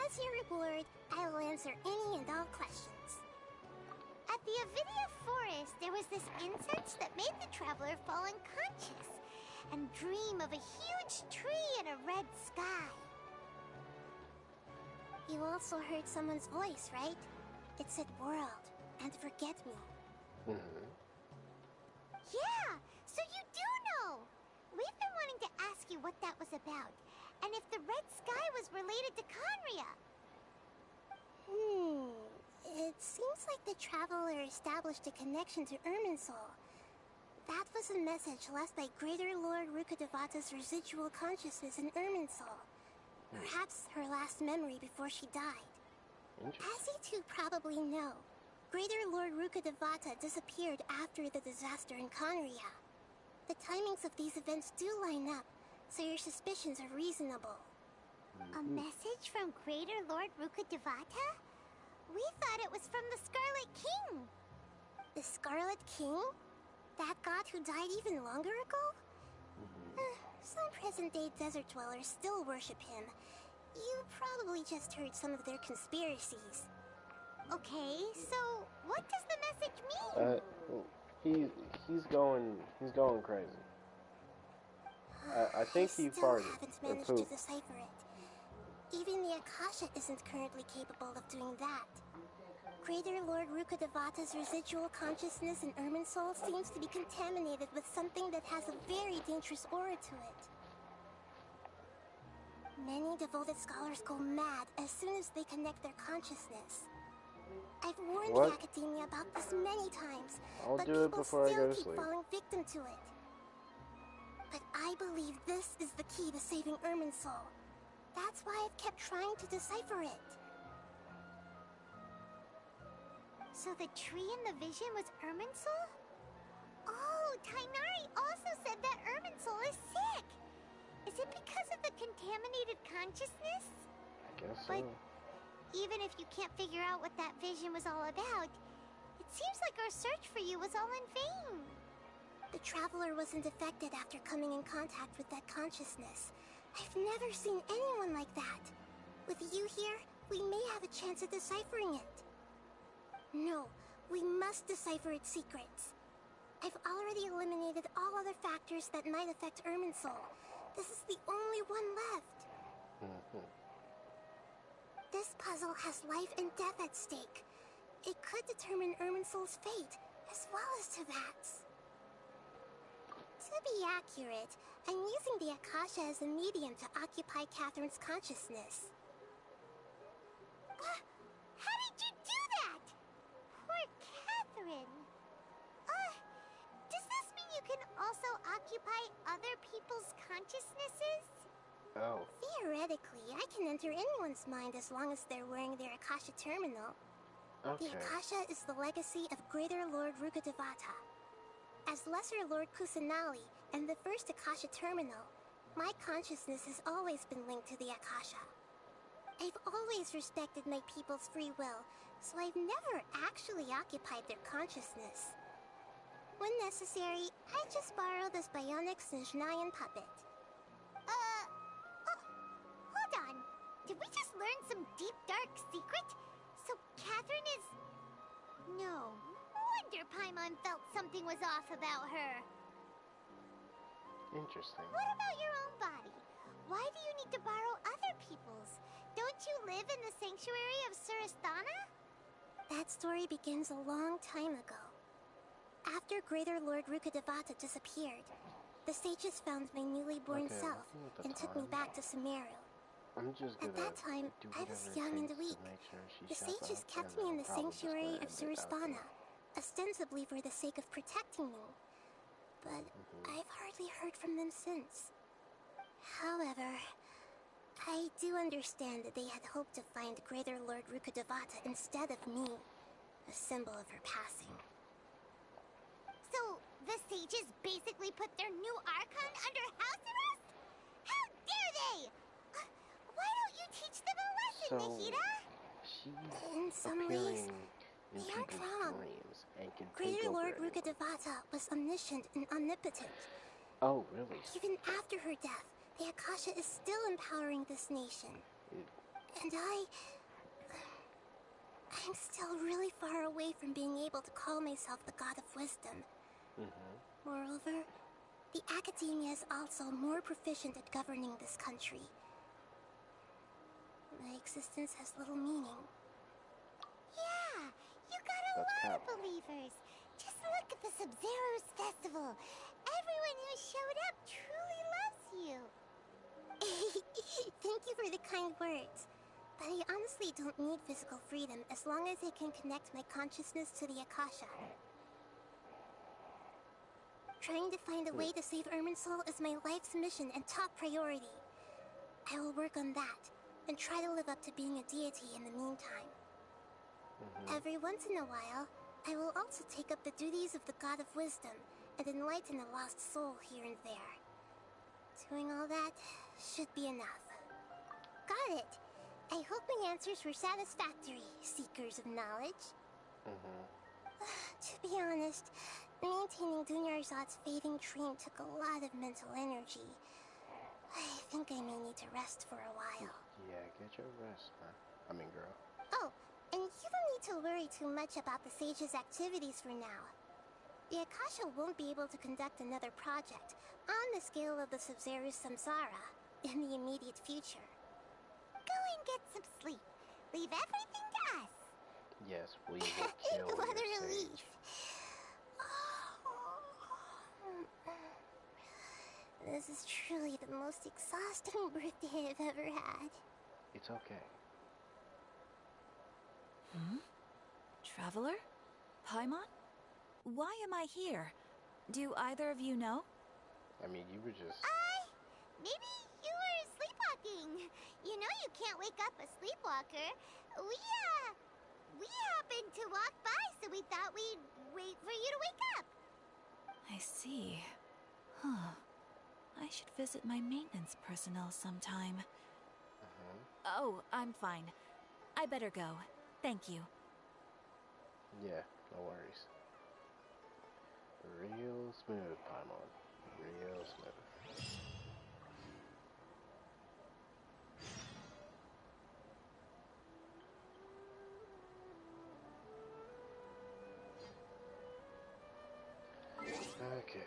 As your reward, I will answer any and all questions. At the Avidia Forest, there was this incense that made the traveler fall unconscious and dream of a huge tree and a red sky. You also heard someone's voice, right? It said world and forget me. Yeah, so you do know! We've been wanting to ask you what that was about, and if the red sky was related to Conria. It seems like the traveler established a connection to Irminsul. That was a message left by Greater Lord Rukkhadevata's residual consciousness in Irminsul. Perhaps her last memory before she died. As you two probably know, Greater Lord Rukkhadevata disappeared after the disaster in Conria. The timings of these events do line up, so your suspicions are reasonable. A message from Greater Lord Rukkhadevata? We thought it was from the Scarlet King. The Scarlet King? That god who died even longer ago? Some present-day desert dwellers still worship him. You probably just heard some of their conspiracies. Okay, so what does the message mean? He's going crazy. I think he farted. Haven't managed to decipher it. Even the Akasha isn't currently capable of doing that. Greater Lord Rukkhadevata's residual consciousness in Irminsul seems to be contaminated with something that has a very dangerous aura to it. Many devoted scholars go mad as soon as they connect their consciousness. I've warned the academia about this many times, but people still keep falling victim to it. But I believe this is the key to saving Irminsul. That's why I've kept trying to decipher it. So the tree in the vision was Irminsul? Oh, Tainari also said that Irminsul is sick. Is it because of the contaminated consciousness? I guess so. But even if you can't figure out what that vision was all about, it seems like our search for you was all in vain. The traveler wasn't affected after coming in contact with that consciousness. I've never seen anyone like that. With you here, we may have a chance at deciphering it. No, we must decipher its secrets. I've already eliminated all other factors that might affect Irminsul. This is the only one left. This puzzle has life and death at stake. It could determine Irminsul's fate, as well as Teyvat's. To be accurate, I'm using the Akasha as a medium to occupy Catherine's consciousness. How did you do that? Poor Catherine. Does this mean you can also occupy other people's consciousnesses? Oh. Theoretically, I can enter anyone's mind as long as they're wearing their Akasha terminal. Okay. The Akasha is the legacy of Greater Lord Rukkhadevata. As Lesser Lord Kusanali and the first Akasha terminal, my consciousness has always been linked to the Akasha. I've always respected my people's free will, so I've never actually occupied their consciousness. When necessary, I just borrow this bionic Snezhnayan puppet. Hold on. Did we just learn some deep, dark secret? So Catherine is... No wonder Paimon felt something was off about her. Interesting. What about your own body? Why do you need to borrow other people's? Don't you live in the sanctuary of Surasthana? That story begins a long time ago. After Greater Lord Rukkhadevata disappeared, the sages found my newly born self and took me back to Sumeru. I'm just gonna At that time, do I was whatever young it and takes weak. to make sure she The shuts sages up, kept and me in then the I'm probably just sanctuary gonna of end it out Surasthana, there. ostensibly for the sake of protecting me. But I've hardly heard from them since. However, I do understand that they had hoped to find Greater Lord Rukkhadevata instead of me, a symbol of her passing. So, the sages basically put their new Archon under house arrest? How dare they! Why don't you teach them a lesson, Nahida? In some ways, in they aren't people's wrong. dreams and can take Greater over Lord anyone. Rukkhadevata was omniscient and omnipotent. Oh, really? Even after her death, the Akasha is still empowering this nation. And I'm still really far away from being able to call myself the God of Wisdom. Moreover, the academia is also more proficient at governing this country. My existence has little meaning. Yeah, you got a lot of believers. Just look at the Sub-Zero's festival. Everyone who showed up truly loves you. Thank you for the kind words. But I honestly don't need physical freedom as long as I can connect my consciousness to the Akasha. Trying to find a way to save Irminsul is my life's mission and top priority. I will work on that, and try to live up to being a deity in the meantime. Every once in a while, I will also take up the duties of the God of Wisdom and enlighten a lost soul here and there. Doing all that should be enough. Got it! I hope my answers were satisfactory, seekers of knowledge. To be honest, maintaining Dunyarzad's fading dream took a lot of mental energy. I think I may need to rest for a while. Yeah, get your rest, man. I mean, girl. Oh, and you don't need to worry too much about the sage's activities for now. The Akasha won't be able to conduct another project on the scale of the Sub-Zero Samsara in the immediate future. Go and get some sleep. Leave everything to us. Yes, we will kill What a your relief. sage. This is truly the most exhausting birthday I've ever had. It's okay. Traveler? Paimon? Why am I here? Do either of you know? I mean, you were just... Maybe you were sleepwalking. You know you can't wake up a sleepwalker. We happened to walk by, so we thought we'd wait for you to wake up. I see. Huh. I should visit my maintenance personnel sometime. Oh, I'm fine. I better go. Thank you. Yeah, no worries. Real smooth, Paimon. Real smooth. Okay,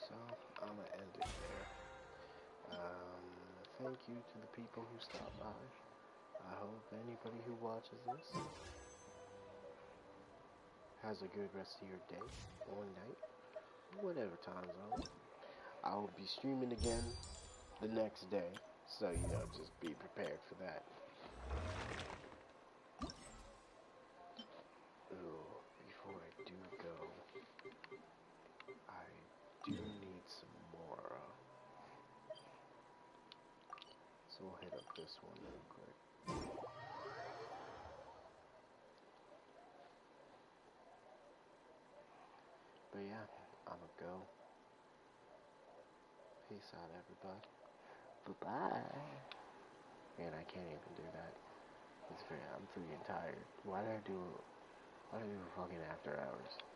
so I'm gonna end it there. Thank you to the people who stopped by. I hope anybody who watches this has a good rest of your day or night, whatever time zone. I will be streaming again the next day, so you know, just be prepared for that. Ooh, before I do go, I do need some more. So we'll hit up this one real quick. But yeah, I'ma go. Peace out, everybody. Bye-bye. Man, I can't even do that. I'm freaking tired. Why did I do fucking after hours?